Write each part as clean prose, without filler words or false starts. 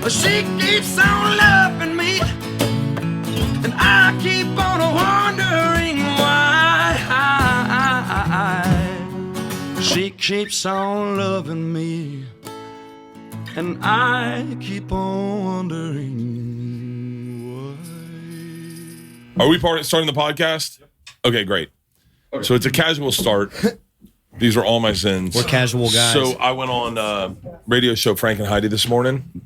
She keeps on loving me, and I keep on wondering why. She keeps on loving me, and I keep on wondering why. Are we starting the podcast? Okay, great. Okay. So it's a casual start. These are all my sins. We're casual guys. So I went on radio show Frank and Heidi this morning.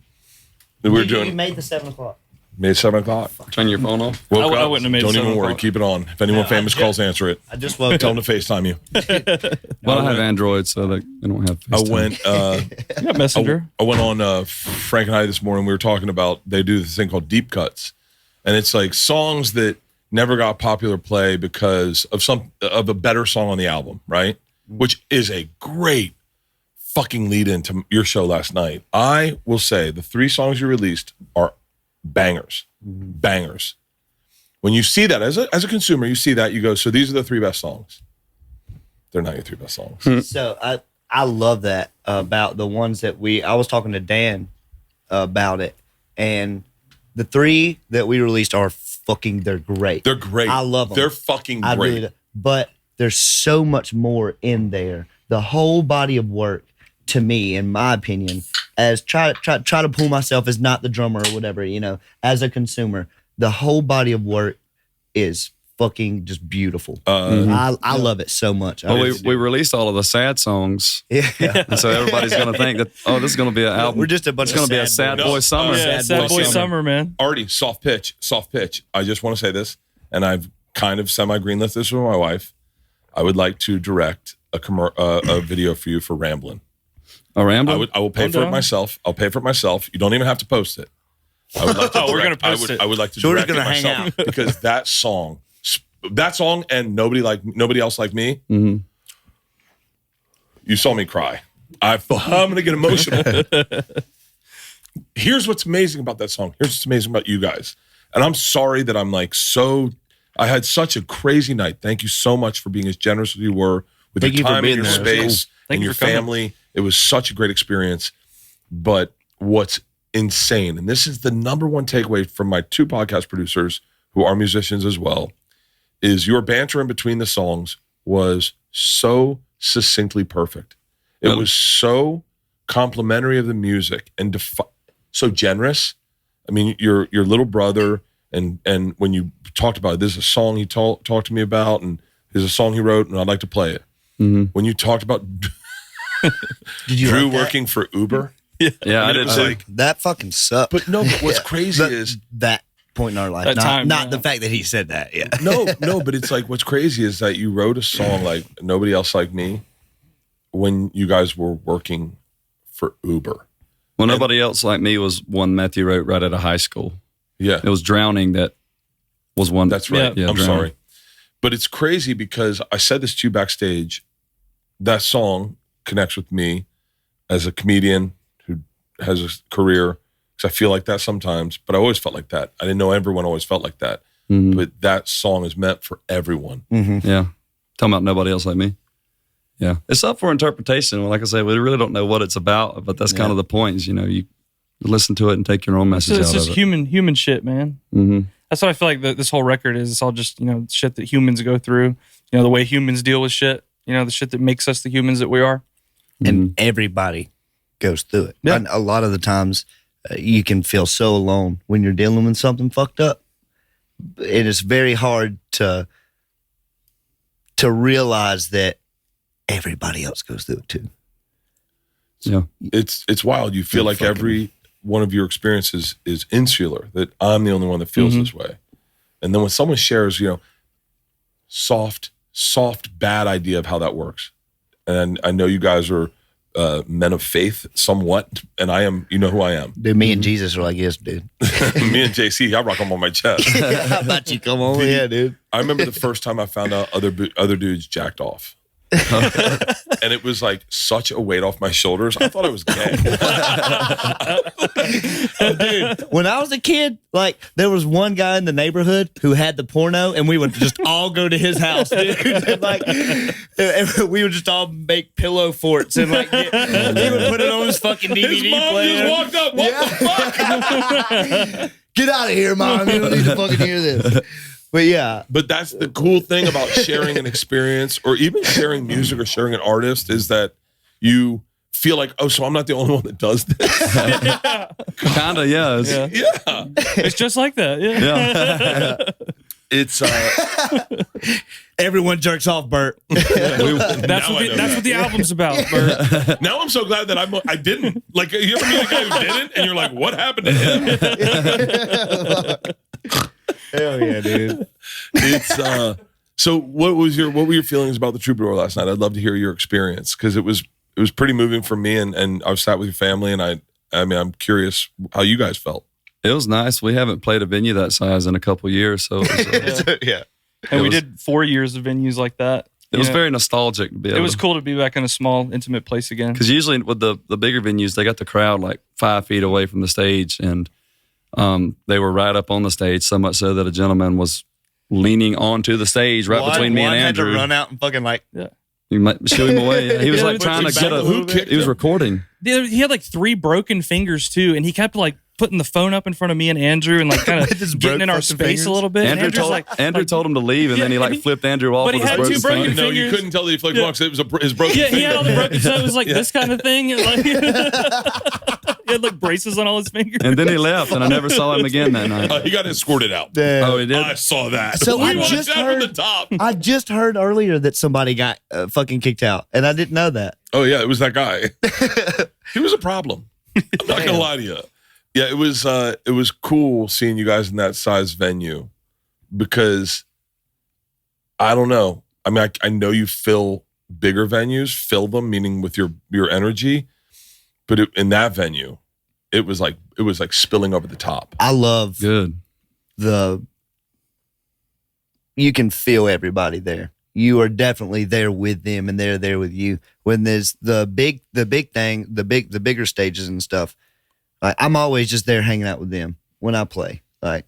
You made the 7 o'clock. Made 7 o'clock. Turn your phone off. I wouldn't have made Don't 7 even worry. o'clock. Keep it on. If anyone famous calls, answer it. I just woke up. Tell them to FaceTime you. Well, I have Android, so they don't have FaceTime. I went. Messenger. I went on Frank and Heidi this morning. We were talking about they do this thing called deep cuts, and it's like songs that never got popular play because of a better song on the album, right? Which is a great fucking lead into your show last night. I will say the 3 songs you released are bangers. Bangers. When you see that as a consumer, you see that, you go, so these are the 3 best songs. They're not your 3 best songs. So I love that about the ones that I was talking to Dan about it, and the 3 that we released are they're great. They're great. I love them. They're fucking great. Really do. But there's so much more in there. The whole body of work, to me, in my opinion, as try to pull myself as not the drummer or whatever, as a consumer, the whole body of work is fucking just beautiful. I love it so much. Well, we released all of the sad songs. Yeah. And so everybody's going to think that, this is going to be an album. We're just a bunch It's going to be a of sad boy summer. Yeah, sad boy summer, man. Already, soft pitch. I just want to say this, and I've kind of semi-greenlit this with my wife. I would like to direct a video for you for Ramblin'. A Ramblin'? I will pay for it myself. I'll pay for it myself. You don't even have to post it. I would like to we're going to post it. I would like to Jordan's direct it gonna hang myself because that song and nobody else like me. Mm-hmm. You saw me cry. I'm going to get emotional. Here's what's amazing about that song. Here's what's amazing about you guys. And I'm sorry that I'm I had such a crazy night. Thank you so much for being as generous as you were with your time and your space and your family. It was such a great experience. But what's insane, and this is the number one takeaway from my 2 podcast producers who are musicians as well, is your banter in between the songs was so succinctly perfect. It was so complimentary of the music and so generous. I mean, your little brother, and when you talked about it, this is a song he talked to me about, and there's a song he wrote, and I'd like to play it. Mm-hmm. When you talked about Drew working for Uber. Yeah, I did too. That fucking sucked. But what's crazy is that point in our life, not the fact that he said that. Yeah. No, but it's like what's crazy is that you wrote a song like Nobody Else Like Me when you guys were working for Uber. Well, Nobody Else Like Me was one Matthew wrote right out of high school. Yeah. It was Drowning that was one. That's right. Yeah, I'm Drowning. sorry. But it's crazy because I said this to you backstage. That song connects with me as a comedian who has a career, because I feel like that sometimes, but I always felt like that. I didn't know everyone always felt like that. Mm-hmm. But that song is meant for everyone. Mm-hmm. Yeah. Talking about Nobody Else Like Me. Yeah. It's up for interpretation. Well, like I said, we really don't know what it's about, but that's kind of the point is, you listen to it and take your own message out of it. It's just human shit, man. Mm-hmm. That's what I feel like this whole record is. It's all just, shit that humans go through, the way humans deal with shit, the shit that makes us the humans that we are. And everybody goes through it. Yeah. And a lot of the times you can feel so alone when you're dealing with something fucked up. It is very hard to realize that everybody else goes through it too. Yeah. It's wild. You feel like every one of your experiences is insular, that I'm the only one that feels this way. And then when someone shares, soft, bad idea of how that works. And I know you guys are men of faith somewhat, and I am, who I am. Dude, me and Jesus are like, yes, dude. Me and JC, I rock them on my chest. How about you come on? Yeah, dude. I remember the first time I found out other dudes jacked off. And it was like such a weight off my shoulders. I thought I was gay. Dude, when I was a kid, like there was one guy in the neighborhood who had the porno, and we would just all go to his house, dude. And, like, and we would just all make pillow forts and like he would put it on his fucking DVD His mom player. just walked up. What the fuck? Get out of here, Mom. You don't need to fucking hear this. But yeah. But that's the cool thing about sharing an experience or even sharing music or sharing an artist is that you feel like, oh, so I'm not the only one that does this. Kind of, yeah. Yeah. It's just like that. Yeah. It's Everyone jerks off, Bert. That's what the album's about, Bert. now I'm so glad that I didn't. Like, you ever meet a guy who didn't, and you're like, what happened to him? Hell yeah, dude. It's so what were your feelings about the Troubadour last night? I'd love to hear your experience because it was pretty moving for me, and I was sat with your family, and I mean I'm curious how you guys felt. It was nice. We haven't played a venue that size in a couple of years, so it was, Yeah. And we did 4 years of venues like that. it was very nostalgic to be able It was cool to be back in a small, intimate place again. Because usually with the bigger venues, they got the crowd like 5 feet away from the stage, and they were right up on the stage, so much so that a gentleman was leaning onto the stage between me and Andrew. Had to run out and fucking like, You might shoo him away. Yeah. He was like trying to get he was recording. He had like 3 broken fingers too, and he kept like putting the phone up in front of me and Andrew and like kind of getting in our space fingers? a little bit. Andrew told him to leave, and then he like flipped Andrew off but with he his had 2 broken broken fingers. No, you fingers. couldn't tell that he flicked off because it was his broken finger. He had all the broken, so it was like this kind of thing. And, like, he had like braces on all his fingers. And then he left, and I never saw him again that night. He got escorted out. Oh, he did? I saw that. So we I walked just down heard- from the top. I just heard earlier that somebody got fucking kicked out, and I didn't know that. Oh yeah, it was that guy. He was a problem. I'm not gonna lie to you. Yeah, it was cool seeing you guys in that size venue because I don't know. I mean, I know you fill bigger venues, fill them, meaning with your energy, but in that venue, it was like spilling over the top. I love Good. You can feel everybody there. You are definitely there with them, and they're there with you. When there's the bigger stages and stuff, like, I'm always just there hanging out with them when I play. Like,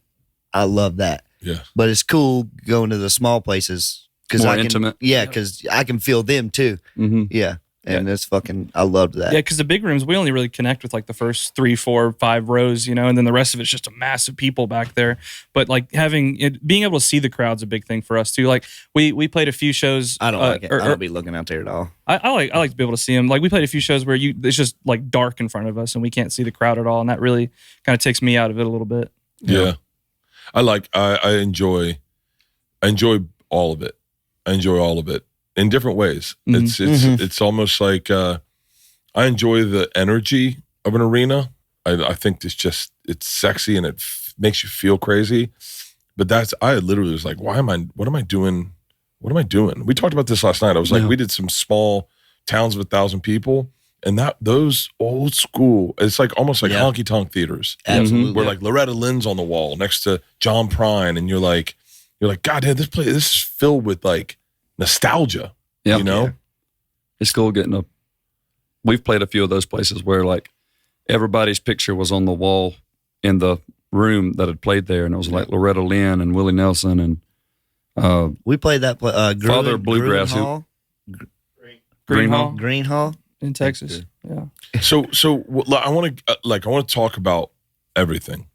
I love that. Yeah. But it's cool going to the small places because More I can, intimate. yeah, because I can feel them too. Mm-hmm. Yeah, and it's fucking. I loved that. Yeah, because the big rooms, we only really connect with like the first 3, 4, 5 rows, you know, and then the rest of it's just a massive people back there. But like being able to see the crowd's a big thing for us too. Like we played a few shows. I don't like it. I don't be looking out there at all. I like to be able to see them. Like we played a few shows where it's just like dark in front of us and we can't see the crowd at all, and that really kind of takes me out of it a little bit. Yeah. I enjoy all of it. I enjoy all of it in different ways. Mm-hmm. It's almost like I enjoy the energy of an arena. I think it's sexy and it makes you feel crazy. But I literally was like, what am I doing? What am I doing? We talked about this last night. I was like, we did some small towns of 1,000 people. And those old school, it's like almost like honky tonk theaters. Absolutely. Where like Loretta Lynn's on the wall next to John Prine, and you're like, God damn, this is filled with like nostalgia. Yeah. You know? It's cool getting we've played a few of those places where like everybody's picture was on the wall in the room that had played there, and it was like Loretta Lynn and Willie Nelson and We played that Father Bluegrass. Green Hall Green Hall in Texas. Yeah. So I want to talk about everything.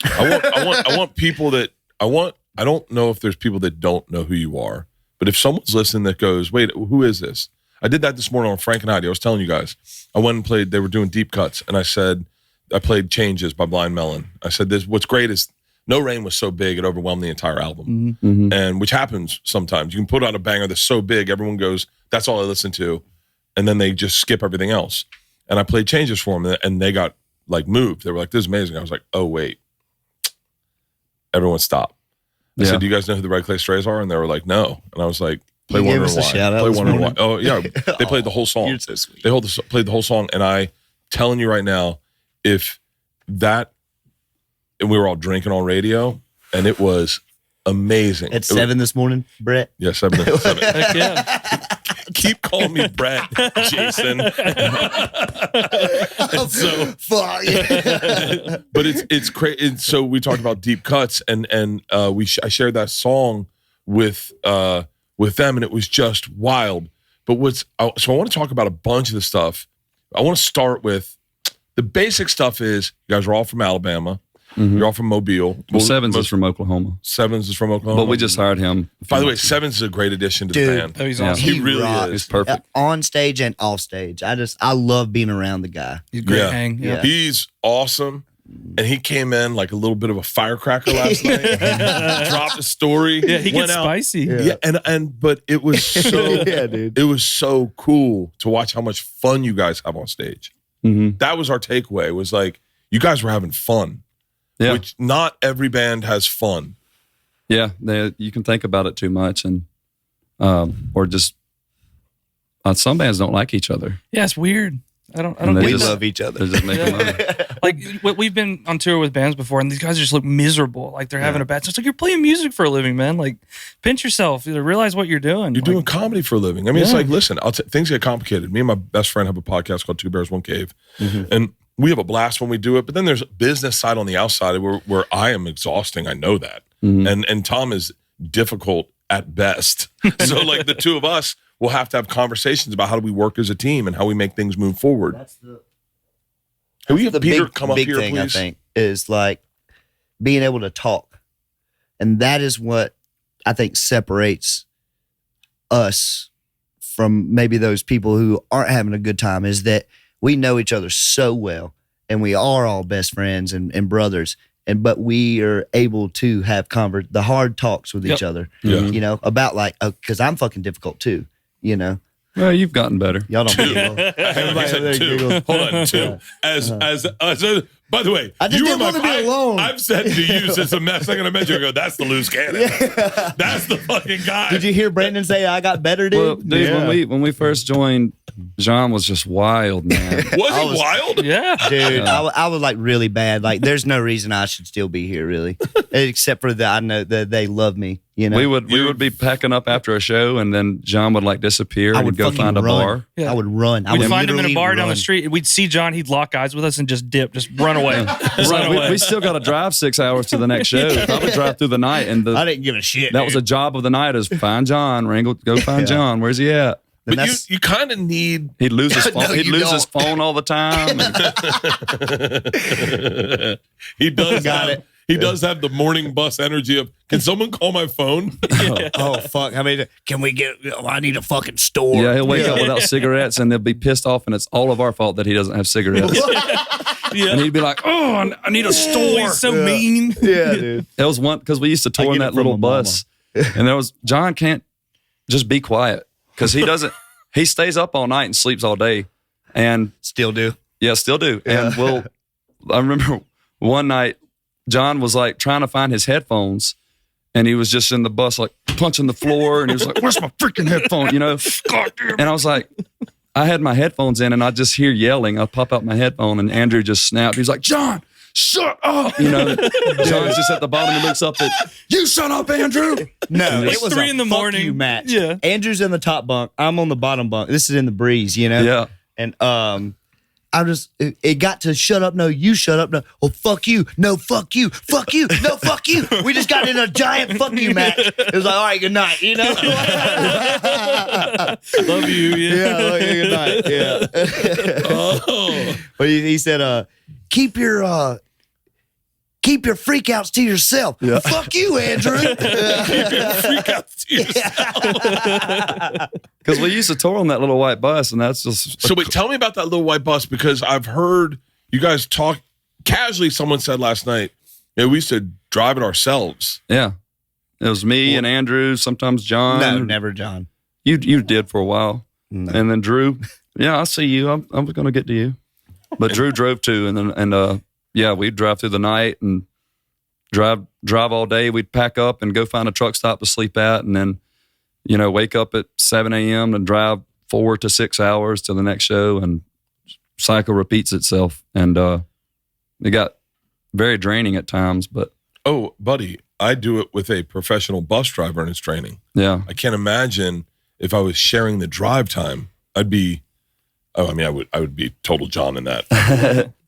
I want people that I don't know if there's people that don't know who you are, but if someone's listening that goes, wait, who is this? I did that this morning on Frank and Heidi. I was telling you guys, I went and played, they were doing deep cuts, and I played Changes by Blind Melon. I said, what's great is No Rain was so big, it overwhelmed the entire album. Mm-hmm. And which happens sometimes. You can put out a banger that's so big, everyone goes, that's all I listen to. And then they just skip everything else. And I played Changes for them, and they got like moved. They were like, this is amazing. I was like, oh, wait. Everyone stop. I said, do you guys know who the Red Clay Strays are? And they were like, no. And I was like, play You Wonder gave us a Why. shout out Play this Wonder Why. morning? Oh, yeah. They played the whole song. You're so sweet. They played the whole song. And I telling you right now, if that, and we were all drinking on radio, and it was amazing. At 7 this morning, Brett. Yeah, 7. Heck yeah. keep calling me Brett, Jason. So fuck. but it's crazy. So we talked about deep cuts, and I shared that song with them, and it was just wild. But so I want to talk about a bunch of the stuff. I want to start with the basic stuff. Is you guys are all from Alabama. Mm-hmm. You're all from Mobile. Well, Sevens is from Oklahoma. Sevens is from Oklahoma. But we just hired him. By the way, Sevens is a great addition to the band. Oh, he's awesome. He really rocks. is. He's perfect. On stage and off stage. I love being around the guy. He's a great hang. Yeah. He's awesome. And he came in like a little bit of a firecracker last night. Dropped a story. Yeah, he went gets out. spicy. Yeah, but it was so dude. It was so cool to watch how much fun you guys have on stage. Mm-hmm. That was our takeaway. Was like you guys were having fun. Yeah. Which not every band has fun. Yeah, you can think about it too much, and or just some bands don't like each other. Yeah, it's weird. I don't. We get that. love each other. They're just making money. Like we've been on tour with bands before, and these guys just look miserable. Like they're having a bad. It's like you're playing music for a living, man. Like pinch yourself. Realize what you're doing. You're doing comedy for a living. I mean, it's like, listen, things get complicated. Me and my best friend have a podcast called Two Bears, One Cave, and we have a blast when we do it. But then there's a business side on the outside where I am exhausting. I know that, and Tom is difficult at best. So like the two of us will have to have conversations about how do we work as a team and how we make things move forward. Can we have Peter come up here, thing, please? I think, is like being able to talk. And that is what I think separates us from maybe those people who aren't having a good time, is that we know each other so well and we are all best friends and brothers. But we are able to have the hard talks with each other, you know, about like, because I'm fucking difficult too, you know. Well, you've gotten better. Y'all don't giggle. Everybody said two. Hold on, two. By the way, I just didn't want to be alone. I've said to you since the second I met you, I go, that's the loose cannon. Yeah. That's the fucking guy. Did you hear Brandon say I got better, dude? Well, dude, when we first joined, John was just wild, man. Was he wild? Yeah. Dude, I was like really bad. Like, there's no reason I should still be here, really, except for that I know that they love me. You know, we would be packing up after a show, and then John would like disappear. I would go find a bar. Yeah. I would run. We'd find him in a bar down the street. We'd see John. He'd lock eyes with us and just dip, just run away. Run away. We still got to drive 6 hours to the next show. Probably drive through the night. And I didn't give a shit. That was a job of the night: is find John, Wrangle, go find John. Where's he at? But you kind of need. He'd lose his phone. No, He'd lose his phone all the time. He does. He does have the morning bus energy of, can someone call my phone? Oh, fuck. I mean, can we get, I need a fucking store. Yeah, he'll wake up without cigarettes and they'll be pissed off, and it's all of our fault that he doesn't have cigarettes. And he'd be like, oh, I need a store. He's so mean. Yeah, dude. It was one, because we used to tour in that little bus. And there was, John can't just be quiet because he stays up all night and sleeps all day. And still do. Yeah, still do. And I remember one night, John was like trying to find his headphones, and he was just in the bus like punching the floor, and he was like, where's my freaking headphone, you know? And I was like, I had my headphones in, and I just hear yelling. I pop out my headphone, and Andrew just snapped. He's like, John, shut up. You know, John's just at the bottom and looks up at, you shut up, Andrew. No, it was 3 in the morning. You match. Yeah. Andrew's in the top bunk. I'm on the bottom bunk. This is in the breeze, you know? Yeah. And it got to shut up. No, you shut up. No, oh, fuck you. No, fuck you. Fuck you. No, fuck you. We just got in a giant fuck you match. It was like, all right, good night, you know? Love you. Yeah, good night. Yeah. But he said, keep your freakouts to yourself. Yeah. Fuck you, Andrew. Keep your freakouts to yourself. Because we used to tour on that little white bus, and that's just... So wait, tell me about that little white bus, because I've heard you guys talk casually. Someone said last night, we used to drive it ourselves. Yeah. It was me and Andrew, sometimes John. No, never John. You did for a while. No. And then Drew. Yeah, I see you. I'm going to get to you. But Drew drove too, and we'd drive through the night and drive all day. We'd pack up and go find a truck stop to sleep at, and then, wake up at 7 a.m. and drive 4 to 6 hours to the next show, and cycle repeats itself. And it got very draining at times, but... Oh, buddy, I do it with a professional bus driver in his training. Yeah. I can't imagine if I was sharing the drive time, I'd be. Oh, I mean, I would be total John in that.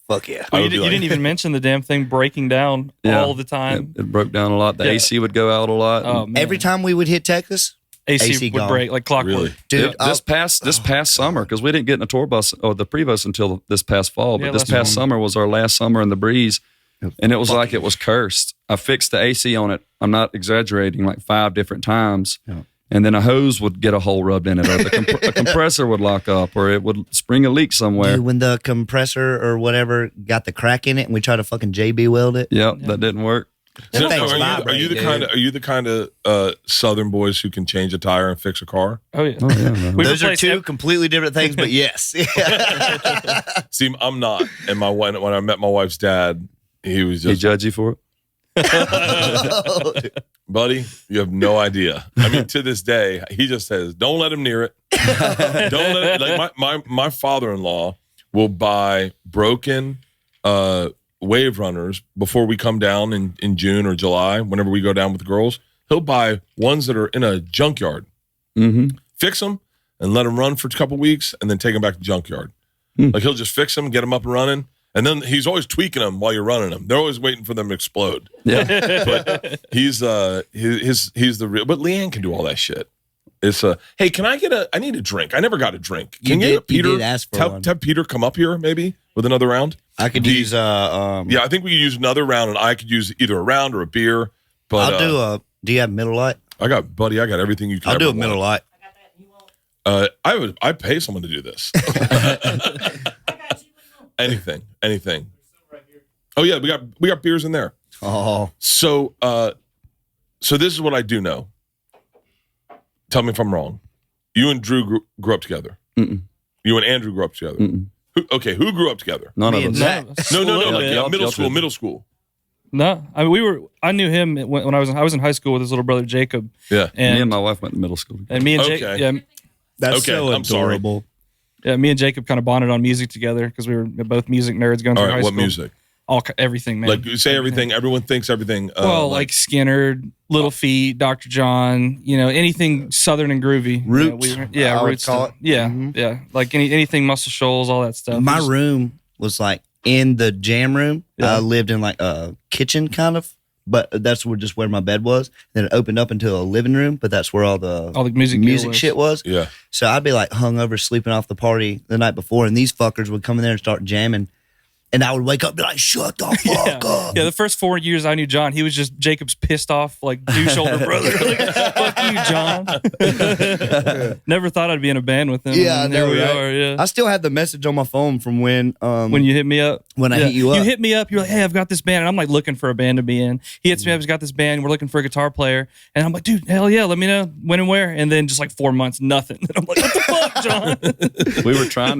Fuck yeah. Well, you didn't even mention the damn thing breaking down all the time. It broke down a lot. The AC would go out a lot. Oh, man. Every time we would hit Texas, AC would gone. break like clockwork. Really? Dude. This past summer, because we didn't get in a tour bus or the pre-bus until this past fall, but this past summer was our last summer in the breeze, and it was like it was cursed. I fixed the AC on it. I'm not exaggerating, like 5 different times. Yeah. And then a hose would get a hole rubbed in it, or a compressor would lock up, or it would spring a leak somewhere. Dude, when the compressor or whatever got the crack in it and we tried to fucking JB weld it. Yep, that didn't work. So, are you the kind of Southern boys who can change a tire and fix a car? Oh yeah. Those are two completely different things, but yes. See, I'm not. And when I met my wife's dad, he was just. He judged you for it? Buddy, you have no idea. I mean, to this day, he just says, "Don't let him near it." Don't let it. Like my father-in-law will buy broken wave runners before we come down in June or July. Whenever we go down with the girls, he'll buy ones that are in a junkyard, fix them, and let them run for a couple weeks, and then take them back to the junkyard. Like he'll just fix them, get them up and running. And then he's always tweaking them while you're running them. They're always waiting for them to explode. Yeah, but he's the real. But Leanne can do all that shit. It's hey, can I get I need a drink. I never got a drink. Can you get Peter? Have Peter come up here maybe with another round. I could use yeah, I think we could use another round, and I could use either a round or a beer. But I'll do do you have Miller Lite? I got everything you can. I'll do a Miller Lite. I pay someone to do this. Anything. Oh yeah, we got beers in there. Oh, so this is what I do know. Tell me if I'm wrong. You and Drew grew up together. Mm-mm. You and Andrew grew up together. Mm-mm. Who grew up together? None of us. No. Like middle school. No, I mean I knew him when I was in high school with his little brother Jacob. Yeah, and me and my wife went to middle school together. And me and Jacob. Yeah, that's so adorable. Yeah, me and Jacob kind of bonded on music together because we were both music nerds going through high school. What music? Everything, man. Like you say everything. Everyone thinks everything. Like Skinner, Little Feat, Dr. John. Anything Southern and groovy. Roots. Roots. Yeah. Like anything Muscle Shoals, all that stuff. My room was like in the jam room. I lived in like a kitchen kind of, but that's where my bed was. Then it opened up into a living room, but that's where all the music shit was. Yeah. So I'd be like hungover, sleeping off the party the night before, and these fuckers would come in there and start jamming. And I would wake up and be like, shut the fuck up. Yeah, the first 4 years I knew John, he was just Jacob's pissed off, like, douche older brother. Like, fuck you, John. Never thought I'd be in a band with him. Yeah, there we are. Yeah. I still have the message on my phone from when you hit me up. When I hit you up. You hit me up, you're like, hey, I've got this band. And I'm like looking for a band to be in. He hits me up, he's got this band, we're looking for a guitar player. And I'm like, dude, hell yeah, let me know when and where. And then just like 4 months, nothing. And I'm like, what the fuck, John? We were trying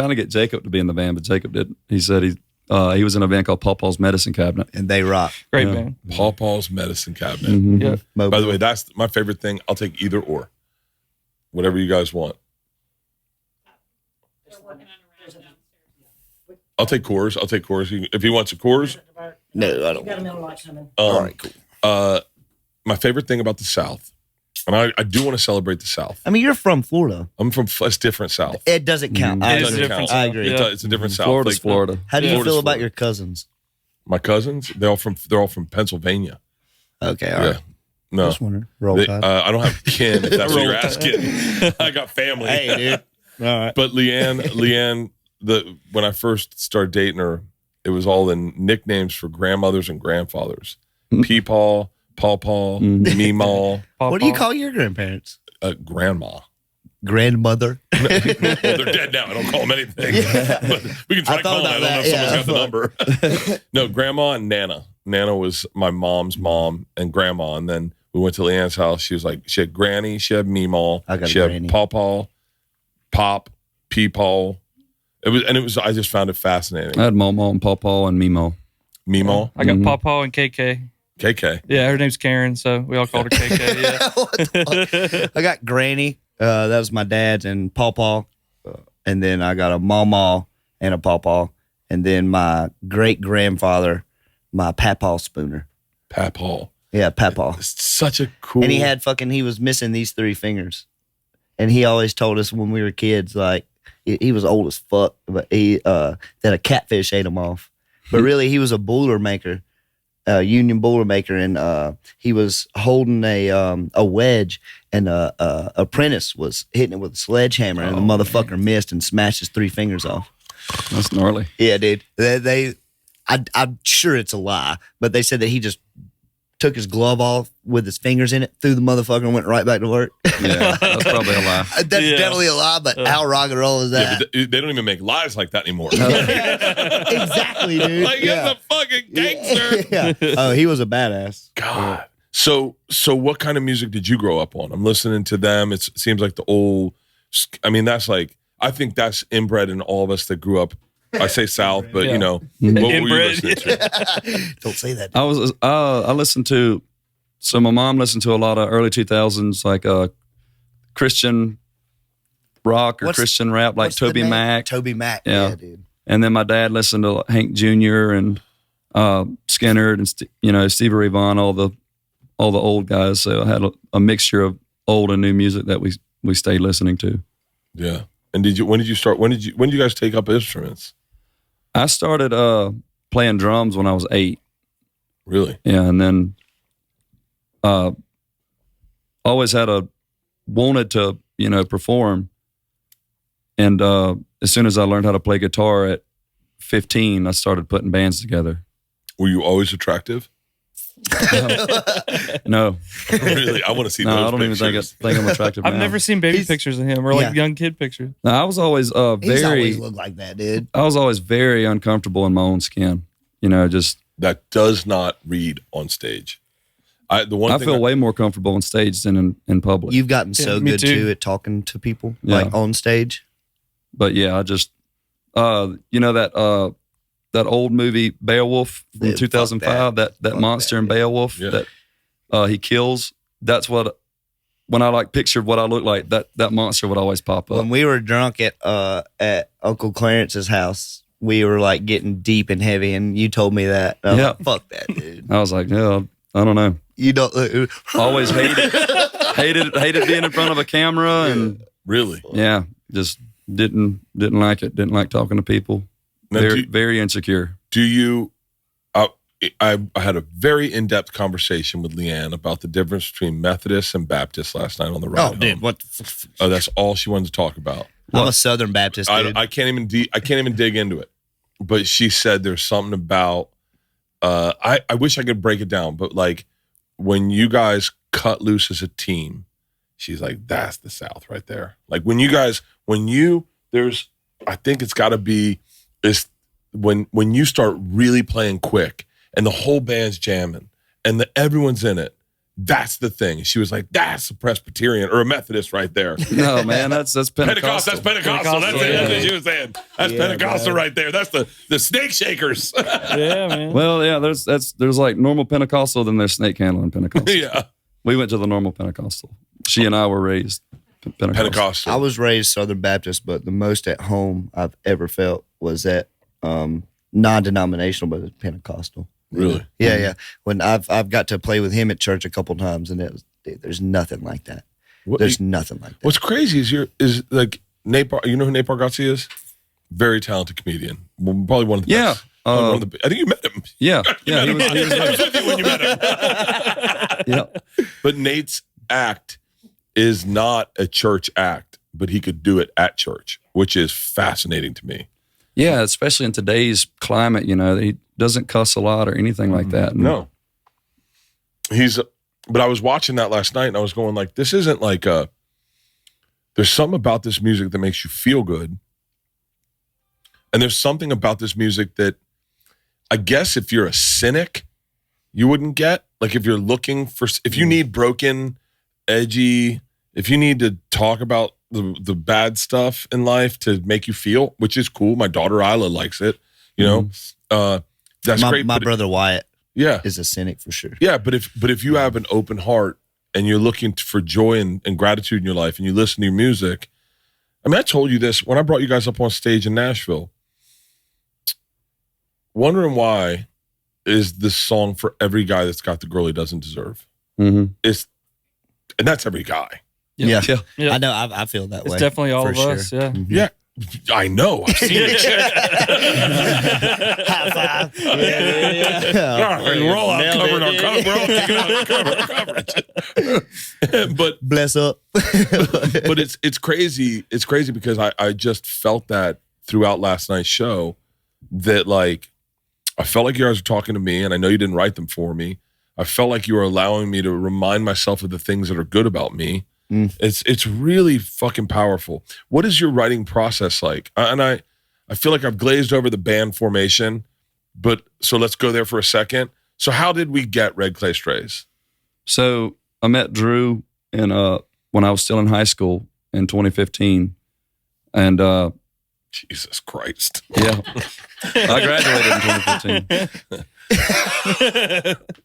to get Jacob to be in the band, but Jacob didn't. He said he was in a band called Paw Paw's Medicine Cabinet. And they rock. Great band. Paw Paw's Medicine Cabinet. Mm-hmm. Yeah. By the way, that's my favorite thing. I'll take either or. Whatever you guys want. I'll take Coors. If he wants a Coors. No, I don't. Got a Miller Lite coming. All right, cool. My favorite thing about the South, and I do want to celebrate the South. I mean, you're from Florida. I'm from it's different South. It doesn't count. It is a different South. I agree. It's a different South. Florida's Florida. How do you Florida's feel about Florida. your cousins? My cousins, they're all from Pennsylvania. Okay, all right. No, Just wondering. Roll Tide. I don't have kin. If that's what you're asking, I got family. Hey, dude. All right. But Leanne, when I first started dating her, it was all in nicknames for grandmothers and grandfathers. Peepaw, Paw, Meemaw. What do you call your grandparents? Grandma. Grandmother. Well, they're dead now. I don't call them anything. But we can try to call them. I don't know if someone's got the number. No, Grandma and Nana. Nana was my mom's mom and Grandma. And then we went to Leanne's house. She was like, she had Granny, she had Meemaw, she had Paw, Pop, Peepaw. It was. I just found it fascinating. I had Mawmaw and Paw and Meemaw. Meemaw. I got Paw and KK. KK. Yeah, her name's Karen, so we all called her KK. Yeah. I got Granny. That was my dad's, and Paw. And then I got a Mawmaw and a Paw. And then my great grandfather, my Papaw Spooner. Papaw. Yeah, Papaw. It's such a cool. And he was missing these 3 fingers. and he always told us when we were kids, like he was old as fuck, but that a catfish ate him off. But really, he was a Boilermaker, Union Boilermaker, and he was holding a wedge, and a apprentice was hitting it with a sledgehammer, and the motherfucker missed and smashed his 3 fingers off. That's gnarly. Yeah, dude. I'm sure it's a lie, but they said that he just took his glove off with his fingers in it, threw the motherfucker, and went right back to work. Yeah, that's probably a lie. That's definitely a lie, but how rock and roll is that? Yeah, but they don't even make lies like that anymore. Exactly, dude. Like, he's a fucking gangster. Yeah. Oh, he was a badass. God. So what kind of music did you grow up on? I'm listening to them. It seems like the old, I mean, that's like, I think that's inbred in all of us that grew up. I say South, but you know, what were you listening to? Don't say that. I listened to, so my mom listened to a lot of early 2000s, like Christian rock or Christian rap, like Toby Mac. Toby Mac, yeah, dude. And then my dad listened to Hank Jr. and Skinner and Stevie Ray Vaughan, all the old guys. So I had a mixture of old and new music that we stayed listening to. Yeah. And when did you guys take up instruments? I started playing drums when I was 8. Really? Yeah, and then always wanted to, perform. And as soon as I learned how to play guitar at 15, I started putting bands together. Were you always attractive? No. Really? I want to see those I don't pictures. even think I'm attractive I've now. never seen baby pictures of him or like young kid pictures. No, I was always He's always looked like that, dude. I was always very uncomfortable in my own skin. Just that does not read on stage. I feel way more comfortable on stage than in public. You've gotten so good too at talking to people, like on stage. But yeah, I just that old movie Beowulf from 2005, that monster in Beowulf that he kills. That's what, when I pictured what I looked like, that monster would always pop up. When we were drunk at Uncle Clarence's house, we were like getting deep and heavy, and you told me that. Like, fuck that, dude. I was like, yeah, I don't know. You don't always hated being in front of a camera, and really, just didn't like it. Didn't like talking to people. Now, very insecure. Do you? I had a very in-depth conversation with Leanne about the difference between Methodists and Baptists last night on the ride. Oh, dude, what? That's all she wanted to talk about. I'm a Southern Baptist, dude. I can't even dig into it. But she said there's something about. I wish I could break it down, but like when you guys cut loose as a team, she's like, that's the South right there. Like I think it's got to be. Is when you start really playing quick and the whole band's jamming and everyone's in it, that's the thing. She was like, that's a Presbyterian or a Methodist right there. No, man, that's Pentecostal. That's Pentecostal. That's it. That's what she was saying. That's Pentecostal right there. That's the snake shakers. Yeah, man. Well, yeah, there's like normal Pentecostal, then there's snake handling Pentecostal. Yeah. We went to the normal Pentecostal. She and I were raised Pentecostal. I was raised Southern Baptist, but the most at home I've ever felt was at non-denominational, but it's Pentecostal. Really? Yeah, yeah. When I've got to play with him at church a couple times, and there's nothing like that. There's nothing like that. What's crazy is like Nate. You know who Nate Bargatze is? Very talented comedian. Probably one of the best. I think you met him. Yeah, I was with you when you met him. Yeah. But Nate's act is not a church act, but he could do it at church, which is fascinating to me. Yeah, especially in today's climate, he doesn't cuss a lot or anything like that. No. But I was watching that last night and I was going like, this isn't like there's something about this music that makes you feel good. And there's something about this music that I guess if you're a cynic, you wouldn't get. Like if you're looking for, if you need broken, edgy, if you need to talk about the bad stuff in life to make you feel, which is cool. My daughter Isla likes it, that's great. My brother Wyatt Yeah. is a cynic for sure. Yeah, but if you have an open heart and you're looking for joy and gratitude in your life and you listen to your music, I mean, I told you this when I brought you guys up on stage in Nashville. Wondering Why is the song for every guy that's got the girl he doesn't deserve. Mm-hmm. And that's every guy. Yeah. Yeah. I know. I feel that way. It's definitely all for of sure. us. Yeah. Yeah. I know. I've seen it. High five. Yeah. We're all out covering our coverage. We're all taking out coverage. But bless up. but it's crazy. It's crazy because I just felt that throughout last night's show that like I felt like you guys were talking to me, and I know you didn't write them for me. I felt like you were allowing me to remind myself of the things that are good about me. It's really fucking powerful. What is your writing process like? And I feel like I've glazed over the band formation, but so let's go there for a second. So how did we get Red Clay Strays? So I met Drew when I was still in high school in 2015, and Jesus Christ. Yeah, I graduated in 2015.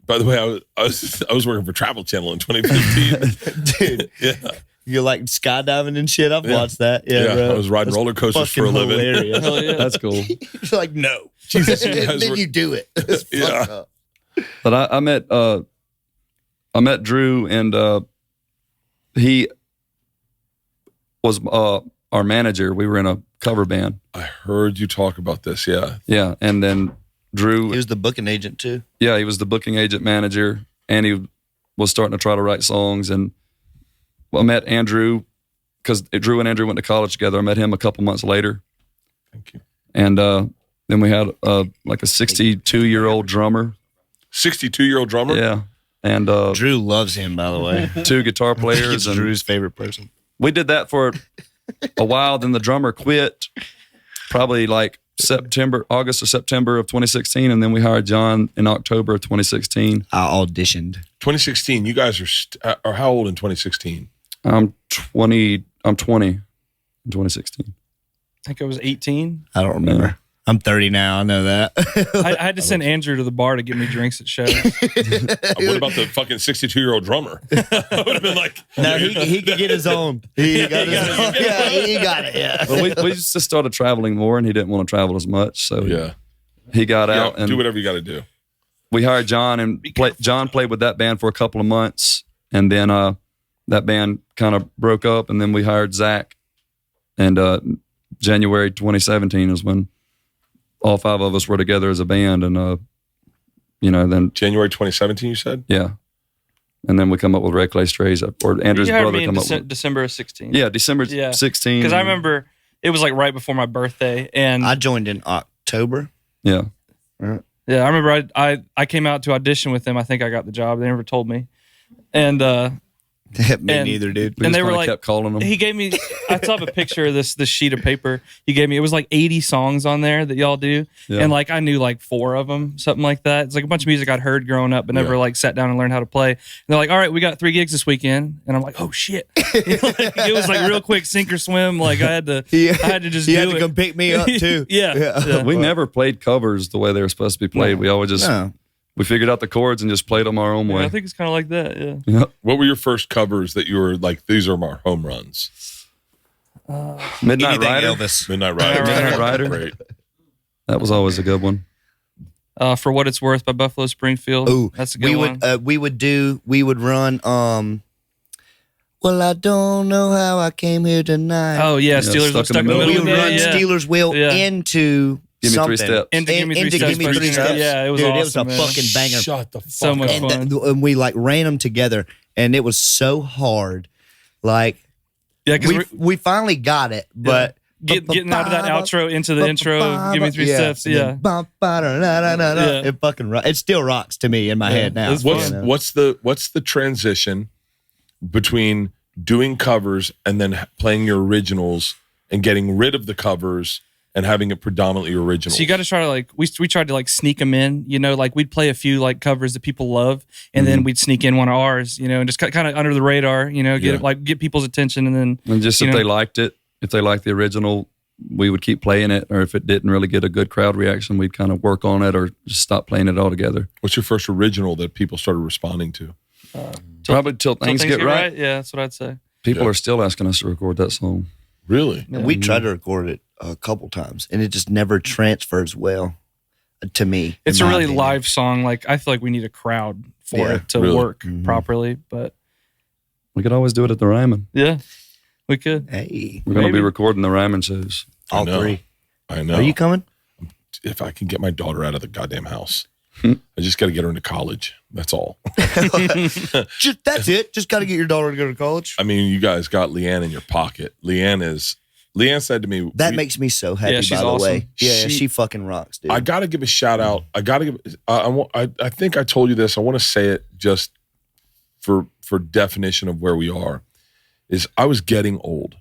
By the way, I was working for Travel Channel in 2015. Dude. Yeah. You're like skydiving and shit. I've watched that. Yeah, bro. I was riding roller coasters for a living. Hilarious. Hell yeah. That's cool. You're like, no. Jesus, you then guys were- you do it. It's Yeah. fucked up. But I met Drew, and he was our manager. We were in a cover band. I heard you talk about this. Yeah. Yeah, and then Drew. He was the booking agent too. Yeah, he was the booking agent manager, and he was starting to try to write songs. And I met Andrew because Drew and Andrew went to college together. I met him a couple months later. Thank you. And then we had like a 62-year-old drummer. 62-year-old drummer? Yeah. And Drew loves him, by the way. 2 guitar players. He's And Drew's favorite person. we did that for a while. Then the drummer quit probably like August or September of 2016. And then we hired John in October of 2016. I auditioned. 2016. You guys are how old in 2016? I'm 20 in 2016. I think I was 18. I don't remember. Yeah. I'm 30 now. I know that. I had to send Andrew to the bar to get me drinks at shows. What about the fucking 62-year-old drummer? I would have been like, No, he could get his own. He got his own. Yeah, he got it. Yeah. Well, we just started traveling more, and he didn't want to travel as much. So yeah, he got out and do whatever you got to do. we hired John, and John played with that band for a couple of months, and then that band kind of broke up, and then we hired Zach, and January 2017 is when all 5 of us were together as a band, and then January 2017, you said? yeah, and then we come up with Red Clay Strays, or Andrew's You hired brother me in come up with December of 16. yeah December Yeah. 16 Because I remember it was like right before my birthday. And I joined in October. yeah. yeah, I remember I came out to audition with them. I think I got the job. They never told me. And Me And- neither, dude. We And just they were kinda like- kept calling them. he gave me, I still have a picture of this sheet of paper he gave me. It was like 80 songs on there that y'all do. Yeah. And like I knew like 4 of them, something like that. It's like a bunch of music I'd heard growing up, but never like sat down and learned how to play. And they're like, all right, we got 3 gigs this weekend. And I'm like, oh shit. It was like real quick sink or swim. Like I had to just He do had to it. come pick me up too. Yeah. We never played covers the way they were supposed to be played. We always just we figured out the chords and just played them our own Yeah, way. I think it's kind of like that. Yeah. Yep. What were your first covers that you were like, these are my home runs? Midnight Anything Rider. Elvis. Midnight Rider. Midnight Rider. Great. That was always a good one. For What It's Worth by Buffalo Springfield. Ooh, That's a good one. we would run. Well, I don't know how I came here tonight. Oh yeah, Steelers Stuck Stuck in the in the we Middle. would run Yeah. Steelers Wheel Yeah. into Give me something. 3 steps. Into Give Me Three Into Steps. Give Me by Three Steelers. Steps. Yeah, it was Dude, awesome. it was a man. fucking banger. Shut the fuck So much up. fun. And we like ran them together, and it was so hard. Like Yeah, because we finally got it, but getting out of that outro into the intro. Give Me Three Steps. Yeah. Yeah. It fucking it still rocks to me in my head now. It's What's fun. what's the transition between doing covers and then playing your originals and getting rid of the covers and having it predominantly original? So you got to try to like we tried to like sneak them in, like we'd play a few like covers that people love, and then we'd sneak in one of ours, and just kind of under the radar, get people's attention, and then And just if they liked it, if they liked the original, we would keep playing it. Or if it didn't really get a good crowd reaction, we'd kind of work on it or just stop playing it altogether. What's your first original that people started responding to? Probably till things get right. Yeah, that's what I'd say. People are still asking us to record that song. Really? And we tried to record it a couple times, and it just never transfers well to me. It's in a my really opinion. live song. Like I feel like we need a crowd for Yeah, it to really. work properly, but We could always do it at the Ryman. Yeah, we could. Hey, We're going to be recording the Ryman shows. all three. I know. Are you coming? If I can get my daughter out of the goddamn house. I just got to get her into college. That's all. That's it. Just got to get your daughter to go to college. I mean, you guys got Leanne in your pocket. Leanne said to me, that makes me so happy. Yeah, she's by the awesome. way, she fucking rocks, dude. I got to give a shout out. I think I told you this. I want to say it just for definition of where we are. Is I was getting old,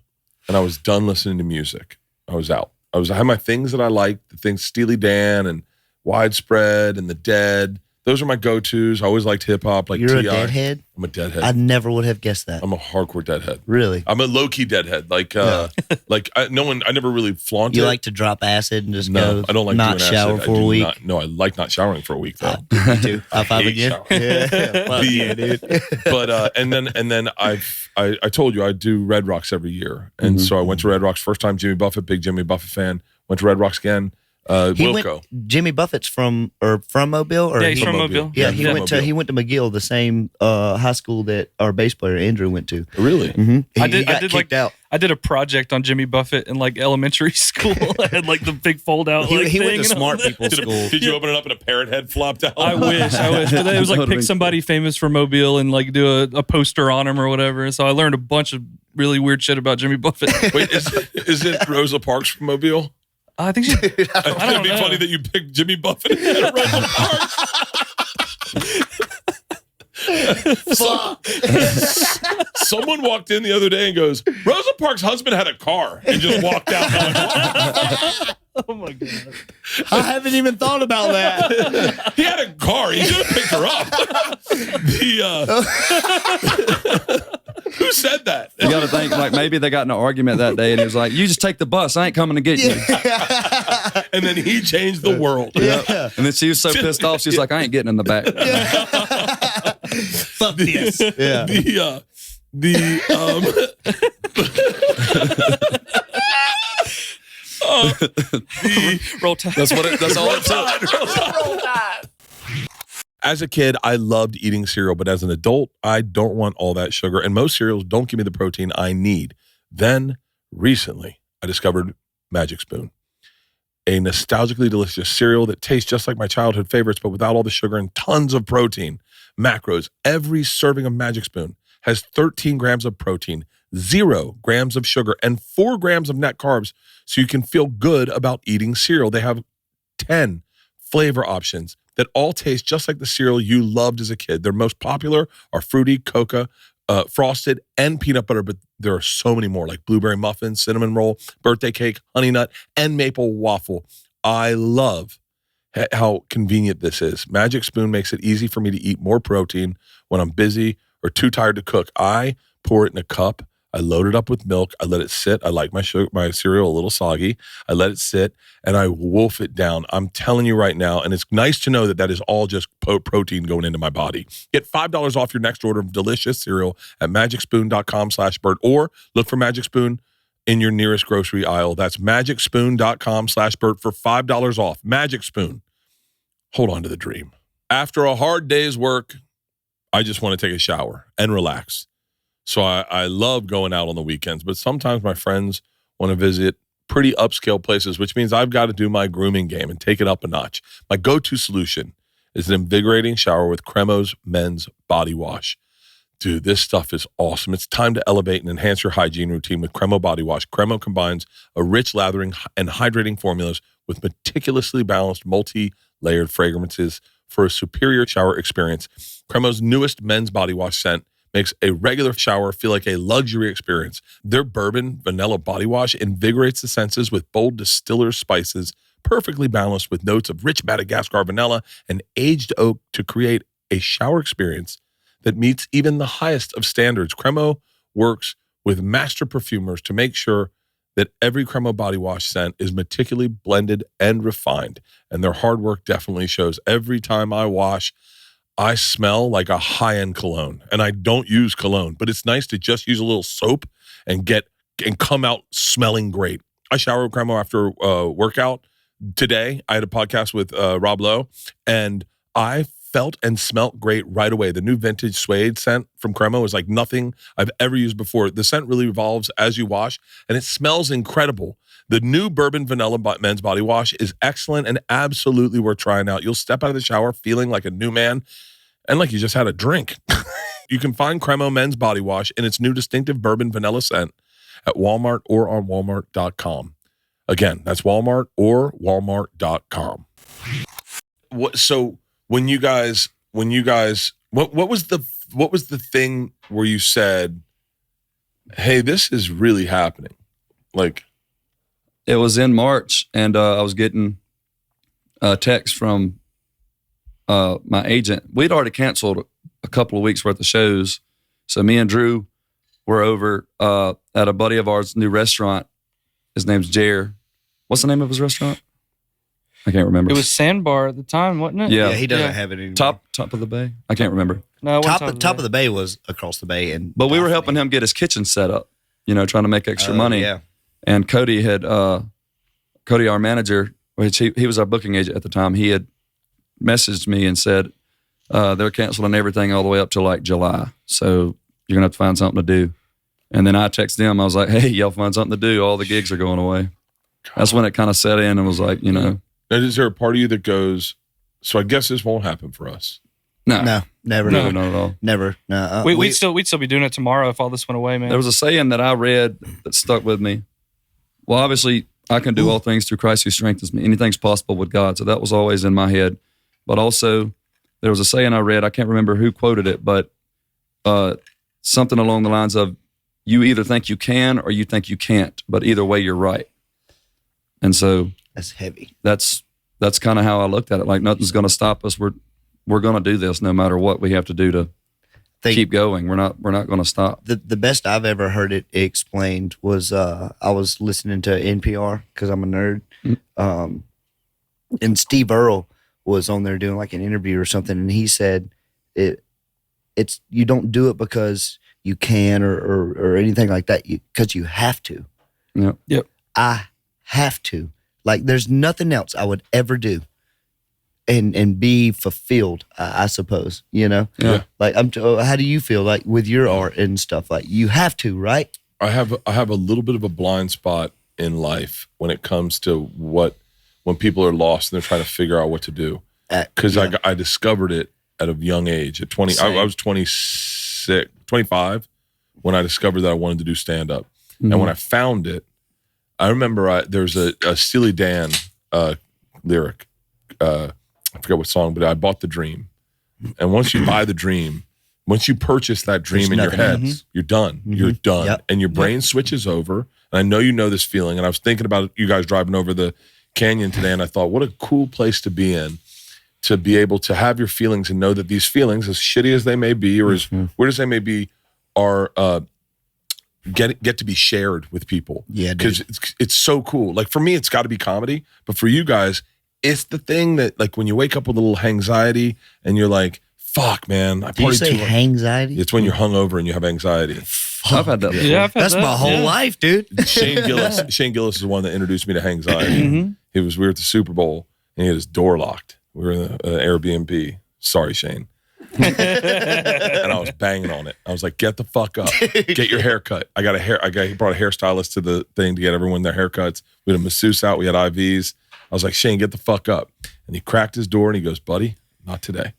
and I was done listening to music. I was out. I had my things that I liked, the things Steely Dan and Widespread and The Dead. Those are my go-tos. I always liked hip-hop. Like You're a T.I. deadhead? I'm a deadhead. I never would have guessed that. I'm a hardcore deadhead. Really? I'm a low-key deadhead. Like, I never really flaunted. You like to drop acid and just No, go I don't like not doing shower acid. for a week? I like not showering for a week, though. Me too. High five hate again. showering. Yeah, dude. But and then I told you I do Red Rocks every year, and so I went to Red Rocks first time. Big Jimmy Buffett fan. Went to Red Rocks again. Jimmy Buffett's from Mobile, or Yeah, he's from Mobile. Yeah, he went Mobile. to McGill, the same high school that our bass player Andrew went to. Really? Mm-hmm. I He got kicked out. I did a project on Jimmy Buffett in like elementary school. I had like the big fold out. He went thing to and all smart that. people school. Did you open it up and a parrot head flopped out? I wish. But it was like pick somebody famous for Mobile and like do a poster on him or whatever. So I learned a bunch of really weird shit about Jimmy Buffett. Wait, is it Rosa Parks from Mobile? I think she. It'd be funny that you picked Jimmy Buffett instead of Rosa Parks. Someone walked in the other day and goes, Rosa Parks' husband had a car, and just walked out. Oh my god! I haven't even thought about that. He had a car. He should have picked her up. Who said that? You got to think, like, maybe they got in an argument that day and he was like, you just take the bus. I ain't coming to get you. And then he changed the world. Yeah. And then she was so pissed off, she was like, I ain't getting in the back. Fuck this. Yeah. Roll Tide. That's all it took. As a kid, I loved eating cereal, but as an adult, I don't want all that sugar. And most cereals don't give me the protein I need. Then, recently, I discovered Magic Spoon, a nostalgically delicious cereal that tastes just like my childhood favorites, but without all the sugar and tons of protein. Macros. Every serving of Magic Spoon has 13 grams of protein, 0 grams of sugar, and 4 grams of net carbs, so you can feel good about eating cereal. They have 10 flavor options that all taste just like the cereal you loved as a kid. Their most popular are fruity, cocoa, frosted, and peanut butter, but there are so many more, like blueberry muffin, cinnamon roll, birthday cake, honey nut, and maple waffle. I love how convenient this is. Magic Spoon makes it easy for me to eat more protein when I'm busy or too tired to cook. I pour it in a cup. I load it up with milk. I let it sit. I like my cereal a little soggy. I let it sit, and I wolf it down. I'm telling you right now, and it's nice to know that is all just protein going into my body. Get $5 off your next order of delicious cereal at magicspoon.com/Bert, or look for Magic Spoon in your nearest grocery aisle. That's magicspoon.com/Bert for $5 off. Magic Spoon. Hold on to the dream. After a hard day's work, I just want to take a shower and relax. So I love going out on the weekends, but sometimes my friends want to visit pretty upscale places, which means I've got to do my grooming game and take it up a notch. My go-to solution is an invigorating shower with Cremo's Men's Body Wash. Dude, this stuff is awesome. It's time to elevate and enhance your hygiene routine with Cremo Body Wash. Cremo combines a rich lathering and hydrating formulas with meticulously balanced multi-layered fragrances for a superior shower experience. Cremo's newest men's body wash scent makes a regular shower feel like a luxury experience. Their bourbon vanilla body wash invigorates the senses with bold distiller spices, perfectly balanced with notes of rich Madagascar vanilla and aged oak to create a shower experience that meets even the highest of standards. Cremo works with master perfumers to make sure that every Cremo body wash scent is meticulously blended and refined, and their hard work definitely shows. Every time I wash, I smell like a high-end cologne, and I don't use cologne, but it's nice to just use a little soap and come out smelling great. I shower with Cremo after workout. Today, I had a podcast with Rob Lowe, and I felt and smelt great right away. The new vintage suede scent from Cremo is like nothing I've ever used before. The scent really evolves as you wash, and it smells incredible. The new Bourbon Vanilla Men's Body Wash is excellent and absolutely worth trying out. You'll step out of the shower feeling like a new man and like you just had a drink. You can find Cremo Men's Body Wash in its new distinctive Bourbon Vanilla scent at Walmart or on Walmart.com. Again, that's Walmart or Walmart.com. So when you guys, what was the thing where you said, hey, this is really happening? Like, it was in March, and I was getting a text from my agent. We'd already canceled a couple of weeks worth of shows. So me and Drew were over at a buddy of ours' new restaurant. His name's Jer. What's the name of his restaurant? I can't remember. It was Sandbar at the time, wasn't it? Yeah, he doesn't have it anymore. Top of the Bay. I can't remember. No, top of the bay was across the bay, but we were helping him get his kitchen set up. Trying to make extra money. Yeah. And Cody, our manager, which he was our booking agent at the time, he had messaged me and said they're canceling everything all the way up to like July. So you're gonna have to find something to do. And then I texted him. I was like, hey, y'all find something to do. All the gigs are going away. That's when it kind of set in and was like, Now, is there a part of you that goes, so I guess this won't happen for us? No, never. No, not at all. Never. No. We'd still be doing it tomorrow if all this went away, man. There was a saying that I read that stuck with me. Well, obviously, I can do all things through Christ who strengthens me. Anything's possible with God. So that was always in my head. But also, there was a saying I read, I can't remember who quoted it, but something along the lines of, you either think you can or you think you can't, but either way, you're right. And so that's heavy. That's kind of how I looked at it. Like, nothing's going to stop us. We're going to do this no matter what we have to do to keep going. We're not going to stop. The best I've ever heard it explained was I was listening to NPR because I'm a nerd, and Steve Earle was on there doing like an interview or something, and he said it's you don't do it because you can or anything like that, because you have to. Yep. I have to. Like, there's nothing else I would ever do and be fulfilled, I suppose, Yeah. Like, how do you feel like with your art and stuff? Like, you have to, right? I have a little bit of a blind spot in life when it comes to when people are lost and they're trying to figure out what to do. Because I discovered it at a young age. At 20, I was 25 when I discovered that I wanted to do stand-up. Mm-hmm. And when I found it, I remember there's a Steely Dan lyric. I forget what song, but I bought the dream. And once you buy the dream, once you purchase that dream in your head, you're done. Mm-hmm. You're done. Yep. And your brain switches over. And I know you know this feeling. And I was thinking about you guys driving over the canyon today, and I thought, what a cool place to be in, to be able to have your feelings and know that these feelings, as shitty as they may be or as weird as they may be, are get to be shared with people. Yeah, because it's so cool. Like, for me, it's got to be comedy, but for you guys, it's the thing that, like, when you wake up with a little anxiety and you're like, "Fuck, man!" Do you say anxiety? It's when you're hungover and you have anxiety. I've had that. Yeah, I've had that's my whole life, dude. Shane Gillis is the one that introduced me to anxiety. We were at the Super Bowl and he had his door locked. We were in an Airbnb. Sorry, Shane. And I was banging on it. I was like, "Get the fuck up! Get your hair cut." He brought a hairstylist to the thing to get everyone their haircuts. We had a masseuse out. We had IVs. I was like, "Shane, get the fuck up!" And he cracked his door and he goes, "Buddy, not today."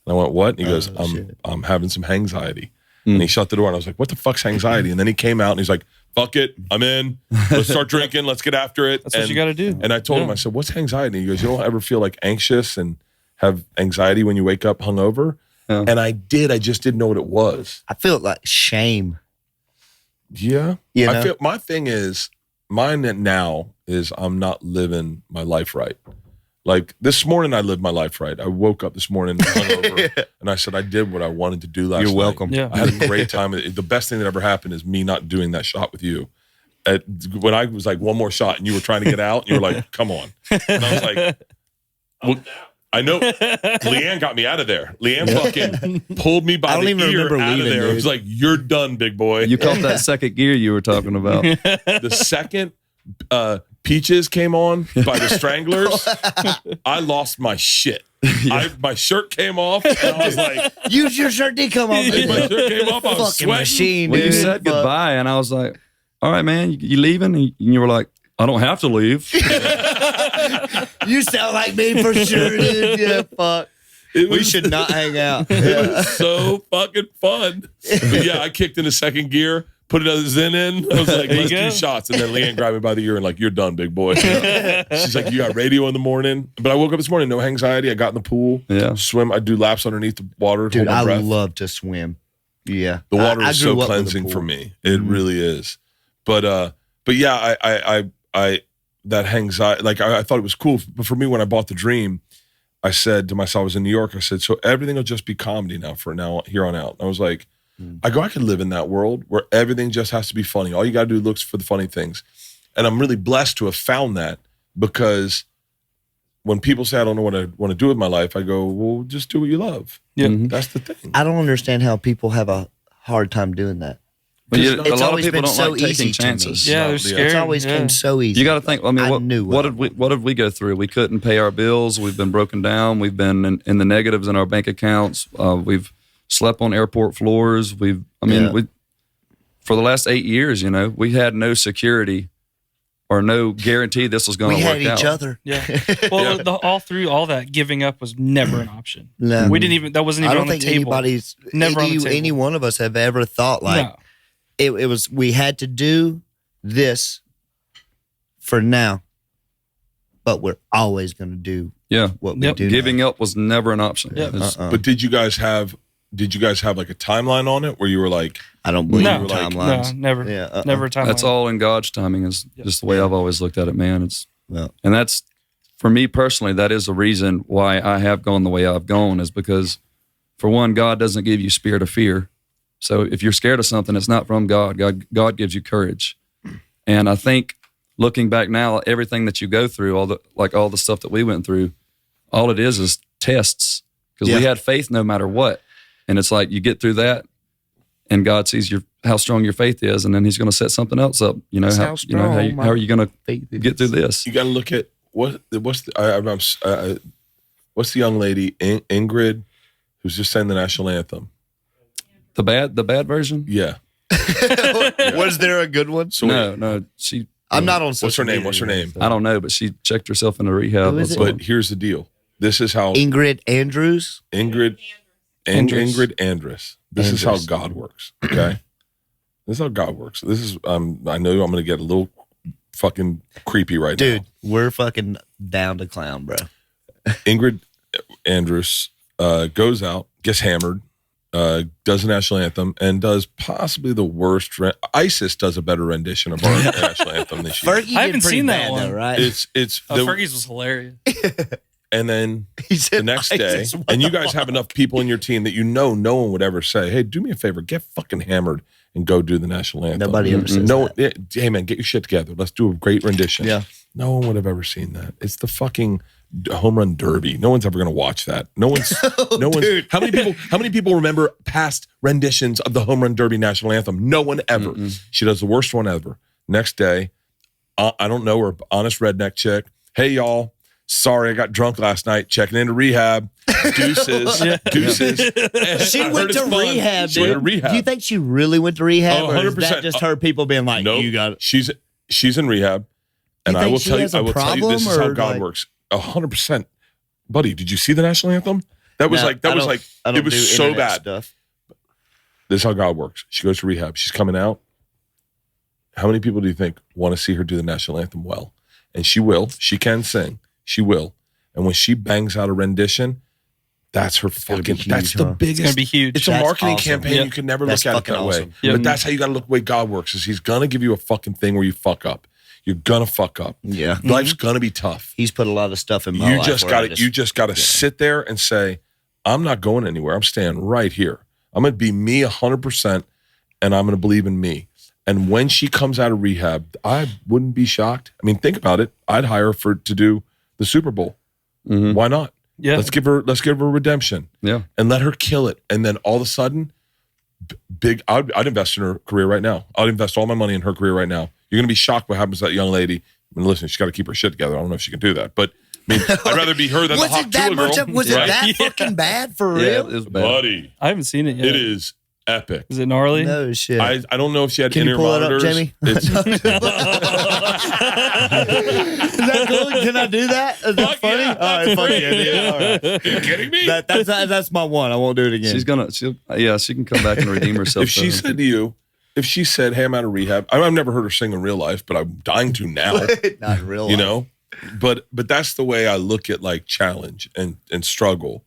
And I went, "What?" And he goes, "I'm having some anxiety." And he shut the door and I was like, "What the fuck's anxiety?" And then he came out and he's like, "Fuck it, I'm in. Let's start drinking. Let's get after it." That's what you got to do. And I told him, I said, "What's anxiety?" And he goes, "You don't ever feel like anxious and have anxiety when you wake up hungover?" Yeah. And I did. I just didn't know what it was. I feel like shame. Yeah. You know? I feel mine now is I'm not living my life right. Like, this morning I lived my life right. I woke up this morning hungover and I said I did what I wanted to do last night. You're welcome. Yeah. I had a great time. The best thing that ever happened is me not doing that shot with you. When I was like, one more shot and you were trying to get out, and you were like, "Come on." And I was like, well, I know. Leanne got me out of there. Leanne fucking pulled me by the ear out of there. It was like, "You're done, big boy." You caught that second gear you were talking about. The second Peaches came on by the Stranglers, I lost my shit. My shirt came off, and I was like, Your shirt did come off. my shirt came off, I was Fucking sweating. machine, Well, dude. you said goodbye, and I was like, all right, man, you leaving? And you were like, I don't have to leave. You sound like me for sure, dude. Yeah, fuck. We should not hang out. It was so fucking fun. But yeah, I kicked in the second gear, put another Zen in. I was like, let's do shots. And then Leanne grabbed me by the ear and like, you're done, big boy. She's like, you got radio in the morning. But I woke up this morning, no anxiety. I got in the pool, swim. I do laps underneath the water. Dude, I love to swim. Yeah. The water is so cleansing for me. It really is. But yeah, I that anxiety, like I thought it was cool. But for me, when I bought the Dream, I said to myself, I was in New York, I said, so everything will just be comedy now here on out. And I was like, I could live in that world where everything just has to be funny. All you got to do looks for the funny things. And I'm really blessed to have found that, because when people say, I don't know what I want to do with my life, I go, well, just do what you love. Yeah. That's the thing. I don't understand how people have a hard time doing that. But a lot of people don't like taking chances. Yeah, they're scared. It's always been so easy. You got to think. I mean, what did we go through? We couldn't pay our bills. We've been broken down. We've been in the negatives in our bank accounts. We've slept on airport floors. We for the last 8 years, we had no security or no guarantee this was going to work out. We had each other. Yeah. Well, all through all that, giving up was never an option. No. We didn't even. That wasn't even on the table. I don't think any one of us have ever thought like. No. It was, we had to do this for now, but we're always going to do what we do. Giving up was never an option. Yep. But did you guys have like a timeline on it where you were like, I don't believe in timelines. No, never. Yeah, never a timeline. That's all in God's timing is just the way I've always looked at it, man. And that's, for me personally, that is the reason why I have gone the way I've gone, is because, for one, God doesn't give you spirit of fear. So if you're scared of something, it's not from God. God gives you courage. And I think looking back now, everything that you go through, all the stuff that we went through, all it is tests, because we had faith no matter what. And it's like you get through that, and God sees how strong your faith is, and then He's going to set something else up. How are you going to get through this? You got to look at what's the young lady Ingrid who's just sang the national anthem. The bad version? Yeah. Was there a good one? So no. I'm not on social media. What's her name? I don't know, but she checked herself into rehab. But here's the deal. This is how Ingrid Andress. Ingrid Andress. This is how God works. Okay. This is how God works. This is I know I'm going to get a little fucking creepy right now. Dude, we're fucking down to clown, bro. Ingrid Andress goes out, gets hammered, does the national anthem, and does possibly the worst. ISIS does a better rendition of our national anthem this year. Fergie I haven't seen that one, though, right? It's Fergie's was hilarious. And then the next day, and you guys have enough people in your team that no one would ever say, "Hey, do me a favor, get fucking hammered and go do the national anthem." Nobody ever says that. Hey man, get your shit together. Let's do a great rendition. Yeah. No one would have ever seen that. It's the fucking home run derby. No one's ever going to watch that. No one's. Dude. How many people remember past renditions of the home run derby national anthem? No one ever. She does the worst one ever. Next day, I don't know her, honest redneck chick. Hey y'all, sorry I got drunk last night. Checking into rehab. Deuces. She went to rehab, dude. She went to rehab. Do you think she really went to rehab, or is 100%. that just her people being like, Nope. you got it? She's in rehab, and You I think will she tell you. has a I will tell you. This is problem, how or God like- works. 100%, buddy. Did you see the national anthem? That was No, I don't it was do so internet bad. stuff. This is how God works. She goes to rehab. She's coming out. How many people do you think want to see her do the national anthem well? And she will. She can sing. She will. And when she bangs out a rendition, that's her fucking. huge, That's the huh? biggest. It's gonna be huge. It's a That's marketing awesome. campaign. Yep. You can never That's look at it fucking that way. awesome. Yep. But that's how you got to look the way God works. Is He's gonna give you a fucking thing where you fuck up. You're gonna fuck up. Yeah. Life's gonna be tough. He's put a lot of stuff in my life. You just got to sit there and say, I'm not going anywhere. I'm staying right here. I'm going to be me 100%, and I'm going to believe in me. And when she comes out of rehab, I wouldn't be shocked. I mean, think about it. I'd hire her to do the Super Bowl. Mm-hmm. Why not? Yeah. Let's give her redemption. Yeah. And let her kill it. And then all of a sudden, I'd invest in her career right now. I'd invest all my money in her career right now. You're going to be shocked what happens to that young lady I mean, listen, she's got to keep her shit together. I don't know if she can do that, but I mean, I'd rather be her than the hot Tula girl. Was it that fucking bad for real? Yeah, it was bad. Buddy, I haven't seen it yet. it is epic. Is it gnarly? No shit. I don't know if she had Can you in-ear pull it up, monitors. Jamie? It's, Is that cool? Can I do that? Is that Fuck funny? yeah. All right, fuck yeah, dude. All right. are you kidding me? That's my one. I won't do it again. She can come back and redeem herself. If she said to you, if she said, "Hey, I'm out of rehab," I've never heard her sing in real life, but I'm dying to now. Not in real life. You know, but that's the way I look at like challenge and struggle.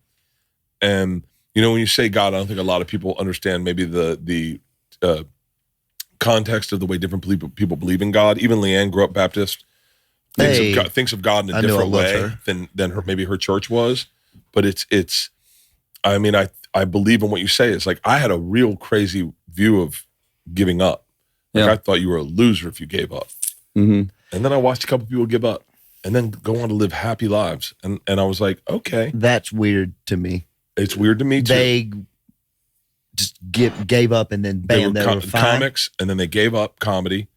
And you know, when you say God, I don't think a lot of people understand maybe the context of the way different people believe in God. Even Leanne grew up Baptist, thinks of God in a different way than her church was. But it's. I mean, I believe in what you say. It's like I had a real crazy view of giving up. Like I thought you were a loser if you gave up. Mm-hmm. And then I watched a couple people give up and then go on to live happy lives. And I was like, okay. That's weird to me. It's weird to me too. They just gave up and then bam, they were fine. Comics, and then they gave up comedy.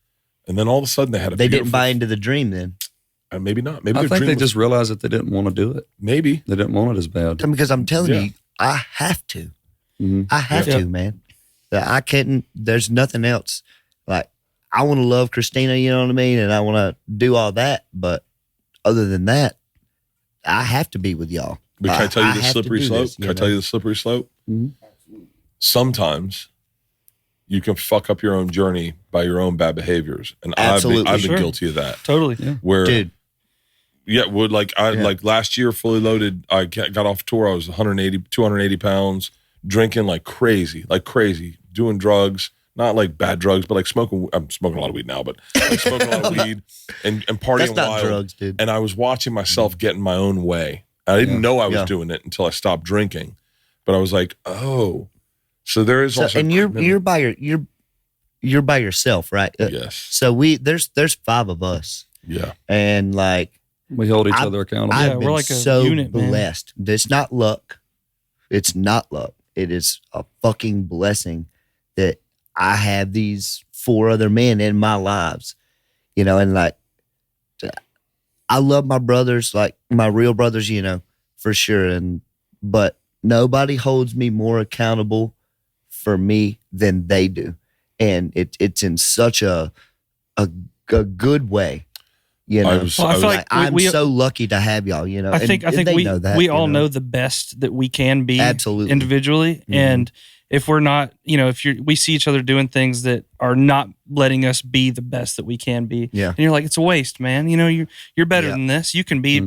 And then all of a sudden they had They didn't buy into the dream then. Maybe not. Maybe I think they just realized that they didn't want to do it. Maybe. They didn't want it as bad. Because I'm telling you, I have to. Mm-hmm. I have to, man. I can't, there's nothing else. Like, I want to love Christina, you know what I mean? And I want to do all that. But other than that, I have to be with y'all. But can I tell you the slippery slope? Can I tell you the slippery slope? Mm-hmm. Sometimes you can fuck up your own journey by your own bad behaviors. And I've been guilty of that. Totally. Yeah. Where, Dude. Yeah, like last year, fully loaded, I got off tour. I was 280 pounds, drinking like crazy, doing drugs, not like bad drugs, but like smoking. I'm smoking a lot of weed now, but like smoking a lot of weed and partying That's not wild. drugs, dude. And I was watching myself get in my own way. I didn't know I was doing it until I stopped drinking, but I was like, oh, so there is also. And you're by yourself, right? Yes. So there's 5 of us. Yeah. And like. We hold each other accountable. I've been we're like a so unit, man. blessed. It's not luck. It's not luck. It is a fucking blessing that I have these 4 other men in my lives, you know, and like, I love my brothers, like my real brothers, you know, for sure. But nobody holds me more accountable for me than they do. And it's in such a good way. You know, I feel like I'm so lucky to have y'all. You know, I think they know that, we all know the best that we can be, absolutely, individually. Mm-hmm. And if we're not, you know, we see each other doing things that are not letting us be the best that we can be, and you're like, it's a waste, man. You know, you're better than this. You can be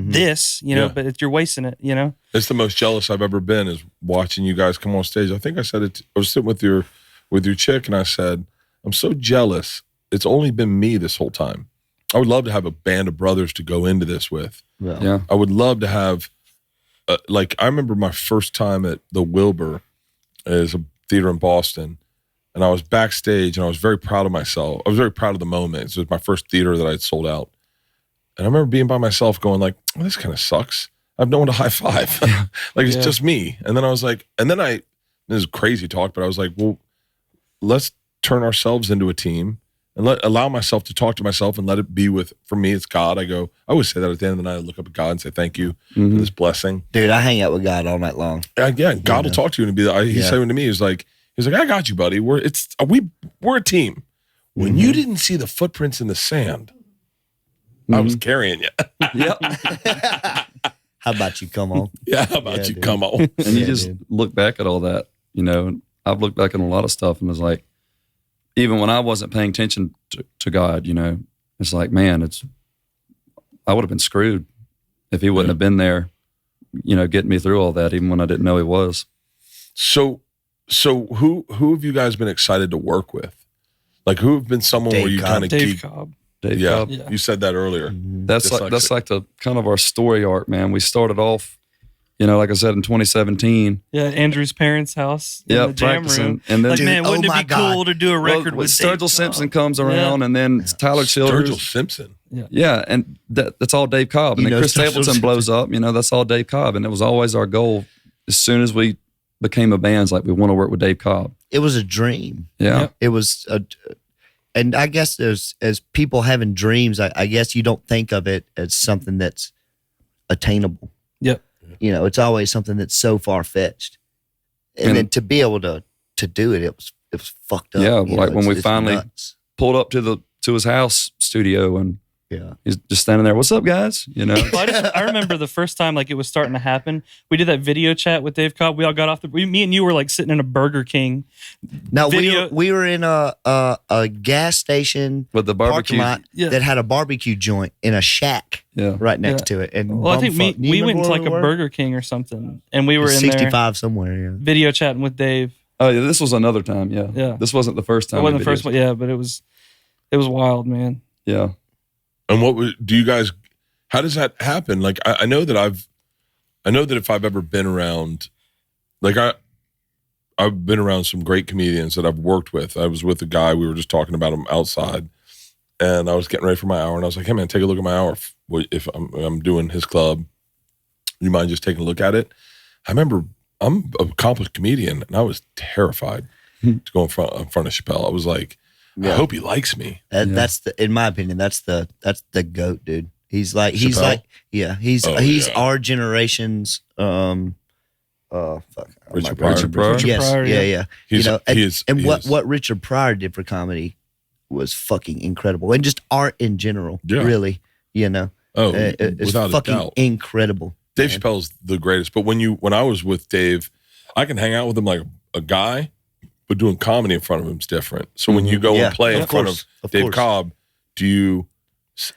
this, you know, but you're wasting it. You know, it's the most jealous I've ever been is watching you guys come on stage. I think I said it. I was sitting with your chick, and I said, I'm so jealous. It's only been me this whole time. I would love to have a band of brothers to go into this with. Yeah. I would love to have, like, I remember my first time at the Wilbur as a theater in Boston, and I was backstage, and I was very proud of myself. I was very proud of the moment. It was my first theater that I'd sold out. And I remember being by myself going like, oh, this kind of sucks. I have no one to high five. Like, it's just me. And then I was like, this is crazy talk, but I was like, well, let's turn ourselves into a team. And allow myself to talk to myself and let it be for me, it's God. I always say that at the end of the night, I look up at God and say, thank you for this blessing. Dude, I hang out with God all night long. God will talk to you and be like, he's saying to me, he's like, I got you, buddy. We're a team. When you didn't see the footprints in the sand, I was carrying you. Yep. How about you come on? Yeah, how about you come on? And you just look back at all that, you know, and I've looked back at a lot of stuff and was like, even when I wasn't paying attention to God, you know, it's like, man, I would have been screwed if he wouldn't have been there, you know, getting me through all that, even when I didn't know he was. So who have you guys been excited to work with? Like, who have been someone Dave where you kind of Dave Cobb. Dave Cobb. Yeah. You said that earlier. That's like the kind of our story arc, man. We started off, you know, like I said, in 2017. Yeah, Andrew's parents' house. Yeah, the jam practicing. room. And then, like, man, wouldn't it be cool to do a record with Sturgill Dave Simpson Cobb? comes around, and then Tyler Childers. Sturgill Simpson. Yeah, and that's all Dave Cobb. And then Chris Stapleton blows up. You know, that's all Dave Cobb. And it was always our goal. As soon as we became a band, it's like, we want to work with Dave Cobb. It was a dream. Yeah. It was And I guess as people having dreams, I guess you don't think of it as something that's attainable. Yep. You know, it's always something that's so far fetched, and then to be able to do it, it was fucked up. Yeah, you like know, when we it's finally nuts. pulled up to his house studio and Yeah. he's just standing there. What's up, guys? You know, Well, I remember the first time like it was starting to happen. We did that video chat with Dave Cobb. We all got off me and you were like sitting in a Burger King. Now Video- we were in a gas station with the parking barbecue. lot Yeah. that had a barbecue joint in a shack Yeah. right next to it. And Well, I think bumfuck. Do you we went remember to like where a we were? Burger King or something, and we were in 65 there somewhere. Yeah. video chatting with Dave. Oh yeah, this was another time. Yeah, Yeah. This wasn't the first time. It wasn't we the first videos. one, yeah, but it was wild, man. Yeah. And do you guys? How does that happen? Like I know that if I've ever been around, like I've been around some great comedians that I've worked with. I was with a guy, we were just talking about him outside, and I was getting ready for my hour, and I was like, "Hey man, take a look at my hour. If I'm doing his club, you mind just taking a look at it?" I remember I'm an accomplished comedian, and I was terrified to go in front of Chappelle. I was like, I hope he likes me. That's in my opinion, that's the GOAT, dude. He's Chappelle? he's our generation's Richard Pryor. Pryor. yes, Pryor, yeah, yeah. yeah. What Richard Pryor did for comedy was fucking incredible, and just art in general, Yeah. really, you know. Oh, It's without a fucking doubt. incredible. Dave Chappelle's the greatest. But when I was with Dave, I can hang out with him like a guy, but doing comedy in front of him is different. So when you go Yeah, and play in of front course, of of Dave course. Cobb,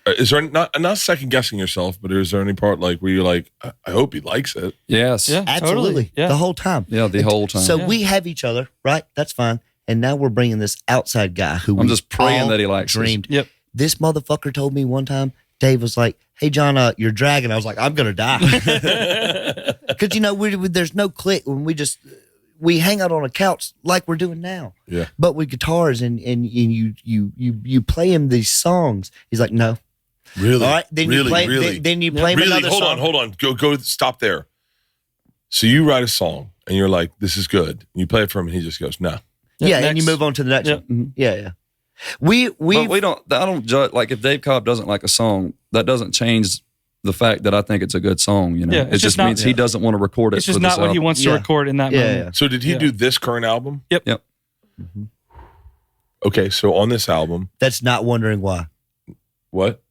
is there not second guessing yourself, but is there any part like where you're like, I hope he likes it? Yes. Yeah. Absolutely, Totally, yeah. the whole time. Yeah. The whole time. So Yeah. we have each other, right? That's fine. And now we're bringing this outside guy who I'm we just praying all that he likes us. dreamed. Yep. This motherfucker told me one time, Dave was like, "Hey John, you're dragging." I was like, "I'm gonna die," because you know there's no click when we hang out on a couch like we're doing now. Yeah. But with guitars and you play him these songs. He's like, "No." Really? All right. Then really, you play. really, Then you play him really. another song. Hold on. Go. Stop there. So you write a song and you're like, "This is good." And you play it for him, and he just goes, "No." Yeah, Next. and you move on to the next Yep. one. Yeah, yeah. We But we don't. I don't judge. Like if Dave Cobb doesn't like a song, that doesn't change the fact that I think it's a good song. You know, Yeah, it it's just just not- means he doesn't want to record it. It's just for not this what he album. wants to Yeah. record in that Yeah, moment. yeah. So did he Yeah. do this current album? Yep. Yep. Okay. So on this album, That's not wondering why. what?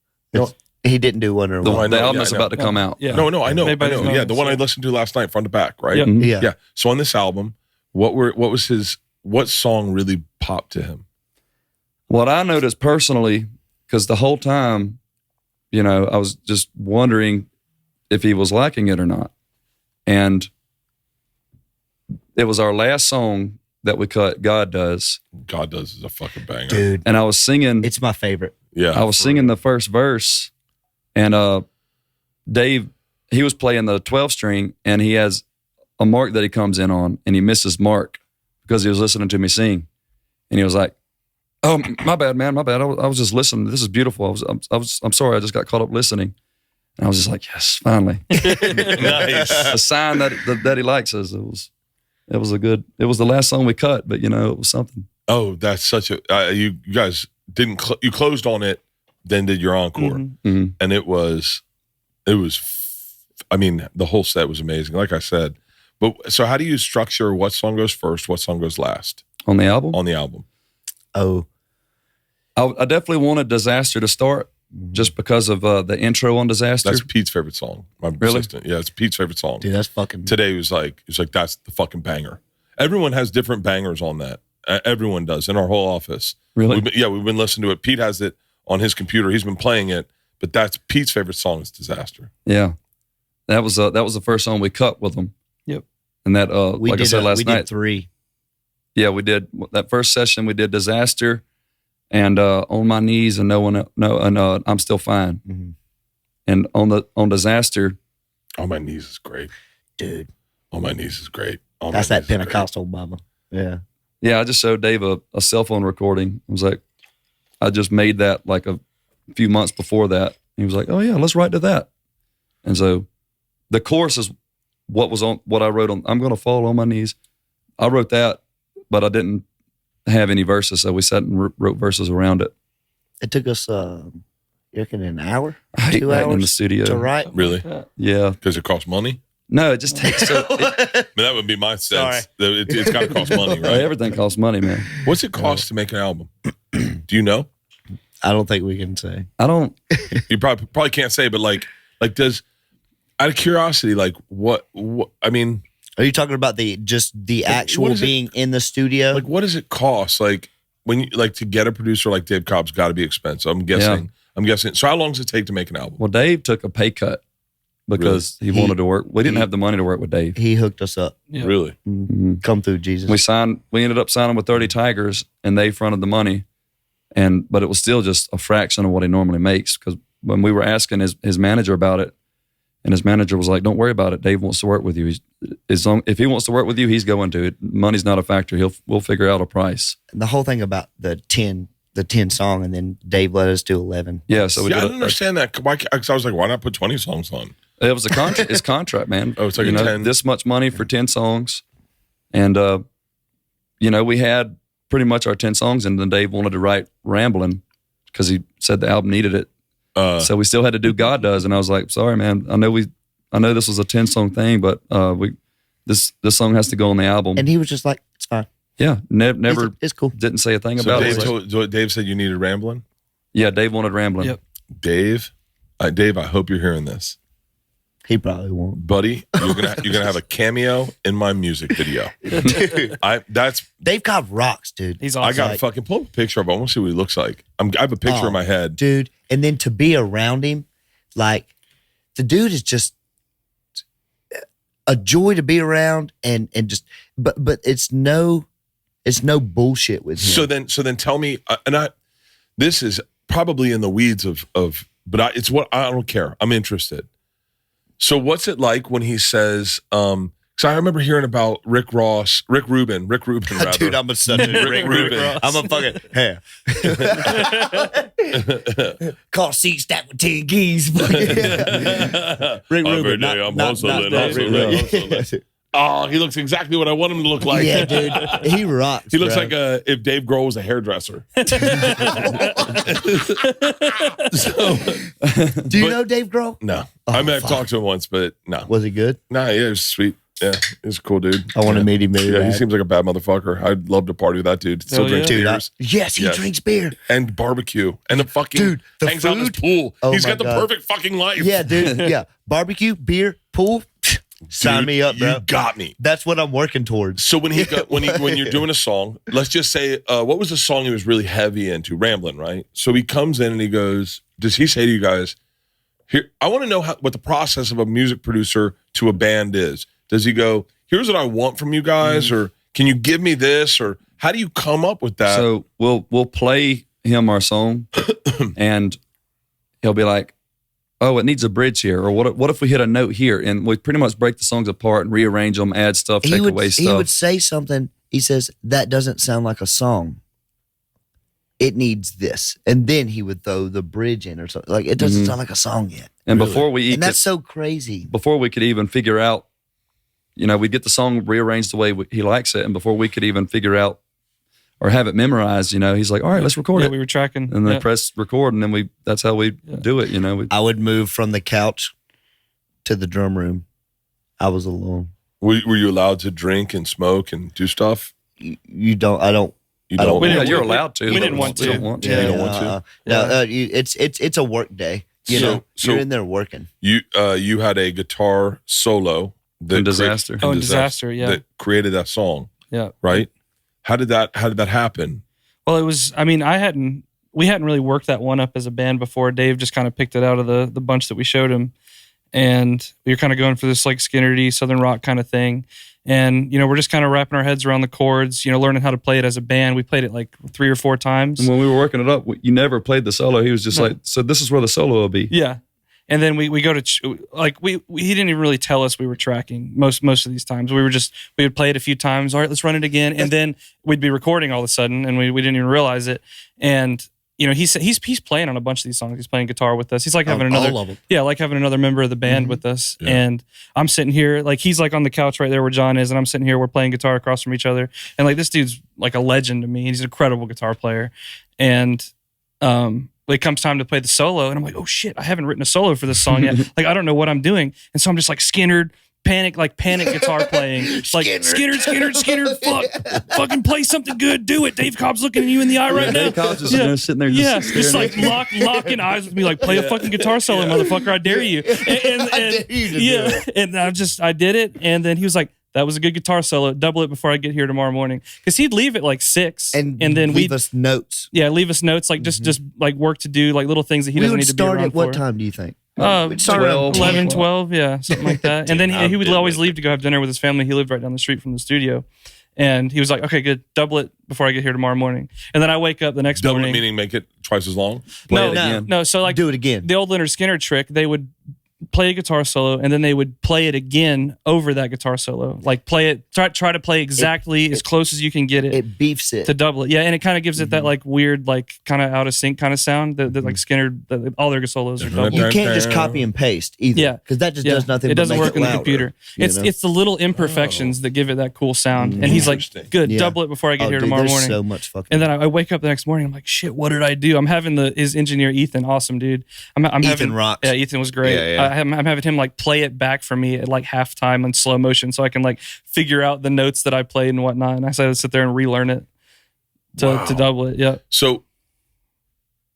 He didn't do Wondering The, Why. I know, the album yeah, is I know. about to come out. Yeah. No, I know. Everybody knows, Yeah, the one I so- listened to last night, front to back, right? Yep. Mhm. Yeah. Yeah. So on this album, what song really popped to him? What I noticed personally, because the whole time, you know, I was just wondering if he was liking it or not. And it was our last song that we cut, God Does. God Does is a fucking banger. Dude, And I was singing, it's my favorite. Yeah. I was singing the first verse, and Dave, he was playing the 12 string, and he has a mark that he comes in on, and he misses mark because he was listening to me sing. And he was like, "Oh, my bad, man, my bad. I was just listening. This is beautiful. I'm sorry. I just got caught up listening." And I was just like, "Yes, finally." Nice. A sign that he likes us. It was the last song we cut, but you know, it was something. Oh, that's such a you guys didn't you closed on it, then did your encore, Mhm. Mm-hmm. and it was. I mean, the whole set was amazing. Like I said, but so how do you structure what song goes first, what song goes last On the album, on the album? Oh, I definitely wanted Disaster to start just because of the intro on Disaster. That's Pete's favorite song. My Really? assistant, yeah, it's Pete's favorite song. dude, that's fucking. Today was like that's the fucking banger. Everyone has different bangers on that. Everyone does in our whole office. Really? We've been listening to it. Pete has it on his computer. He's been playing it, but that's Pete's favorite song is Disaster. Yeah, that was the first song we cut with them. Yep. And that we like did I said last we night, did 3. yeah, we did that first session. We did Disaster, and On My Knees, and I'm Still Fine. Mhm. And on Disaster, On My Knees is great. Dude, On My Knees is great. On that's My that Knees is great. Pentecostal mama. Yeah. yeah, I just showed Dave a cell phone recording. I was like, I just made that like a few months before that. He was like, "Oh yeah, let's write to that." And so the chorus is what I wrote on I'm Gonna Fall on My Knees. I wrote that, but I didn't have any verses, so we sat and wrote verses around it. It took us, you reckon, an hour, I hate 2 writing hours in the studio. to write. Really? Yeah, Because it costs money? no, it just takes. So I mean, that would be my sense. It's got to cost money, right? everything costs money, man. What's it cost to make an album? Do you know? I don't think we can say. I don't. You probably can't say, but like does, out of curiosity, like what I mean, Are you talking about the actual being in the studio? like what does it cost? Like when you like to get a producer like Dave Cobb's got to be expensive. I'm guessing. So how long does it take to make an album? Well, Dave took a pay cut because he wanted to work. We didn't have the money to work with Dave. He hooked us up. Yeah. Really? Come through, Jesus. We ended up signing with 30 Tigers, and they fronted the money, but it was still just a fraction of what he normally makes. Because when we were asking his manager about it, and his manager was like, "Don't worry about it. Dave wants to work with you. If he wants to work with you, he's going to. Money's not a factor. We'll figure out a price." The whole thing about the 10 song, and then Dave let us do 11. Yeah, so we I did don't understand that. Because I was like, why not put 20 songs on? It was a contract. His contract, man. Oh, it's like 10. This much money for 10 songs, and we had pretty much our 10 songs, and then Dave wanted to write "Ramblin'" because he said the album needed it. So we still had to do "God Does," and I was like, "Sorry, man. I know this was a 10-song thing, but this song has to go on the album." And he was just like, "It's fine. Yeah, never. It's cool." Didn't say a thing So about Dave, it. Dave said you needed Ramblin'? Yeah, Dave wanted "Ramblin'." Yep. Dave, I hope you're hearing this. He probably won't. Buddy, you're gonna have a cameo in my music video. Dude, That's Dave Cobb rocks, dude. He's I awesome. got to fucking pull up a picture of him. I want to see what he looks like. I have a picture in my head. Dude. And then to be around him, like, the dude is just a joy to be around, and just, but it's no bullshit with him. So then tell me, this is probably in the weeds of, but it's what I don't care. I'm interested. So what's it like when he says, because I remember hearing about Rick Rubin rather. Dude, I'm such a Rick Rubin. I'm a fucking car seat stacked with 10 keys. Rick Rubin. I'm hustling. Oh, he looks exactly what I want him to look like. Yeah, dude. He rocks. He looks bro. like if Dave Grohl was a hairdresser. Do you know Dave Grohl? No. Oh, I mean, I've fuck. talked to him once, but no. Was he good? Nah, yeah, he was sweet. Yeah, he's a cool dude. I want to meet him. Yeah, he seems like a bad motherfucker. I'd love to party with that dude. Still Hell drinks yeah. beers. Yes, he drinks beer. And barbecue. And the fucking Dude, the hangs out in his food? pool. Oh He's my got the God. perfect fucking life. Yeah, dude. Yeah. Barbecue, beer, pool. Sign Dude, me up, bro. You got me. That's what I'm working towards. So when you're doing a song, let's just say, what was the song he was really heavy into? Ramblin', right? So he comes in and he goes, does he say to you guys, here, I want to know what the process of a music producer to a band is. Does he go, here's what I want from you guys, or can you give me this, or how do you come up with that? So we'll play him our song, and he'll be like, "Oh, it needs a bridge here," or what if we hit a note here? And we pretty much break the songs apart and rearrange them, add stuff, take away stuff. He would say something. He says, "That doesn't sound like a song. It needs this." And then he would throw the bridge in or something. Like, it doesn't sound like a song yet. And Really. before we And that's so crazy. before we could even figure out, we'd get the song rearranged the way he likes it, and before we could even figure out or have it memorized, he's like, "All right, let's record it." We were tracking. And then press record, and then that's how we do it, I would move from the couch to the drum room. I was alone. Were you allowed to drink and smoke and do stuff? You don't. I don't. You I don't. don't- Yeah, you're allowed to. we but didn't want we to. don't want to. Yeah, you don't want to? No, it's a work day. You know, So you're in there working. You had a guitar solo In Disaster. Oh, in Disaster, yeah. that created that song, Yeah. right? How did that happen? Well, it was, we hadn't really worked that one up as a band before. Dave just kind of picked it out of the bunch that we showed him. And we were kind of going for this like Skinnerty, Southern rock kind of thing. And, we're just kind of wrapping our heads around the chords, learning how to play it as a band. We played it like 3 or 4 times. And when we were working it up, you never played the solo. He was just like, "So this is where the solo will be." Yeah. And then we go to, he didn't even really tell us we were tracking most of these times. We would play it a few times. All right, let's run it again. And then we'd be recording all of a sudden, and we didn't even realize it. And you know, he's playing on a bunch of these songs. He's playing guitar with us. He's like having another, all of them. Yeah, like having another member of the band with us. Yeah. And I'm sitting here, like he's like on the couch right there where John is, and I'm sitting here. We're playing guitar across from each other, and like this dude's like a legend to me. He's an incredible guitar player, and it comes time to play the solo, and I'm like, oh shit, I haven't written a solo for this song yet. Like I don't know what I'm doing, and so I'm just like Skinner. Panic guitar playing, like Skinner, fucking play something good, do it. Dave Cobb's looking at you in the eye right now. Dave Cobb's just sitting there, just like locking eyes with me, like play a fucking guitar solo, motherfucker, I dare you. And I did it, and then he was like, that was a good guitar solo. Double it before I get here tomorrow morning, because he'd leave at like 6, and then leave us notes. Yeah, leave us notes, like just like work to do, like little things that he doesn't need to be around for. We would start at what time do you think? 11, 12, yeah, something like that. And then he would always leave to go have dinner with his family. He lived right down the street from the studio. And he was like, okay, good, double it before I get here tomorrow morning. And then I wake up the next morning. Double it meaning make it twice as long? No. So like do it again. The old Leonard Skinner trick, they would play a guitar solo, and then they would play it again over that guitar solo. Like play it, try to play exactly as close as you can get it. It beefs it to double it. Yeah, and it kind of gives it that like weird, like kind of out of sync kind of sound that like Skinner, all their solos are double. You can't just copy and paste either. Yeah, because that just does nothing. It doesn't but work in the computer. It's the little imperfections that give it that cool sound. And he's like, good, double it before I get here tomorrow morning. So much fucking. And then I wake up the next morning. I'm like, shit, what did I do? I'm having his engineer Ethan, awesome dude. Ethan rocks. Yeah, Ethan was great. Yeah. I'm having him like play it back for me at like halftime in slow motion, so I can like figure out the notes that I played and whatnot. And I had to sit there and relearn it to double it. Yeah. So,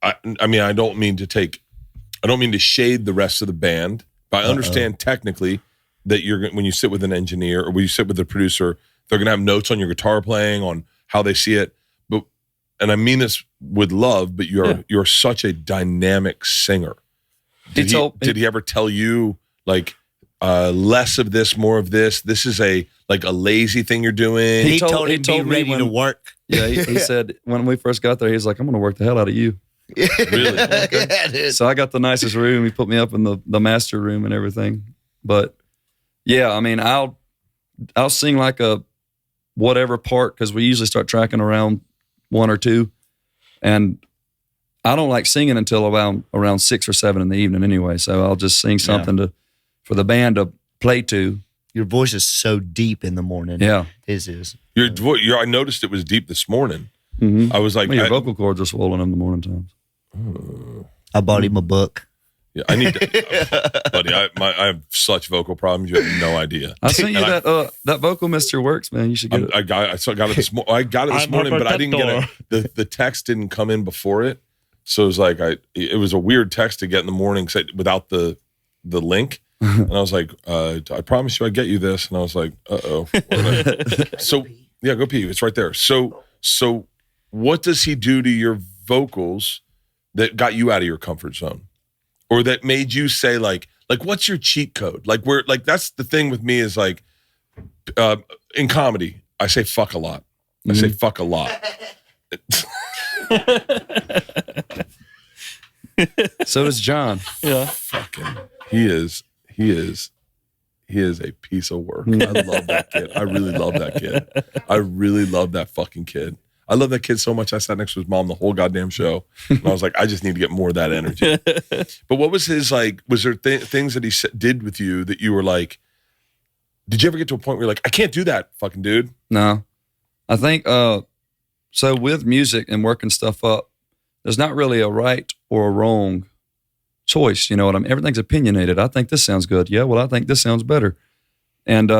I mean, I don't mean to shade the rest of the band, but I understand technically that when you sit with an engineer or when you sit with a producer, they're going to have notes on your guitar playing, on how they see it. But, and I mean this with love, but you're such a dynamic singer. Did he ever tell you like less of this, more of this? This is a lazy thing you're doing. He told me ready to work. Yeah, he said when we first got there, he's like, I'm going to work the hell out of you. Really? Okay. So I got the nicest room. He put me up in the master room and everything. But yeah, I mean, I'll sing like a whatever part, because we usually start tracking around 1 or 2, and I don't like singing until around 6 or 7 in the evening anyway. So I'll just sing something for the band to play to. Your voice is so deep in the morning. Yeah, his is. I noticed it was deep this morning. Mm-hmm. I was like, your vocal cords are swollen in the morning times. I bought him a book. Yeah, I need to, buddy. I have such vocal problems. You have no idea. I sent you that vocal mister works, man. You should get it. I got it this morning, but I didn't get it. The text didn't come in before it, so it was like it was a weird text to get in the morning without the link. And I was like, I promise you I'd get you this. And I was like, uh-oh. So, yeah, go pee. It's right there. So what does he do to your vocals that got you out of your comfort zone? Or that made you say, like what's your cheat code? Like, that's the thing with me is like, in comedy, I say fuck a lot. I say fuck a lot. So does John. Yeah. Fucking, he is a piece of work. I love that kid. I really love that kid. I really love that fucking kid. I love that kid so much. I sat next to his mom the whole goddamn show. And I was like, I just need to get more of that energy. But what was his, like, was there things that he did with you that you were like, did you ever get to a point where you're like, I can't do that, fucking dude? No. I think, so with music and working stuff up, there's not really a right or a wrong choice. You know what I mean? Everything's opinionated. I think this sounds good. Yeah, well, I think this sounds better. And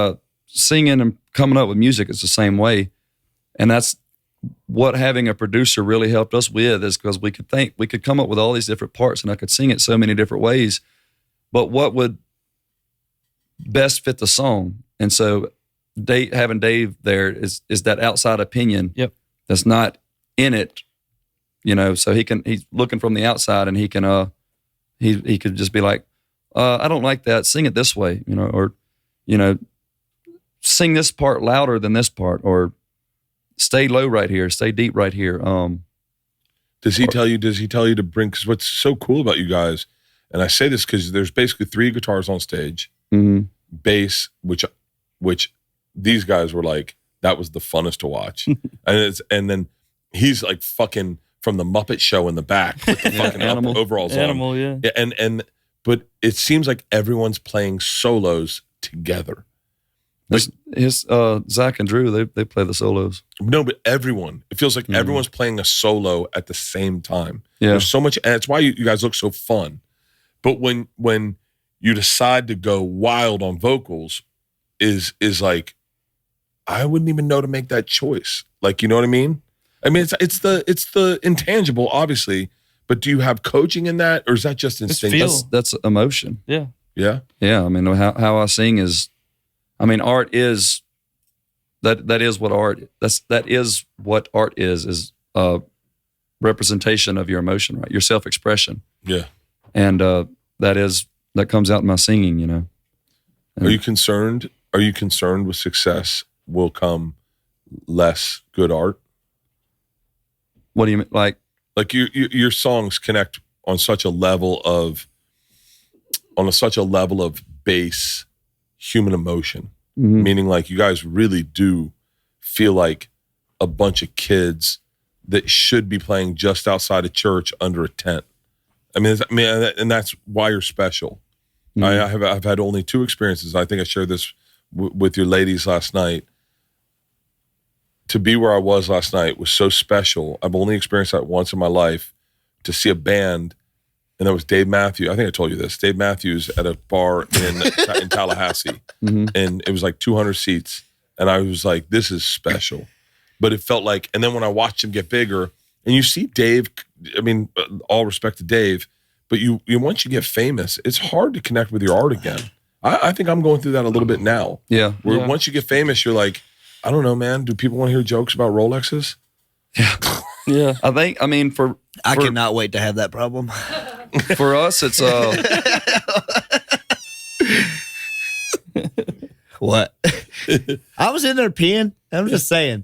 singing and coming up with music is the same way. And that's what having a producer really helped us with, is because we could come up with all these different parts, and I could sing it so many different ways. But what would best fit the song? And so having Dave there is that outside opinion that's not in it, you know, so he's looking from the outside, and he can he could just be like, I don't like that, sing it this way, you know, or, you know, sing this part louder than this part, or stay low right here, stay deep right here. Does he tell you to bring, because what's so cool about you guys, and I say this because there's basically 3 guitars on stage, bass, which these guys were like, that was the funnest to watch. And then he's like fucking from the Muppet Show in the back with the fucking overalls Animal, on. yeah. But it seems like everyone's playing solos together. Like, Zach and Drew, they play the solos. No, but everyone. It feels like everyone's playing a solo at the same time. Yeah. There's so much, and it's why you guys look so fun. But when you decide to go wild on vocals, is like, I wouldn't even know to make that choice. Like, you know what I mean? I mean, it's the intangible, obviously. But do you have coaching in that, or is that just instinct? That's emotion. Yeah. Yeah. Yeah. I mean, how I sing is, I mean, art is that is what art. That is what art is a representation of your emotion, right? Your self-expression. Yeah. And that comes out in my singing, you know. And Are you concerned? Are you concerned with success will come less good art? What do you mean? Like your songs connect on such a level of base human emotion, meaning like you guys really do feel like a bunch of kids that should be playing just outside of church under a tent. I mean, and that's why you're special. I've had only 2 experiences. I think I shared this with your ladies last night. To be where I was last night was so special. I've only experienced that once in my life, to see a band, and that was Dave Matthews. I think I told you this. Dave Matthews at a bar in Tallahassee, and it was like 200 seats, and I was like, this is special. But it felt like, and then when I watched him get bigger, and you see Dave, I mean, all respect to Dave, but you once you get famous, it's hard to connect with your art again. I think I'm going through that a little bit now. Yeah. Where once you get famous, you're like, I don't know, man. Do people want to hear jokes about Rolexes? Yeah. Yeah. I cannot wait to have that problem. For us, it's What? I was in there peeing. I'm just saying.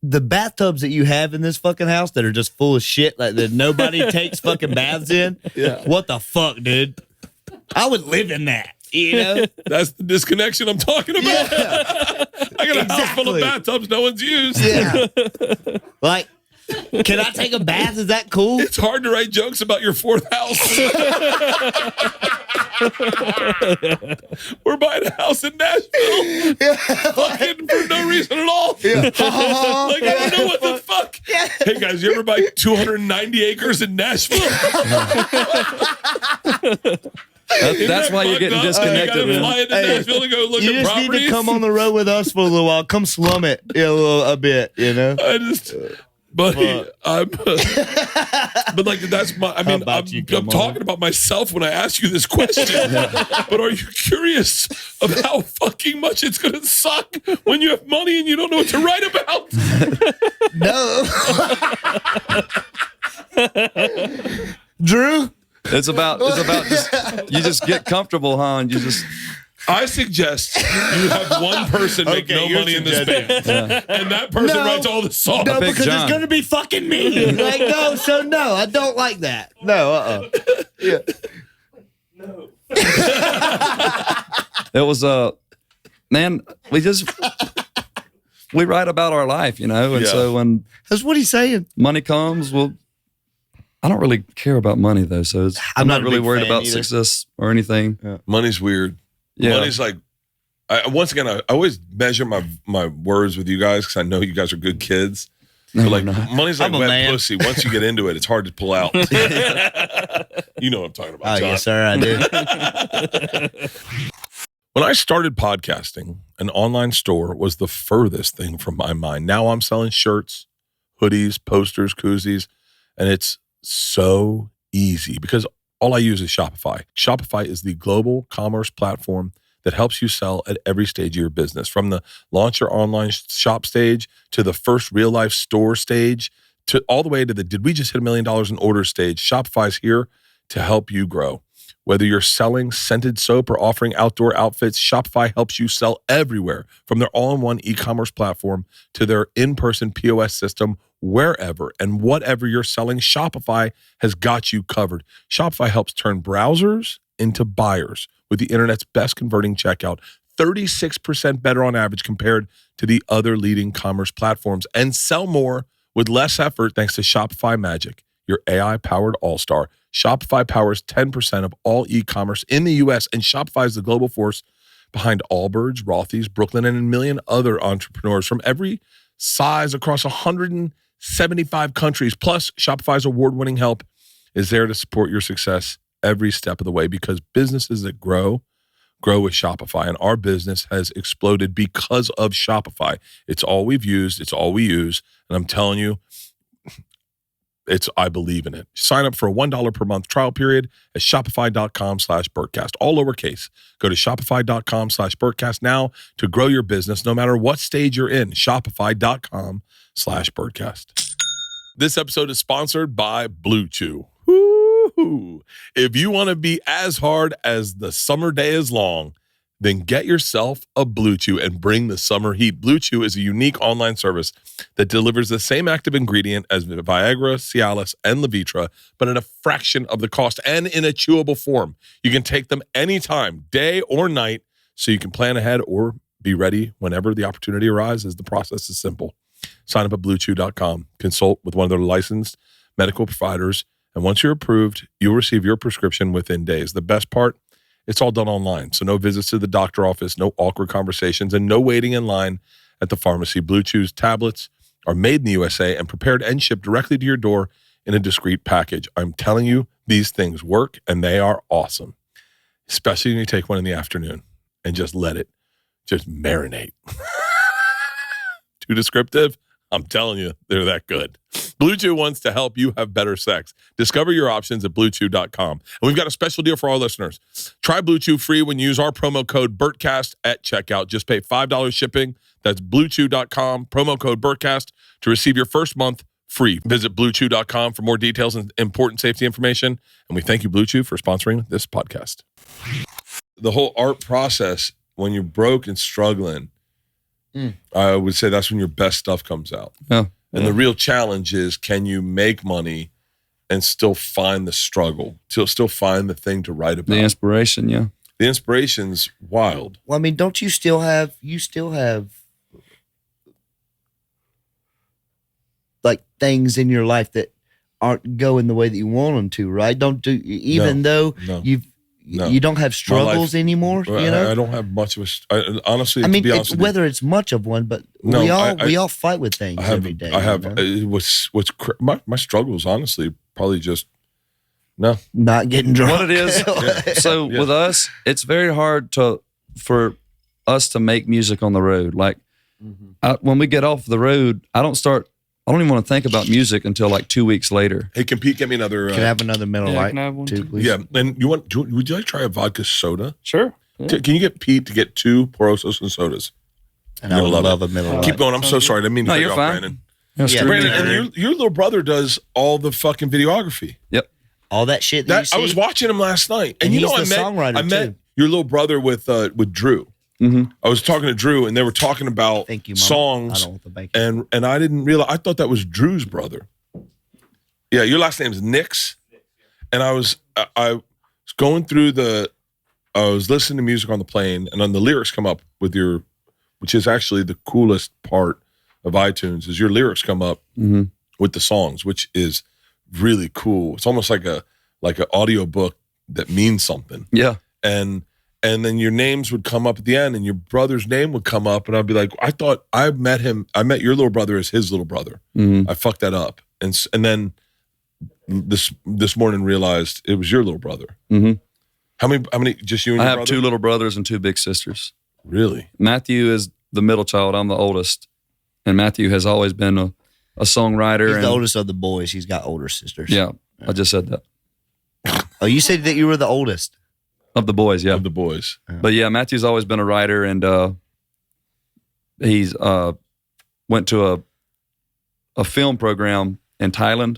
The bathtubs that you have in this fucking house that are just full of shit, like that nobody takes fucking baths in. Yeah. What the fuck, dude? I would live in that. You know? That's the disconnection I'm talking about. Yeah. I got a house full of bathtubs no one's used. Yeah. Like, can I take a bath? Is that cool? It's hard to write jokes about your 4th house. We're buying a house in Nashville. Yeah. Fucking for no reason at all. Yeah. Like, I don't know what the fuck. Yeah. Hey, guys, you ever buy 290 acres in Nashville? That's why you're getting disconnected. You gotta fly into Nashville and go look you at just properties. need to come on the road with us for a little while. Come slum it a bit, you know? But like that's my. I mean, I'm talking about myself when I ask you this question. But are you curious of how fucking much it's gonna suck when you have money and you don't know what to write about? No. Drew. It's about just you just get comfortable, huh? And you just. I suggest you have one person make no money in this band, and that person writes all the songs. No, because it's going to be fucking me. Like, no, I don't like that. No, Yeah. No. It was man. We write about our life, you know, and so when that's what he's saying. Money comes, well, I don't really care about money though, so I'm not really worried about success or anything. Yeah. Money's weird. Yeah. Money's like, I always measure my words with you guys because I know you guys are good kids. But like, money's like wet pussy. Once you get into it, it's hard to pull out. You know what I'm talking about, John. Yes, sir, I do. When I started podcasting, an online store was the furthest thing from my mind. Now I'm selling shirts, hoodies, posters, koozies, and it's so easy because all I use is Shopify. Shopify is the global commerce platform that helps you sell at every stage of your business, from the launch your online shop stage to the first real life store stage to all the way to the did we just hit $1 million in orders stage. Shopify's here to help you grow. Whether you're selling scented soap or offering outdoor outfits, Shopify helps you sell everywhere, from their all-in-one e-commerce platform to their in-person POS system. Wherever and whatever you're selling, Shopify has got you covered. Shopify helps turn browsers into buyers with the internet's best converting checkout, 36% better on average compared to the other leading commerce platforms, and sell more with less effort thanks to Shopify Magic, your AI-powered all-star. Shopify powers 10% of all e-commerce in the U.S., and Shopify is the global force behind Allbirds, Rothy's, Brooklyn, and a million other entrepreneurs from every size across 175 countries. Plus, Shopify's award-winning help is there to support your success every step of the way, because businesses that grow with Shopify, and our business has exploded because of Shopify. It's all we've used. It's all we use. And I'm telling you, I believe in it. Sign up for a $1 per month trial period at shopify.com/Bertcast, all lowercase. Go to shopify.com/Bertcast now to grow your business no matter what stage you're in. Shopify.com/Bertcast. This episode is sponsored by Blue Chew. Woo-hoo. If you want to be as hard as the summer day is long, then get yourself a Blue Chew and bring the summer heat. Blue Chew is a unique online service that delivers the same active ingredient as Viagra, Cialis, and Levitra, but at a fraction of the cost and in a chewable form. You can take them anytime, day or night, so you can plan ahead or be ready whenever the opportunity arises. The process is simple. Sign up at BlueChew.com. Consult with one of their licensed medical providers, and once you're approved, you'll receive your prescription within days. The best part, it's all done online, so no visits to the doctor office, no awkward conversations, and no waiting in line at the pharmacy. Blue Chew's tablets are made in the USA and prepared and shipped directly to your door in a discreet package. I'm telling you, these things work, and they are awesome, especially when you take one in the afternoon and just let it just marinate. Too descriptive? I'm telling you, they're that good. Blue Chew wants to help you have better sex. Discover your options at BlueChew.com. And we've got a special deal for our listeners. Try Blue Chew free when you use our promo code BERTCAST at checkout. Just pay $5 shipping. That's BlueChew.com, promo code BERTCAST to receive your first month free. Visit BlueChew.com for more details and important safety information. And we thank you, Blue Chew, for sponsoring this podcast. The whole art process, when you're broke and struggling, I would say that's when your best stuff comes out. Yeah. And the real challenge is, can you make money and still find the struggle, still find the thing to write about? The inspiration, yeah. The inspiration's wild. Well, I mean, don't you still have like things in your life that aren't going the way that you want them to, right? You don't have struggles anymore. You know, I don't have much of a. Honestly, I mean, to be honest, whether it's much of one, but we all fight with things every day. I have my struggles. Honestly, probably just not getting drunk. What it is. So with us, it's very hard for us to make music on the road. Like when we get off the road, I don't even want to think about music until like 2 weeks later. Hey, can Pete get me another? Can I have another Miller Lite? Can I have one too, please? Yeah, and would you like to try a vodka soda? Sure. Yeah. Can you get Pete to get 2 Porosos and sodas? And I would love a Miller Lite. Keep going. I'm so sorry. I didn't mean to cut you you're off, fine. Brandon. Yeah, Brandon, and your little brother does all the fucking videography. Yep. All that shit that you see. I was watching him last night, and he's I met your little brother with Drew. Mm-hmm. I was talking to Drew, and they were talking about songs, and I didn't realize. I thought that was Drew's brother. Yeah, your last name's Nix, and I was going through I was listening to music on the plane, and then the lyrics come up with which is actually the coolest part of iTunes, is your lyrics come up with the songs, which is really cool. It's almost like an audio book that means something. Yeah, and then your names would come up at the end, and your brother's name would come up, and I'd be like, I thought I met your little brother as his little brother. I fucked that up, and then this morning realized it was your little brother. How many? Just you and I your have brother? 2 little brothers and 2 big sisters. Really? Matthew is the middle child. I'm the oldest, and Matthew has always been a songwriter. He's the oldest of the boys. He's got older sisters. Yeah, I just said that. Oh, you said that you were the oldest of the boys. Yeah, of the boys. But yeah, Matthew's always been a writer, and he's went to a film program in Thailand.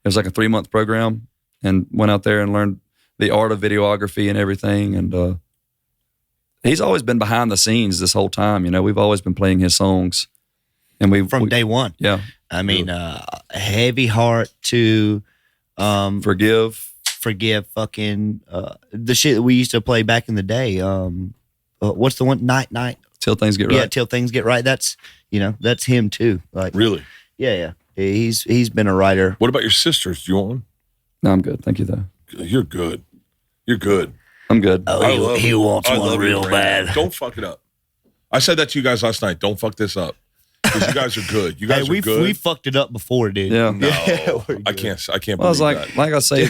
It was like a 3-month program, and went out there and learned the art of videography and everything. And he's always been behind the scenes this whole time. You know, we've always been playing his songs, and from day one. Yeah, I mean, Heavy Heart to Forgive, fucking the shit that we used to play back in the day. What's the one? Night Till Things Get Right. Yeah, Till Things Get Right. That's him too. Like, really? Yeah. He's been a writer. What about your sisters? Do you want one? No, I'm good. Thank you, though. You're good. You're good. I'm good. Oh, he wants one real bad. Don't fuck it up. I said that to you guys last night. Don't fuck this up. Because you guys are good. You guys are good. We fucked it up before, dude. Yeah. No, I can't believe I was that. like I say,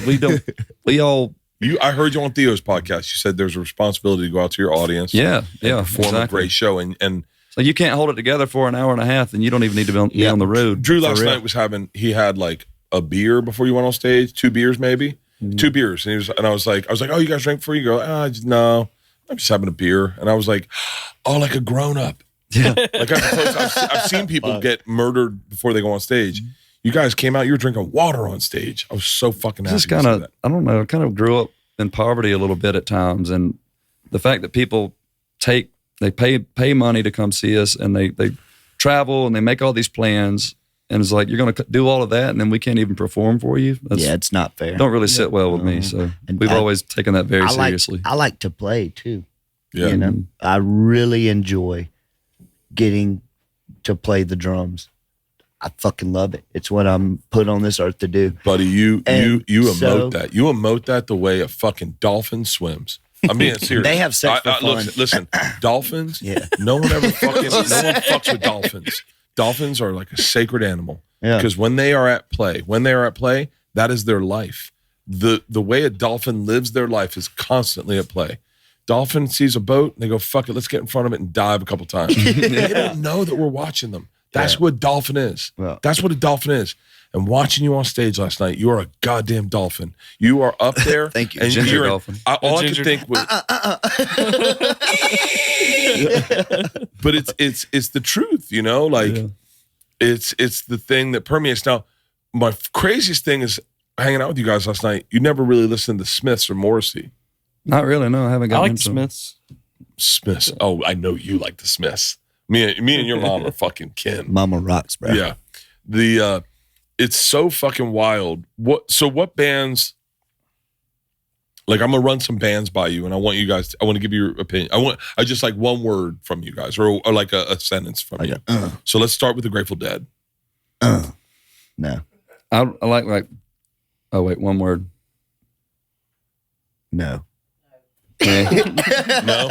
we all. I heard you on Theo's podcast. You said there's a responsibility to go out to your audience. Yeah. Perform a great show. And so you can't hold it together for an hour and a half, and you don't even need to be on the road. Drew last night he had like a beer before you went on stage, 2 beers maybe. 2 beers. And I was like, oh, you guys drink before you go? No, I'm just having a beer. And I was like, oh, like a grown up. Yeah. Like I've seen people get murdered before they go on stage. You guys came out, you were drinking water on stage. I was so fucking happy. Just kind of, I don't know, I kind of grew up in poverty a little bit at times. And the fact that people they pay money to come see us, and they travel and they make all these plans. And it's like, you're going to do all of that, and then we can't even perform for you? It's not fair. Don't really sit well with me. So we've always taken that very seriously. I like to play, too. Yeah. You know, I really enjoy getting to play the drums. I fucking love it. It's what I'm put on this earth to do. Buddy, you emote that. You emote that the way a fucking dolphin swims. I'm being serious. They have sex for fun. Listen, dolphins, no one fucks with dolphins. Dolphins are like a sacred animal because when they are at play, that is their life. The way a dolphin lives their life is constantly at play. Dolphin sees a boat and they go, fuck it, let's get in front of it and dive a couple times. They don't know that we're watching them. That's what a dolphin is. Well, that's what a dolphin is. And watching you on stage last night, you are a goddamn dolphin. You are up there. Thank you. And Ginger dolphin. All I could think was, but it's the truth, you know. Like it's the thing that permeates. Now, my craziest thing is hanging out with you guys last night. You never really listened to Smiths or Morrissey. Not really. No, I haven't gotten into Smiths. Smiths. Oh, I know you like the Smiths. Me and your mom are fucking kin. Mama rocks, bro. Yeah. It's so fucking wild. What bands, like I'm gonna run some bands by you and I want to give you your opinion. I just like one word from you guys or like a sentence from you. So let's start with the Grateful Dead. No. I like, oh wait, one word. No. Yeah. No?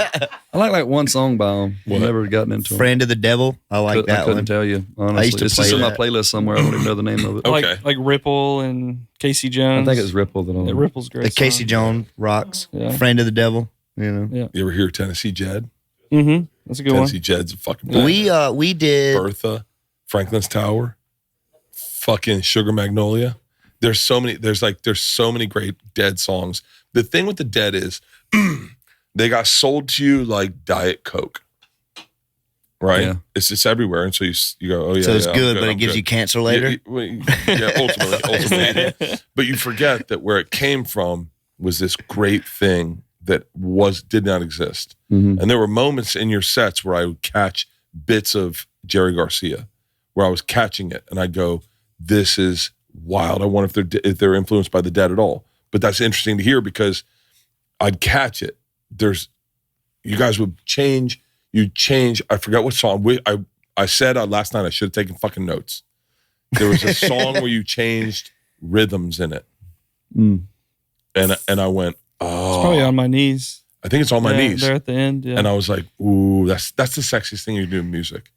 I like one song by them. I've never gotten into them. Friend of the Devil. I like that one. I couldn't tell you, honestly. Used to it's play just in my that. playlist somewhere. I don't even know the name of it. Okay. Like Ripple and Casey Jones. I think it's Ripple that Yeah, Ripple's great. The Casey song. Jones rocks. Yeah. Friend of the Devil. You know. Yeah. You ever hear Tennessee Jed? Mm-hmm. That's a good Tennessee Jed's a fucking band. We did Bertha, Franklin's Tower, fucking Sugar Magnolia. There's so many great Dead songs. The thing with the Dead is they got sold to you like Diet Coke, right? Yeah. It's just everywhere, and so you go, oh yeah. so it's yeah, good, I'm but it I'm gives good. you cancer later. Yeah, ultimately. But you forget that where it came from was this great thing that did not exist. Mm-hmm. And there were moments in your sets where I would catch bits of Jerry Garcia, where I was catching it, and I'd go, "This is wild." I wonder if they're influenced by the Dead at all. But that's interesting to hear because I'd catch it. You guys would change. You'd change. I forgot what song. I said last night I should have taken fucking notes. There was a song where you changed rhythms in it, and I went, oh, It's probably On My Knees. I think it's On My Knees. There at the end. Yeah. And I was like, ooh, that's the sexiest thing you can do in music.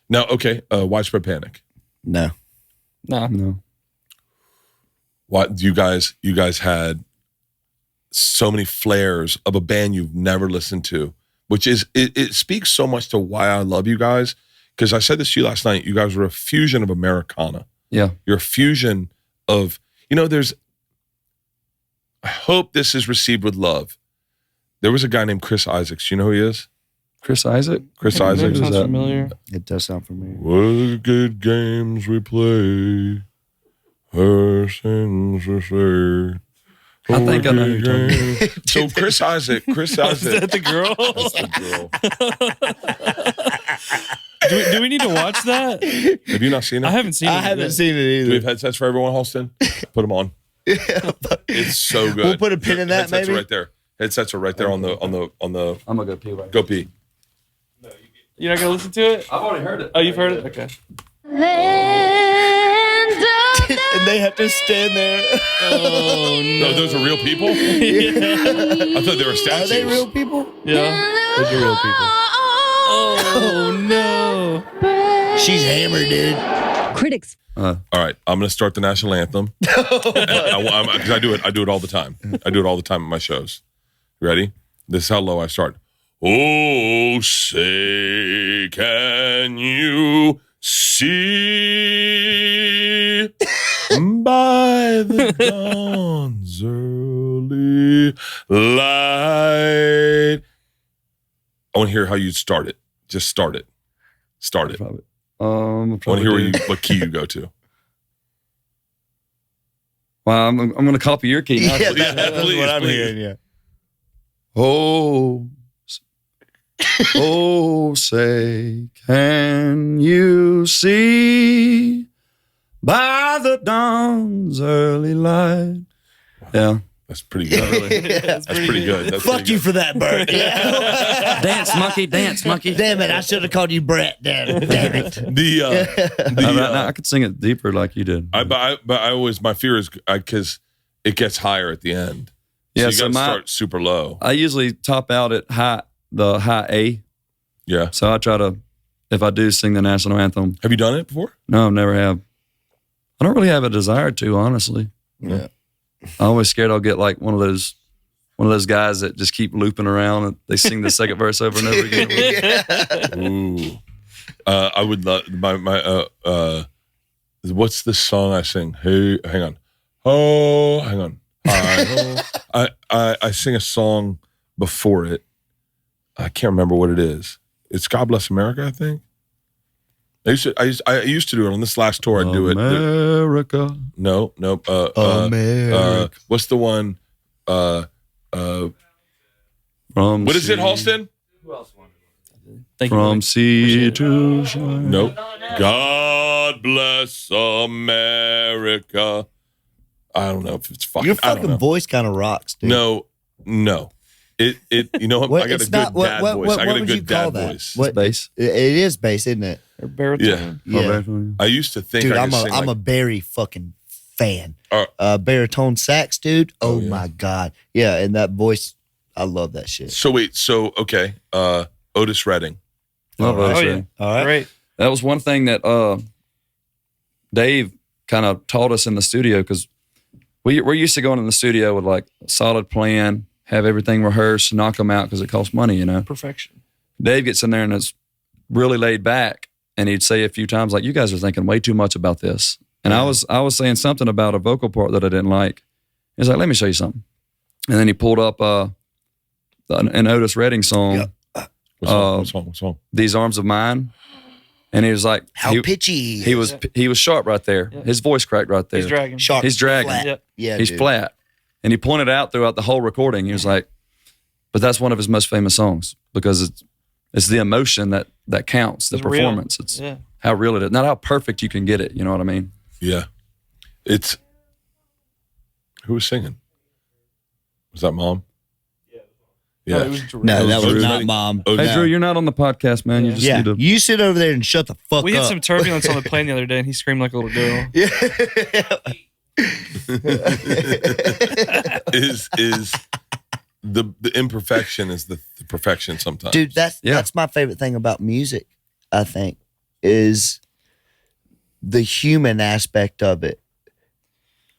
Now, okay, Widespread Panic. No. No. What you guys had so many flares of a band you've never listened to, which is it speaks so much to why I love you guys. Because I said this to you last night, you guys were a fusion of Americana. Yeah. You're a fusion of, I hope this is received with love. There was a guy named Chris Isaacs. You know who he is? Chris Isaac? Chris Name Isaacs. sounds familiar. It does sound familiar. What are the good games we play? Her sins we say. I think I know who you're talking about. So Chris Isaac. Is that the girl? That's the girl. do we need to watch that? Have you not seen it? I haven't seen it. I haven't yet. seen it Do we either. have headsets for everyone, Halston? Put them on. It's so good. We'll put a pin in that, Headsets maybe? are right there. Headsets are right there on the. I'm gonna go pee right Go pee. You're not gonna listen to it? I've already heard it. Oh, you've heard it? Okay. Then And they have to stand there. Oh No, those are real people? I thought they were statues. Are they real people? Yeah. Those are real people. Oh no. She's hammered, dude. Critics. All right, I'm going to start the national anthem. Because I do it all the time. I do it all the time at my shows. You ready? This is how low I start. Oh, say, can you see by the dawn's early light? I want to hear how you start it. Just start it. Start it. Probably. I want to hear what key you go to. Well, I'm going to copy your key. Yeah, please, that's please, what I'm please. hearing, yeah. Oh, oh, say, can you see by the dawn's early light? Yeah. That's pretty good. That's pretty good. That's Fuck pretty you good. for that, Bert. Yeah. Dance monkey, dance monkey. Damn it, I should have called you Brett. Damn it. I could sing it deeper like you did. But I always, my fear is because it gets higher at the end. Yeah, So you got to start super low. I usually top out at the high A. Yeah. So I try to, if I do sing the national anthem. Have you done it before? No, never have. I don't really have a desire to, honestly. Yeah. I'm always scared I'll get like one of those guys that just keep looping around and they sing the second verse over and over again. Ooh. I would love what's the song I sing? Hey, hang on. Oh, hang on. I sing a song before it. I can't remember what it is. It's God Bless America, I think. I used to do it on this last tour. I'd do it. America. No. America. What's the one? From What is it, Halston? Thank From you. sea to shore. Nope. God bless America. I don't know if it's fucking. Your I don't fucking know. voice kind of rocks, dude. No. It. You know what? What- I got a it's good not- what- dad what- voice. what- I got what a would you good call dad that? voice. What- Bass. It is bass, isn't it? Or baritone. Yeah. Yeah. I used to think Dude, I I'm could sing a like, Barry fucking fan. Uh, Baritone sax, dude. Oh, yeah. my God. Yeah, and that voice, I love that shit. So wait. So okay. Otis Redding. Love All right. Otis Oh, yeah. Redding. All right. Great. That was one thing that Dave kind of taught us in the studio because we're used to going in the studio with like a solid plan, have everything rehearsed, knock them out because it costs money, you know. Perfection. Dave gets in there and is really laid back, and he'd say a few times like, "You guys are thinking way too much about this." And I was saying something about a vocal part that I didn't like. He's like, "Let me show you something," and then he pulled up an Otis Redding song, What song? "These Arms of Mine," and he was like, How pitchy. He was sharp right there. Yeah. His voice cracked right there. He's dragging. Sharp. He's dragging. Flat. Yep. Yeah, He's dude. flat. And he pointed out throughout the whole recording, he was like, but that's one of his most famous songs because it's the emotion that counts, the It's real. performance. It's Yeah. how real it is. Not how perfect you can get it. You know what I mean? Yeah. It's who was singing? Was that Mom? Yeah. it was Drew. No, that was Otis not Redding. Mom. Otis- Hey, Drew, you're not on the podcast, man. You just Yeah, need to. you sit over there and shut the fuck We up. had some turbulence on the plane the other day, and he screamed like a little girl. is the imperfection is the perfection sometimes. Dude, that's Yeah. my favorite thing about music, I think, is the human aspect of it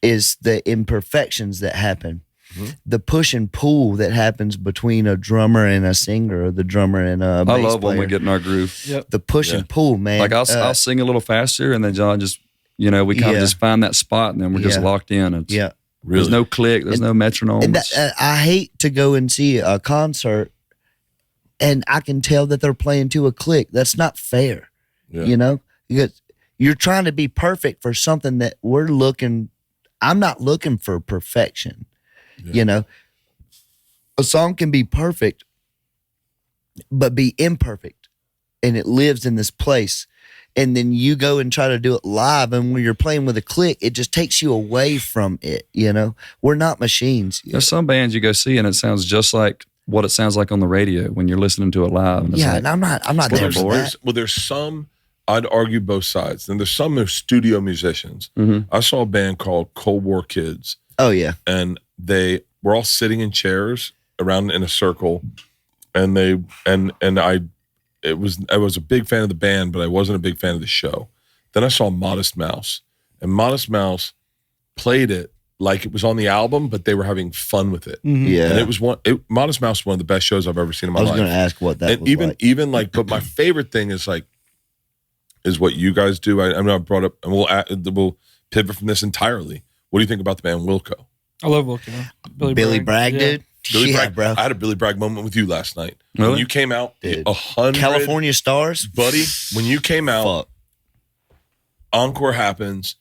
is the imperfections that happen. Mhm. The push and pull that happens between a drummer and a singer or the drummer and a bass I love player. when we get in our groove. Yep. The push and pull, man. Like I'll sing a little faster, and then John just, we kind Yeah. of just find that spot, and then we're just Yeah. locked in. It's, yeah. Really? There's no click. There's no metronome. And It's- I hate to go and see a concert and I can tell that they're playing to a click. That's not fair. Yeah. You know, because you're trying to be perfect for something that I'm not looking for perfection. Yeah. You know, a song can be perfect, but be imperfect, and it lives in this place. And then you go and try to do it live, and when you're playing with a click, it just takes you away from it. You know, we're not machines. There's some bands you go see, and it sounds just like what it sounds like on the radio when you're listening to it live. And it's Yeah, like, and I'm not Well, there for that. there's some. I'd argue both sides. And there's some who are studio musicians. I saw a band called Cold War Kids. Oh yeah. And they were all sitting in chairs around in a circle. And I was a big fan of the band, but I wasn't a big fan of the show. Then I saw Modest Mouse. And Modest Mouse played it like it was on the album, but they were having fun with it. Yeah. And it was Modest Mouse was one of the best shows I've ever seen in my life. I was going to ask what that and was even like, but my favorite thing is what you guys do. I know I brought up, and we'll pivot from this entirely. What do you think about the band Wilco? I love Wilco. Billy Bragg, dude. Billy Bragg, bro. I had a Billy Bragg moment with you last night. Really? When you came out, Dude. 100 California Stars, buddy. When you came out, Encore happens.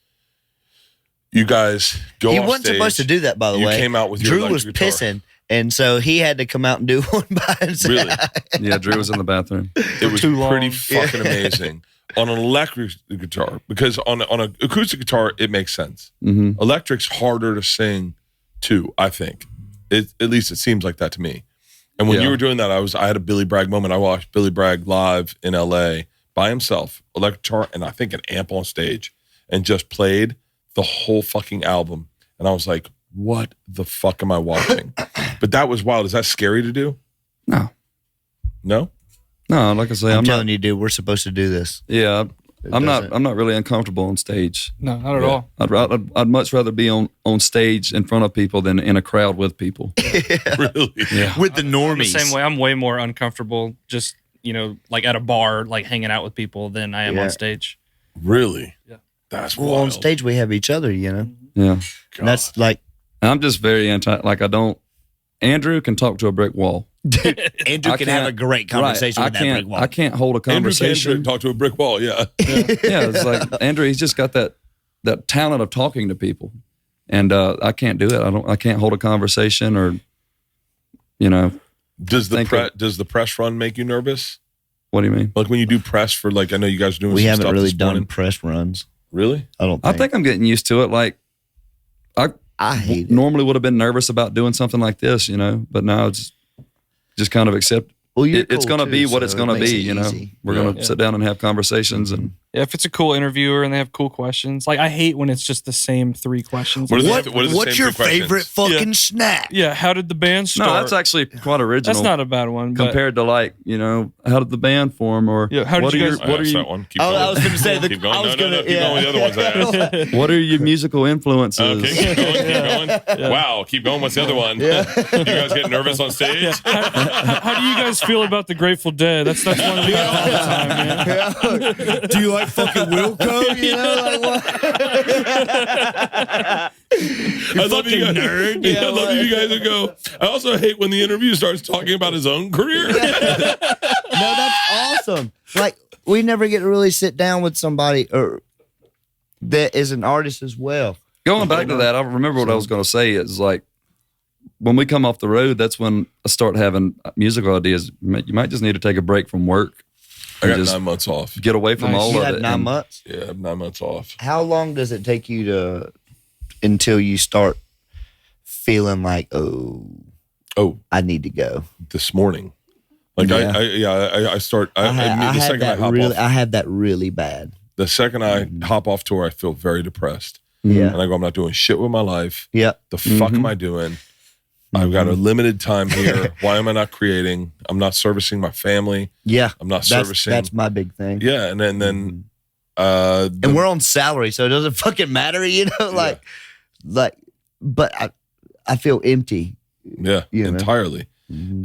You guys go He off wasn't stage. supposed to do that, by the way. You came out with your Drew was electric guitar. pissing, and so he had to come out and do one by himself. Really? Yeah, Drew was in the bathroom. It was too long. pretty fucking amazing. On an electric guitar, because on an acoustic guitar, it makes sense. Electric's harder to sing too, I think. At least it seems like that to me. And when you were doing that, I had a Billy Bragg moment. I watched Billy Bragg live in LA by himself, electric guitar, and I think an amp on stage, and just played the whole fucking album. And I was like, what the fuck am I watching? But that was wild. Is that scary to do? No. No? No, like I say, I'm I'm telling not. you, dude, we're supposed to do this. Yeah, I'm doesn't- not really uncomfortable on stage. No, not at all. I'd much rather be on stage in front of people than in a crowd with people. Really? Yeah. With the I'm normies. the same way. I'm way more uncomfortable just, like at a bar, like hanging out with people than I am Yeah. on stage. Really? Yeah. That's Well, wild. on stage we have each other, Yeah. And that's like And I'm just very Andrew can talk to a brick wall. Andrew I can have a can't- great conversation with that brick wall. I can't hold a Andrew conversation. can talk to a brick wall, yeah. Yeah, it's like Andrew, he's just got that talent of talking to people. And I can't do it. I can't hold a conversation or Does Think the press run make you nervous? what do you mean? Like when you do press for I know you guys are doing We some haven't stuff really this done morning. press runs. Really? I I think I'm getting used to it. Like I hate it. normally would have been nervous about doing something like this, but now it's just kind of accept. Well, you're It's cool going to too, be what so it's it going to makes be. it easy. We're going to sit down and have conversations and. Yeah, if it's a cool interviewer and they have cool questions. Like, I hate when it's just the same 3 questions. What is What, it? What is the what's same your 3 questions? favorite fucking snack? Yeah, how did the band start? No, that's actually quite original. That's not a bad one. But compared to how did the band form or Yeah, how did what you are guys- your, what I are asked you that one. Keep Oh, going. I was going to say Keep going. I was No, going to. keep going with the other ones I asked. what are your musical influences? Okay, keep going. Keep going. Wow, keep going. What's the other one? You guys get nervous on stage? how do you guys feel about the Grateful Dead? That's one we get all the time, man. Do you like fucking Wilco? Like what? I love you guys. nerd. Yeah, I love you guys to go. I also hate when the interview starts talking about his own career. No, that's awesome. Like we never get to really sit down with somebody or that is an artist as well. Going back to that, I remember what I was going to say is like when we come off the road, that's when I start having musical ideas. You might just need to take a break from work. I got Just 9 months off. get away from all You of had it. 9 and- months. Yeah, I have 9 months off. How long does it take you until you start feeling like, Oh, I need to go? this morning. Like Yeah. I start. I the had second I that hop really. off, I had that really bad. the second I hop off tour, I feel very depressed, Yeah. and I go, I'm not doing shit with my life. Yeah. The fuck am I doing? I've got a limited time here. Why am I not creating? I'm not servicing my family. Yeah. I'm not servicing. That's my big thing. Yeah, and then And we're on salary, so it doesn't fucking matter, but I feel empty. yeah, you know. entirely. And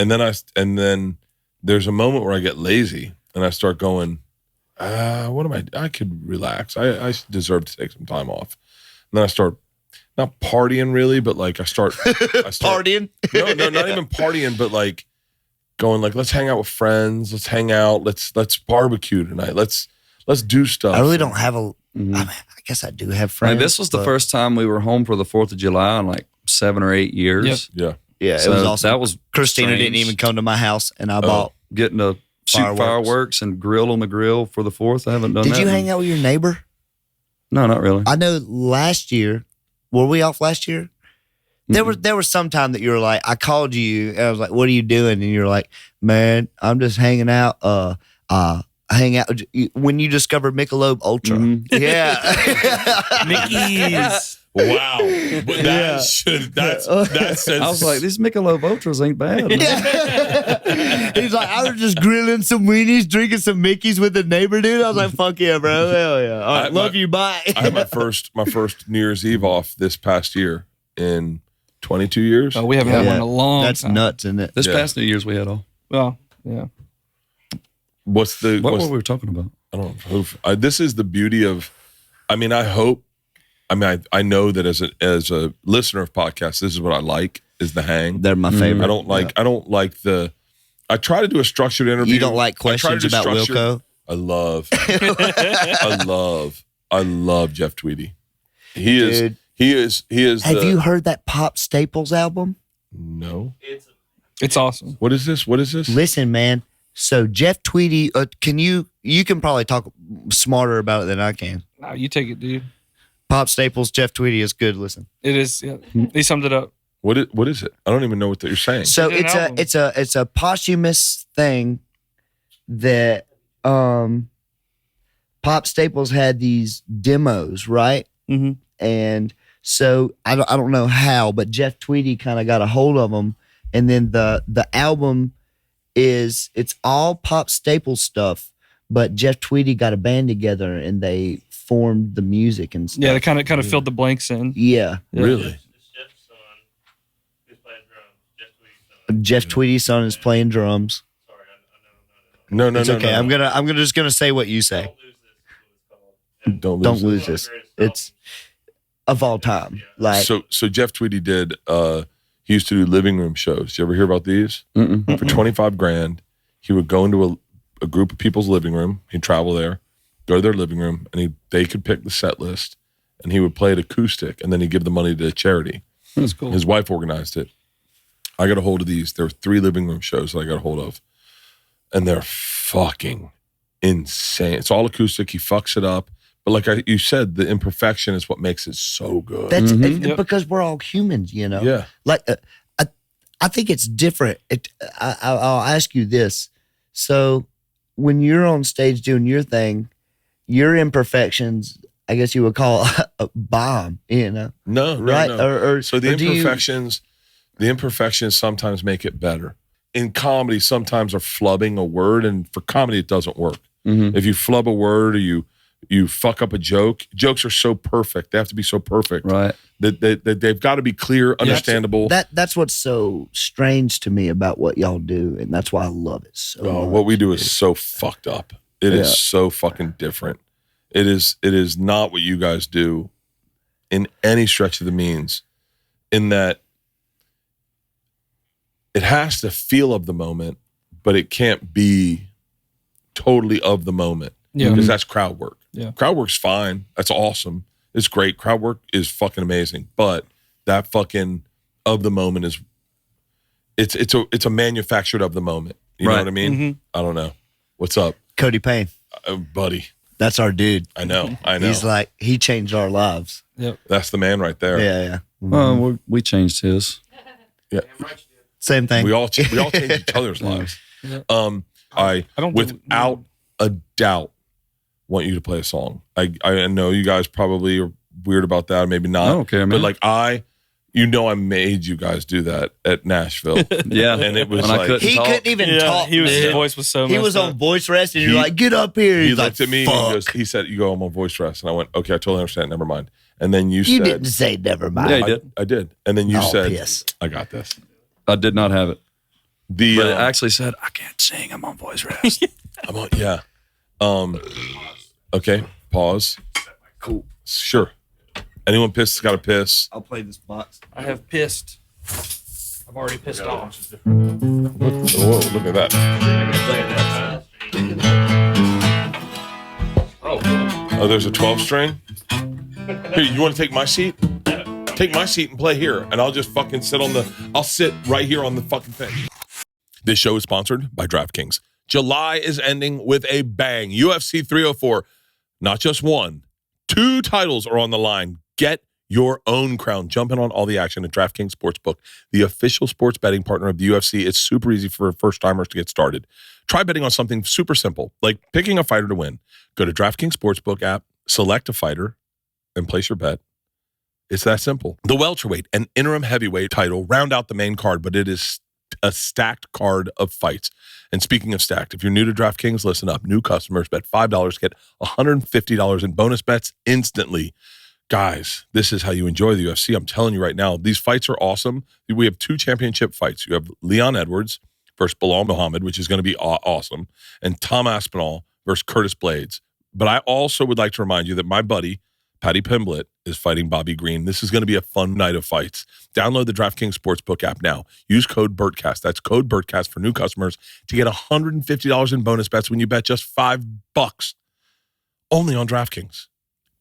then there's a moment where I get lazy and I start going, what am I could relax. I deserve to take some time off. And then I start not partying really, but like I start Partying. No, not even partying, but like going like, let's hang out with friends, let's hang out, let's barbecue tonight, let's do stuff. I really don't have a. I mean, I guess I do have friends. Like, this was the but- first time we were home for the 4th of July in like 7 or 8 years. Yep. Yeah. Yeah, it So was awesome. that was Christina didn't strange. even come to my house, and I bought. Getting to shoot fireworks and grill on the grill for the 4th. I haven't done that. Did you hang out with your neighbor? No, not really. I know last year. Were we off last year? There was some time that you were like, I called you and I was like, what are you doing? And you're like, man, I'm just hanging out. hang out when you discover Michelob Ultra. Mm-hmm. Yeah. Mickey's. Wow. But that says, I was like, these Michelob Ultras ain't bad. He's like, I was just grilling some weenies, drinking some Mickeys with a neighbor, dude. I was like, fuck yeah, bro. Hell yeah. All right, love you. Bye. I had my first New Year's Eve off this past year in 22 years. Oh, we haven't had one in a long That's time. nuts, isn't it? This past New Year's we had all. Well, yeah. What were we talking about? I don't know. This is the beauty of, I know that as a listener of podcasts, this is what I like, is the hang. They're my favorite. I don't like I try to do a structured interview. You don't like questions about Wilco? I love Jeff Tweedy. He is. Have you heard that Pop Staples album? No. It's awesome. What is this? Listen, man. So Jeff Tweedy, you can probably talk smarter about it than I can. No, you take it, dude. Pop Staples, Jeff Tweedy is good. Listen, It is. Yeah. He summed it up. What is it? I don't even know what you're saying. so It's an it's a posthumous thing that Pop Staples had these demos, right? Mm-hmm. And so I don't know how, but Jeff Tweedy kind of got a hold of them, and then the album it's all Pop Staples stuff, but Jeff Tweedy got a band together and they formed the music and stuff. Yeah, they kind of filled the blanks in. Yeah. Really? Jeff Tweedy's son is playing drums. No. It's okay. No. I'm just gonna say what you say. Don't lose this. It's of all time. Like so Jeff Tweedy did. He used to do living room shows. You ever hear about these? Mm-mm. For $25,000, he would go into a group of people's living room. He'd travel there, go to their living room, and they could pick the set list, and he would play it acoustic, and then he'd give the money to a charity. That's cool. His wife organized it. I got a hold of these. There were 3 living room shows that I got a hold of, and they're fucking insane. It's all acoustic. He fucks it up. But like you said, the imperfection is what makes it so good. that's because we're all humans, you know. Yeah. Like I think it's different. I'll ask you this. So when you're on stage doing your thing, your imperfections, I guess you would call a bomb, you know? No, right? No. Or so the imperfections sometimes make it better. In comedy, sometimes are flubbing a word, and for comedy, it doesn't work. Mm-hmm. If you flub a word or you fuck up a joke, jokes are so perfect. They have to be so perfect. Right. That they've got to be clear, understandable. That's what's so strange to me about what y'all do, and that's why I love it so much. What we do is so fucked up. It is so fucking different. It is not what you guys do in any stretch of the means, in that it has to feel of the moment, but it can't be totally of the moment. Yeah. Because that's crowd work. Yeah. Crowd work's fine. That's awesome. It's great. Crowd work is fucking amazing. But that fucking of the moment is it's a manufactured of the moment. You know what I mean? Mm-hmm. I don't know. What's up? Cody Payne. Buddy. That's our dude. I know. He's like, he changed our lives. Yep. That's the man right there. Yeah. Well, we changed his. Yeah. Same thing. We all change each other's lives. Yeah. I don't without a doubt want you to play a song. I know you guys probably are weird about that, maybe not. I don't care, man. But like I made you guys do that at Nashville. Yeah. And it was When I like couldn't he talk. couldn't even talk. His voice was so He was messed on up. voice rest, and you're He- like, get up here. he He's looked like, at me fuck. and he said, you go, I'm on voice rest. And I went, okay, I totally understand, never mind. And then you You said didn't say never mind. Yeah, he did. I did. And then you said, piss. I got this. I did not have it. But it The actually said, I can't sing. I'm on voice rest. I'm on, yeah. Okay, pause. Cool. Sure. Anyone pissed has got to piss. I'll play this box. I have pissed. I've already pissed off. Whoa, look at that. Oh, there's a 12 string. Here, you want to take my seat? Take my seat and play here, and I'll just fucking I'll sit right here on the fucking thing. This show is sponsored by DraftKings. July is ending with a bang. UFC 304, not just one, 2 titles are on the line. Get your own crown. Jump in on all the action at DraftKings Sportsbook, the official sports betting partner of the UFC. It's super easy for first-timers to get started. Try betting on something super simple, like picking a fighter to win. Go to DraftKings Sportsbook app, select a fighter, and place your bet. It's that simple. The welterweight and interim heavyweight title round out the main card, but it is a stacked card of fights. And speaking of stacked, if you're new to DraftKings, listen up. New customers bet $5, get $150 in bonus bets instantly. Guys, this is how you enjoy the UFC. I'm telling you right now, these fights are awesome. We have 2 championship fights. You have Leon Edwards versus Bilal Muhammad, which is going to be awesome, and Tom Aspinall versus Curtis Blades. But I also would like to remind you that my buddy, Paddy Pimblett, is fighting Bobby Green. This is going to be a fun night of fights. Download the DraftKings Sportsbook app now. Use code Bertcast. That's code Bertcast for new customers to get $150 in bonus bets when you bet just $5. Only on DraftKings.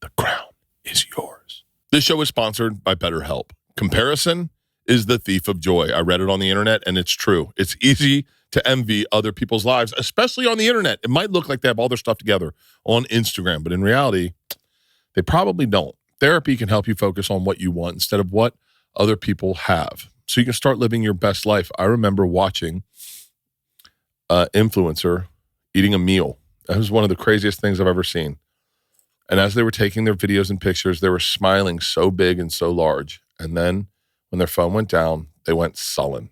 The crown is yours. This show is sponsored by BetterHelp. Comparison is the thief of joy. I read it on the internet, and it's true. It's easy to envy other people's lives, especially on the internet. It might look like they have all their stuff together on Instagram, but in reality, they probably don't. Therapy can help you focus on what you want instead of what other people have, so you can start living your best life. I remember watching an influencer eating a meal. That was one of the craziest things I've ever seen. And as they were taking their videos and pictures, they were smiling so big and so large. And then when their phone went down, they went sullen.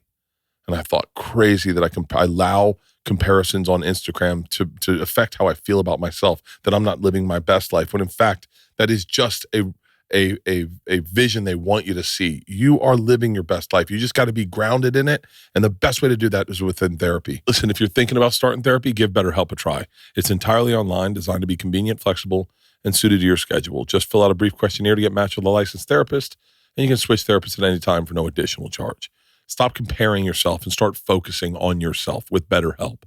And I thought, crazy that I allow comparisons on Instagram to affect how I feel about myself, that I'm not living my best life, when in fact, that is just a vision they want you to see. You are living your best life. You just got to be grounded in it. And the best way to do that is within therapy. Listen, if you're thinking about starting therapy, give BetterHelp a try. It's entirely online, designed to be convenient, flexible, and suited to your schedule. Just fill out a brief questionnaire to get matched with a licensed therapist, and you can switch therapists at any time for no additional charge. Stop comparing yourself and start focusing on yourself with BetterHelp.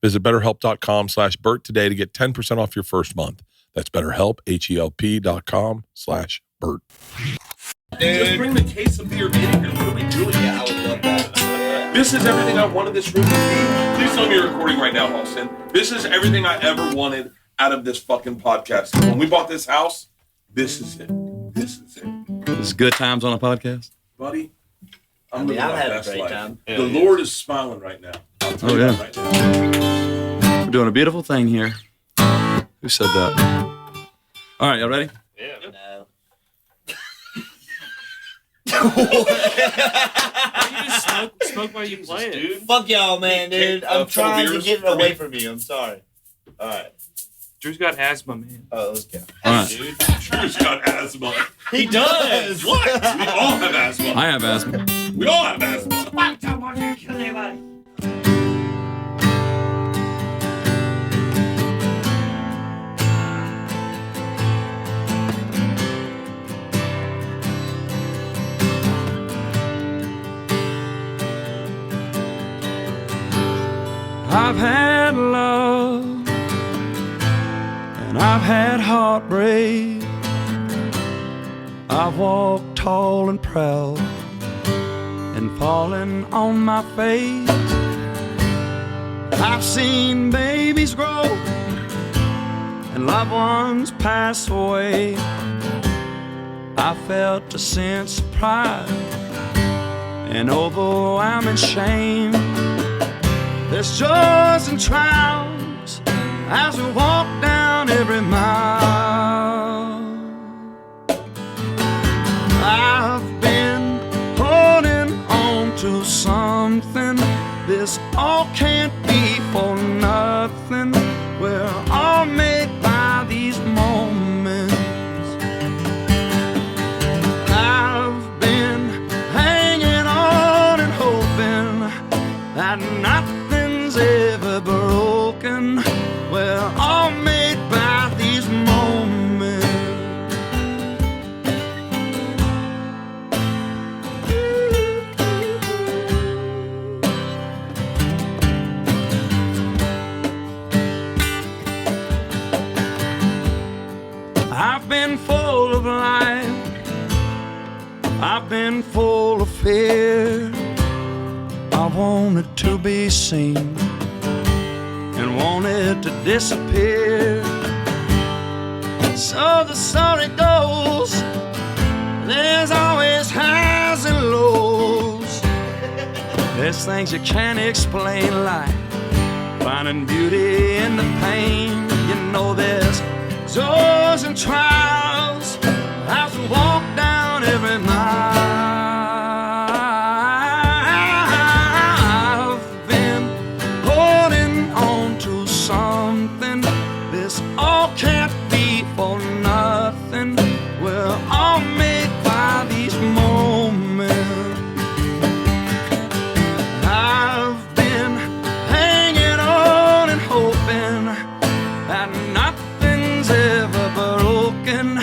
Visit BetterHelp.com/Bert today to get 10% off your first month. That's BetterHelp, HELP.com/Bert. Just bring the case of beer in here. What are we doing? Yeah, I would love that. This is everything I wanted this room to be. Please tell me you're recording right now, Austin. This is everything I ever wanted out of this fucking podcast. When we bought this house, this is it. This is it. This is good times on a podcast. Buddy, I'm living my had a best great life. time. The Lord is smiling right now. I'll tell you that right now. We're doing a beautiful thing here. Who said that? All right, y'all ready? Yeah. No. You just smoke while you play it, dude. Fuck y'all, man, dude. I'm trying to get it away from you. I'm sorry. All right. Drew's got asthma, man. Oh, let's go. All right. Dude, Drew's got asthma. He does. What? We all have asthma. I have asthma. We all have asthma. I've had love and I've had heartbreak. I've walked tall and proud and fallen on my face. I've seen babies grow and loved ones pass away. I felt a sense of pride and overwhelming shame. There's joys and trials as we walk down every mile. I've been holding on to something. This all can't be for nothing. We're all made by these moments. I've been hanging on and hoping that nothing's ever broken. We're all made by these moments. I've been full of life, I've been full of fear. I wanted to be seen and wanted to disappear. So the story goes There's always highs and lows. There's things you can't explain, like finding beauty in the pain. You know there's joys and trials. I have to walk down every mile. I've been holding on to something. This all can't be for nothing. We're all made by these moments. I've been hanging on and hoping that nothing's ever broken.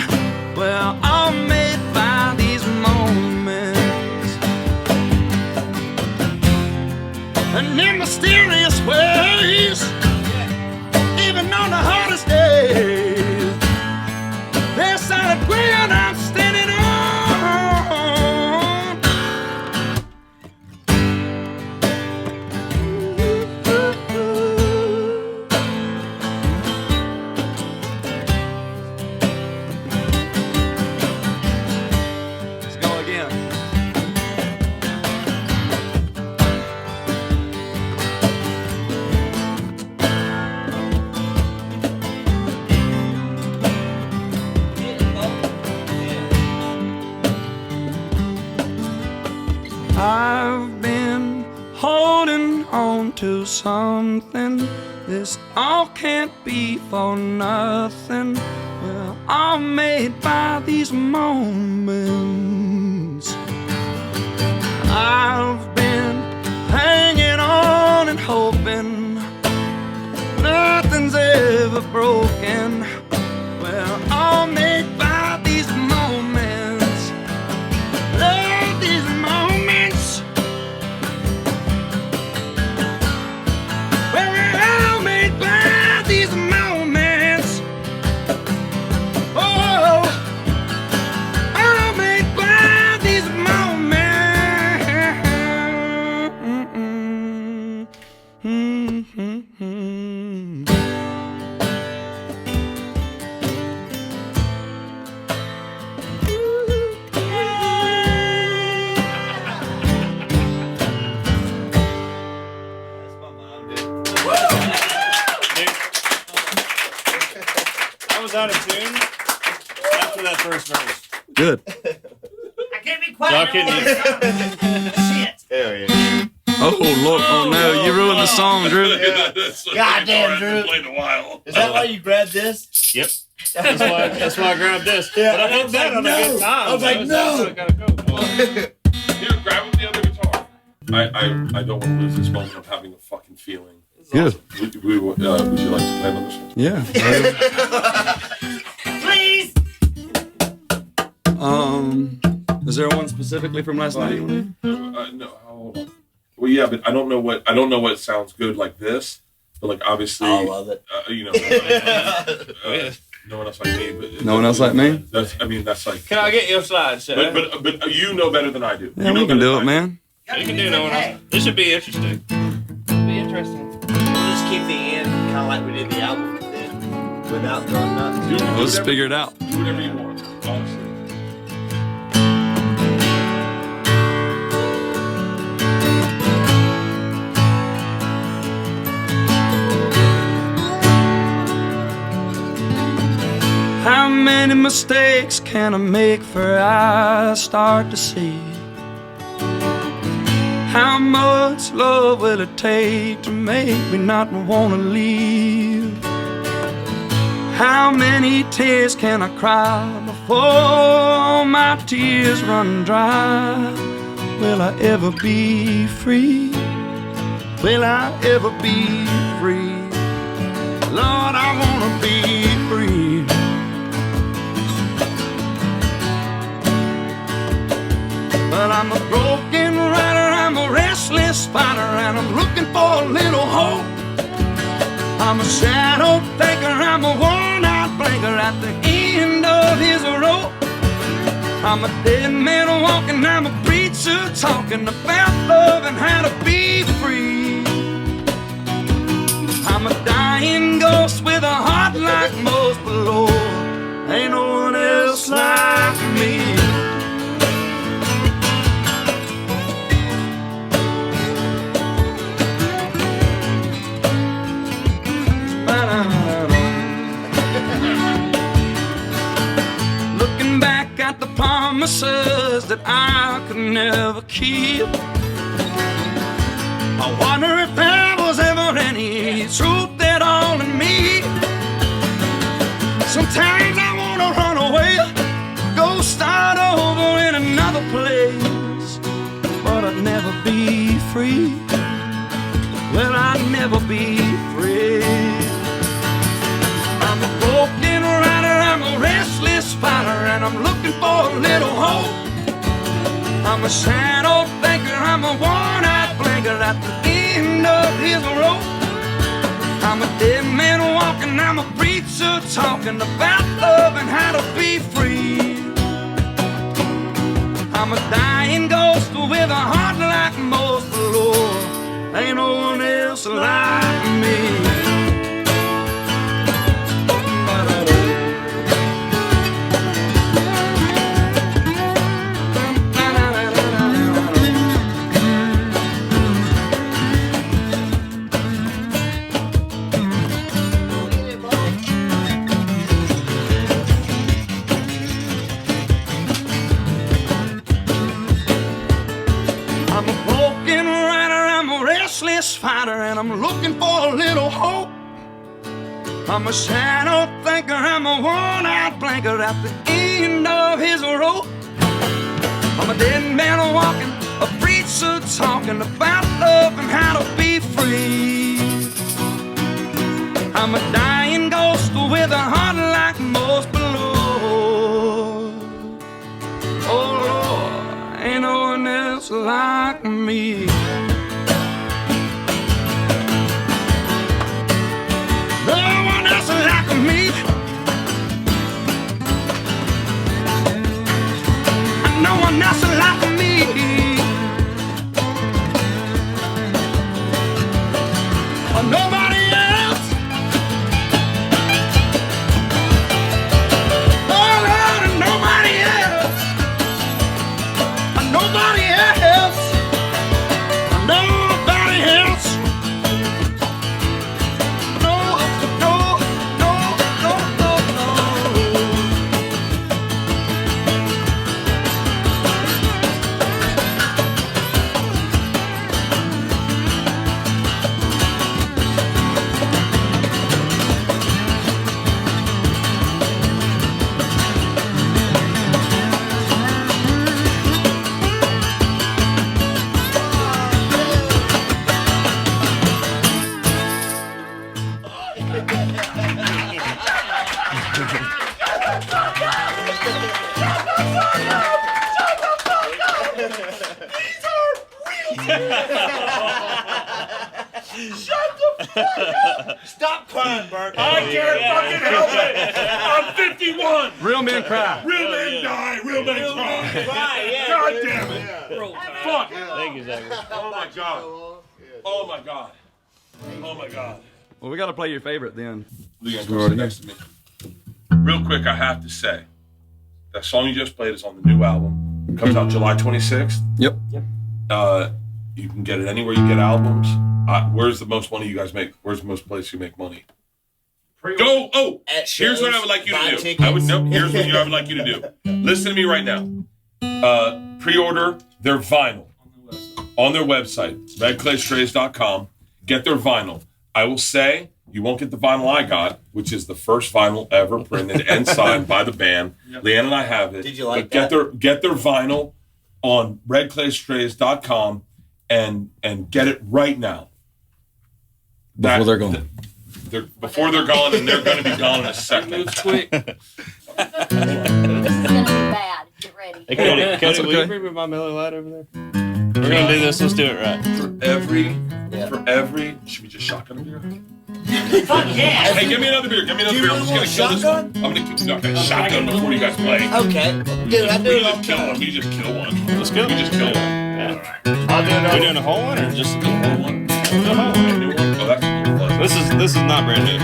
We're all made by these moments. And in mysterious ways, even on the hardest days, there's solid ground I'm standing on. Let's go again. I've been holding on to something. This all can't be for nothing. We're all made by these moments. I've been hanging on and hoping nothing's ever broken. We're all made by these moments. Love these moments. We're all made by these moments. Oh, all made by these moments. I was out of tune after that first verse. Good. I can't be quiet. Y'all couldn't Shit. Hell yeah. Oh, Lord. Oh, no. You ruined the song, Drew. Goddamn, Drew. Played a while. Is that why you grabbed this? Yep. That's why I grabbed this. Yeah, But I did that on a good time. I was like, no. Gotta go. Here, grab him the other guitar. I don't want to lose this moment of having a fucking feeling. Good. Would you like to play another song? Yeah. Please. Is there one specifically from last night? No, hold on. Well, yeah, but I don't know what sounds good like this. But like obviously, I love it. No one else like me. But No one else like me? That's like. Can I get your slide, sir? But you know better than I do. Yeah, we can do it, man. You can do no one else. This should be interesting. Be interesting. We'll just keep the end kind of like we did the album, then without going nuts. Let's figure it out. Do whatever you want, honestly. How many mistakes can I make before I start to see? How much love will it take to make me not want to leave? How many tears can I cry before my tears run dry? Will I ever be free? Will I ever be free? Lord, I want to be free. But I'm a broken rider, I'm a restless spider, and I'm looking for a little hope. I'm a shadow thinker, I'm a worn-out blinker at the end of his rope. I'm a dead man walking, I'm a preacher talking about love and how to be free. I'm a dying ghost with a heart like most, but Lord, ain't no one else like me. got the promises that I could never keep. I wonder if there was ever any truth at all in me. Sometimes I wanna run away, go start over in another place, but I'd never be free. Well, I'd never be free. I'm a broken rider, I'm a restless fighter, and I'm looking for a little hope. I'm a shadow thinker, I'm a worn-out blinker at the end of his rope. I'm a dead man walking, I'm a preacher talking about love and how to be free. I'm a dying ghost with a heart like most, but Lord, ain't no one else like me. Fighter, and I'm looking for a little hope. I'm a shadow thinker, I'm a worn-out blinker at the end of his rope. I'm a dead man walking, a preacher talking about love and how to be free. I'm a dying ghost with a heart like most, but Lord, oh Lord, ain't no one else like me. Like me, no one else like me. Nobody else. Oh Lord, nobody else. Nobody else. Nobody else. Stop crying, Bert. I can't fucking help it. I'm 51. Real men cry. Real men die. Real men cry. God damn it. Fuck. Thank you, Zach. Oh my god. Oh my god. Oh my god. Well, we got to play your favorite then. Leon's sit next to me. Real quick, I have to say, that song you just played is on the new album. It comes out July 26th. Yep. You can get it anywhere you get albums. Where's the most money you guys make? Where's the most place you make money? Go! Oh! Here's what I would like you to do. Here's what I would like you to do. Listen to me right now. Pre-order their vinyl on their website, redclaystrays.com. Get their vinyl. I will say, you won't get the vinyl I got, which is the first vinyl ever printed and signed by the band. Yep. Leanne and I have it. Did you like that? Get their vinyl on redclaystrays.com and get it right now. Before they're gone. Before they're gone, and they're going to be gone in a second. Move quick. This is gonna be bad. Get ready. Hey, Cody, That's will you okay. bring me my Miller Lite over there? We're going to do this. Let's do it right. For every, should we just shotgun a beer? Fuck yeah! Hey, give me another beer. I'm just gonna kill this one. I'm gonna shotgun before you guys play. Okay. Dude, I do it all the time. We just kill one. Let's go. We just kill one. Yeah. I'll do it. Are we doing a whole one or just a whole one? Oh, that's This is not brand new.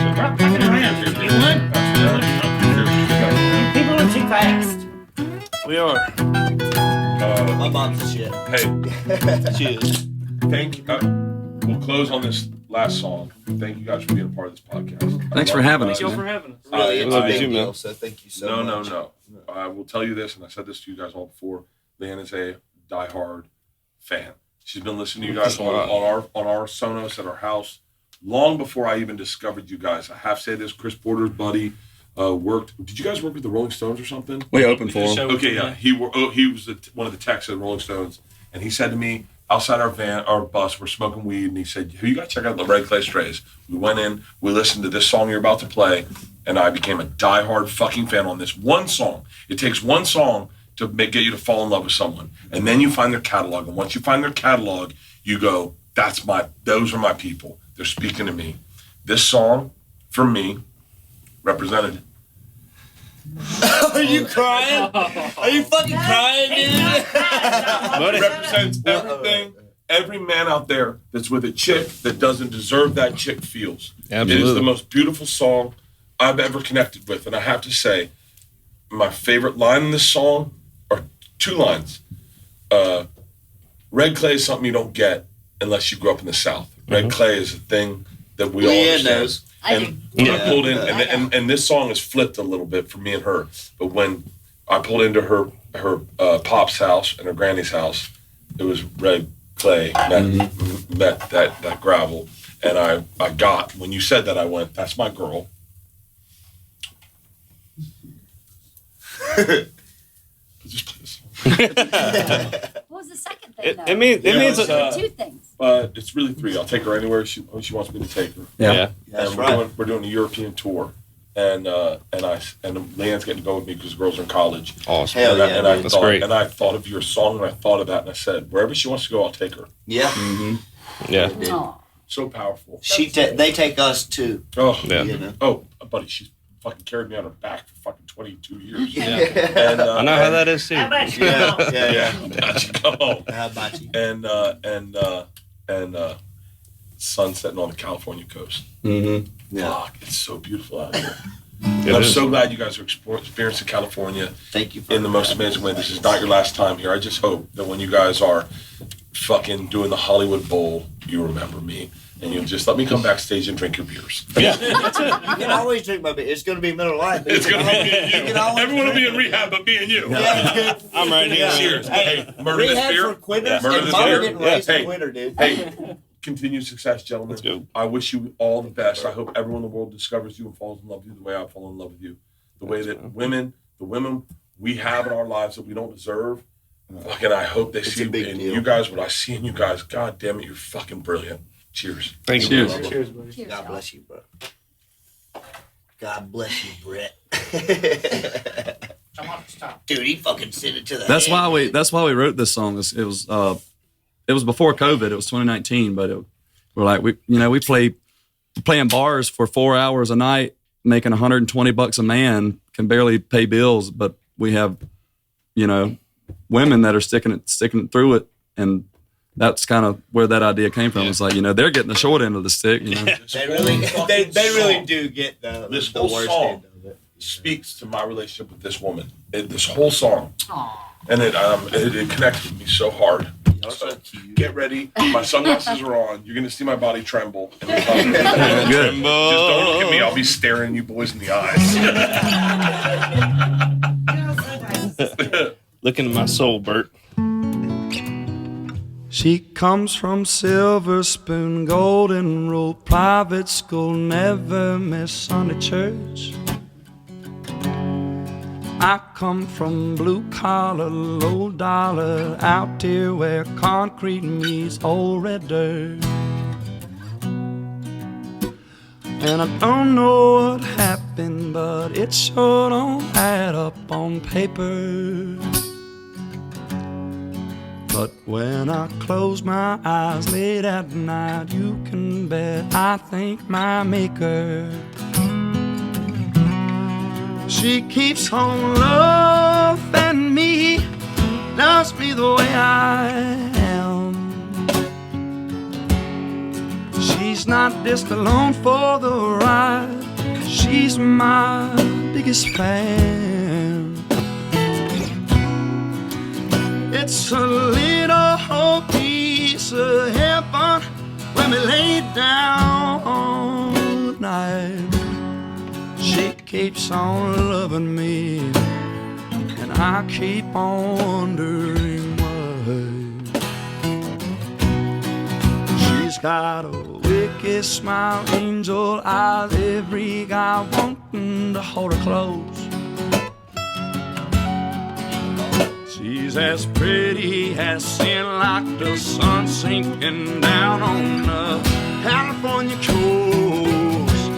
People are too fast. We are. My mom's a shit. Hey, Cheers. we'll close on this last song. Thank you guys for being a part of this podcast. Thanks for having us. Thank you for having us. Really, it's a I- big you, man. deal, so thank you so much. No. I will tell you this, and I said this to you guys all before. Leanne is a diehard fan. She's been listening to you guys on our Sonos at our house long before I even discovered you guys. I have to say this: Chris Porter's buddy worked. Did you guys work with the Rolling Stones or something? We opened for him. Okay, yeah. He was one of the techs at Rolling Stones, and he said to me outside our bus, we're smoking weed, and he said, "Hey, you got to check out the Red Clay Strays." We went in, we listened to this song you're about to play, and I became a diehard fucking fan on this one song. It takes one song to get you to fall in love with someone, and then you find their catalog, and once you find their catalog, you go, those are my people. They're speaking to me. This song, for me, represented. Are you crying? Are you fucking crying, dude? It represents everything every man out there that's with a chick that doesn't deserve that chick feels. Absolutely. It is the most beautiful song I've ever connected with. And I have to say, my favorite line in this song are two lines. Red clay is something you don't get unless you grew up in the South. Red clay is a thing that we all understand. knows. And when I pulled in, and this song is flipped a little bit for me and her, but when I pulled into her pop's house and her granny's house, it was red clay, met that gravel, and I got, when you said that, I went, that's my girl. Just play this song. What was the second thing, though? It means Two things. It's really three. I'll take her anywhere she wants me to take her. yeah. That's And right. we're doing a European tour, and Leanne's getting to go with me because the girls are in college. Awesome. Hell yeah, and I that's thought, great. And I thought of your song, and I thought of that, and I said, wherever she wants to go, I'll take her. Yeah. Yeah. Aw. So powerful. They take us too. Oh, Yeah. You know. oh, buddy, she's fucking carried me on her back for fucking 22 years. Yeah. And I know how that is too. Yeah. Yeah, now she come home. How about you? And sun setting on the California coast. Mm-hmm. Yeah. Fuck, it's so beautiful out here. It And I'm is. so glad you guys are experiencing California Thank you for in the most amazing way. This is not your last time here. I just hope that when you guys are fucking doing the Hollywood Bowl, you remember me. And you'll just let me come backstage and drink your beers. Yeah, that's it. You can always drink my beer. It's going to be Miller Lite. It's going to be me and You you. can always Everyone will be in drink rehab but me and you. Yeah. I'm right here. Cheers. Hey, murder this Rehab beer. for quitters. Murder And this Mama beer. didn't raise Hey. a quitter, dude. Hey, continued success, gentlemen. Let's go. I wish you all the best. I hope everyone in the world discovers you and falls in love with you the way I fall in love with you. The way that the women we have in our lives that we don't deserve. Fucking, I hope they see a big in deal. you guys what I see in you guys. God damn it, you're fucking brilliant. Cheers. Thank you. Cheers. Cheers, buddy. Cheers, God y'all. bless you, bro. God bless you, Brett. Dude, he fucking sent it to the That's head. why we wrote this song. It was before COVID. It was 2019, but we're playing bars for 4 hours a night, making $120 a man, can barely pay bills, but we have, women that are sticking it through it, and that's kind of where that idea came from. It's like, they're getting the short end of the stick. They really do get the This the whole worst song end of it. speaks to my relationship with this woman. This whole song, Aw. and it connects with me so hard. Y'all So so cute. get ready. My sunglasses are on. You're gonna see my body tremble. And just Good. don't look at me. I'll be staring you boys in the eyes. Look into my soul, Bert. She comes from Silver Spoon, Golden Rule, private school, never miss Sunday church. I come from blue collar, low dollar, out here where concrete meets old red dirt. And I don't know what happened, but it sure don't add up on paper. But when I close my eyes late at night, you can bet I thank my maker. She keeps on loving me, loves me the way I am. She's not just along for the ride, she's my biggest fan. It's a little piece of heaven when we lay down keeps on loving me, and I keep on wondering why. She's got a wicked smile, angel eyes, every guy wanting to hold her close. She's as pretty as sin, like the sun sinking down on the California coast.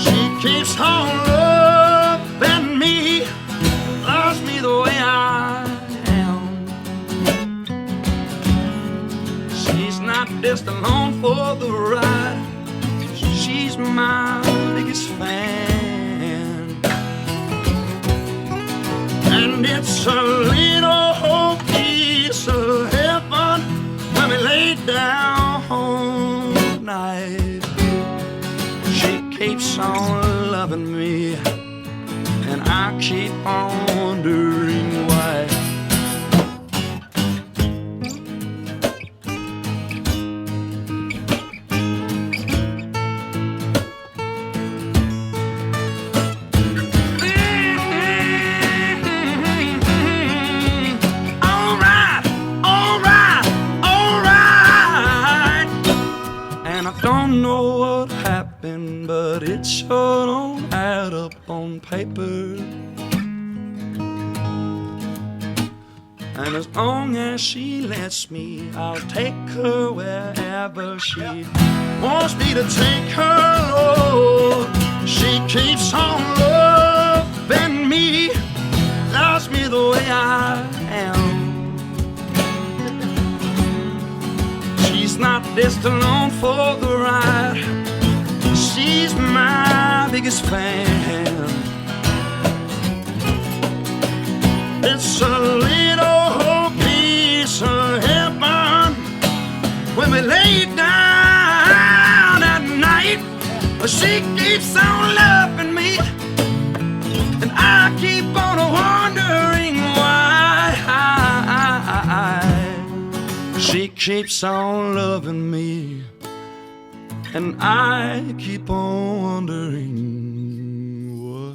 She keeps on loving me, loves me the way I am. She's not just along for the ride, she's my biggest fan. And it's a little piece of heaven when we lay down at night. She keeps on loving me, and I keep on wondering why. Don't know what happened, but it sure don't add up on paper. And as long as she lets me, I'll take her wherever she wants me to take her, Lord. She keeps on loving me, loves me the way I am. She's not just along for the ride, she's my biggest fan. It's a little piece of heaven when we lay down at night. She keeps on loving me, and I keep on wondering why. She keeps on loving me, and I keep on wondering why.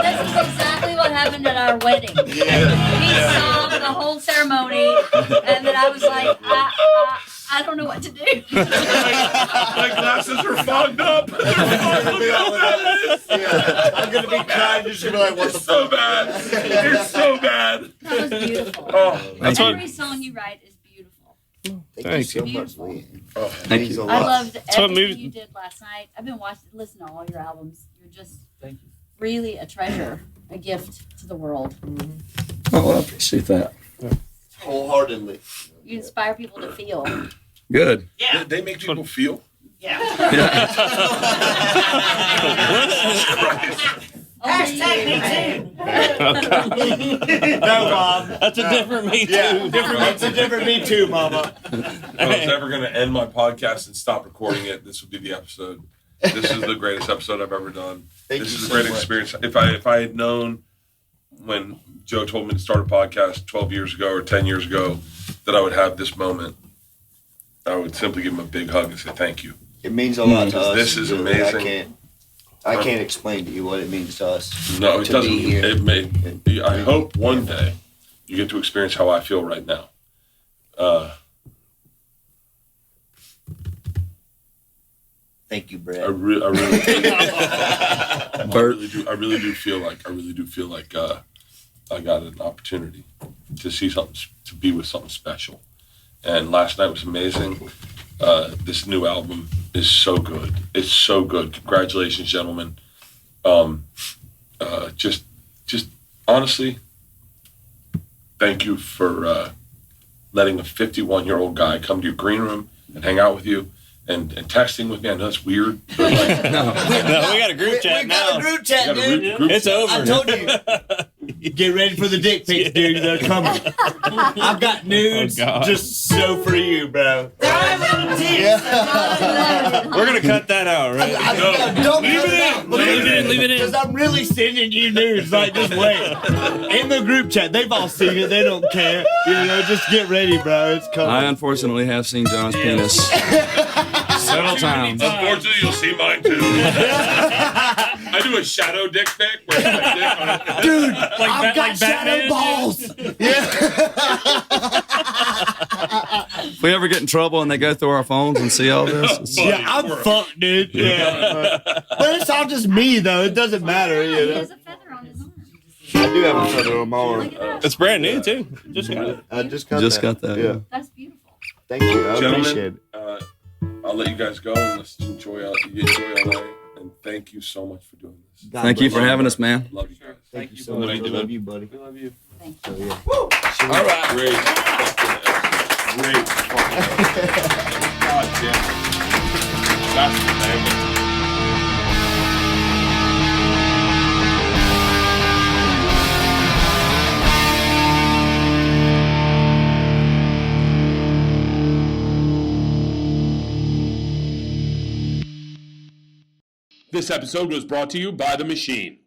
This is exactly what happened at our wedding. He saw the whole ceremony, and then I was like, I don't know what to do. My glasses are fogged up. I'm gonna be crying. Just gonna be like, what the so bad. It's so bad. That was beautiful. Oh, Every song you write is beautiful. Thank you so much, Lee. Oh, thank you. I loved everything you did last night. I've been listening to all your albums. You're just really a treasure, a gift to the world. Oh, I appreciate that. Wholeheartedly. You inspire people to feel. Good. Yeah. They make people feel. Yeah. Hashtag me too. No, Mom. That's a different me too. Yeah, it's a different me too, Mama. If I was ever going to end my podcast and stop recording it, this would be the episode. This is the greatest episode I've ever done. This is a great experience. If I had known when Joe told me to start a podcast 12 years ago or 10 years ago that I would have this moment, I would simply give him a big hug and say thank you. It means a lot to us. This is amazing. I can't explain to you what it means to us. No, it doesn't. It may. I hope one day you get to experience how I feel right now. Thank you, Brett. I really do feel like I got an opportunity to see something, to be with something special. And last night was amazing. This new album is so good. It's so good. Congratulations, gentlemen. Just honestly, thank you for letting a 51-year-old guy come to your green room and hang out with you and texting with me. I know that's weird. But like, No, we got a group chat we now. got a group chat, dude. It's over. I told you. Get ready for the dick pics, dude. They're coming. I've got nudes just show for you, bro. We're gonna cut that out, right? Don't leave it in. Leave it in. Because I'm really sending you nudes. Like, just wait. In the group chat, they've all seen it. They don't care. You know, just get ready, bro. It's coming. I unfortunately have seen John's penis several times. Unfortunately, you'll see mine too. I do a shadow dick pic where it's my dick on it. Dude, I've I've got shadow balls. If we ever get in trouble and they go through our phones and see all this, it's- Yeah, I'm fucked, dude. Yeah. But it's all just me, though. It doesn't matter, He you know. has a feather on his arm. I do have a feather on my arm. Look at that. It's brand new too. Just got it. I just got that. Yeah. That's beautiful. Thank you. I appreciate Gentlemen, it. I'll let you guys go and let's enjoy LA. And thank you so much for doing this. Thank you for having us, man. Love you guys. Thank you so much. I love you, buddy. We love you. Thank you. So, yeah. All right. Great. Great. God damn it. That's the family. This episode was brought to you by The Machine.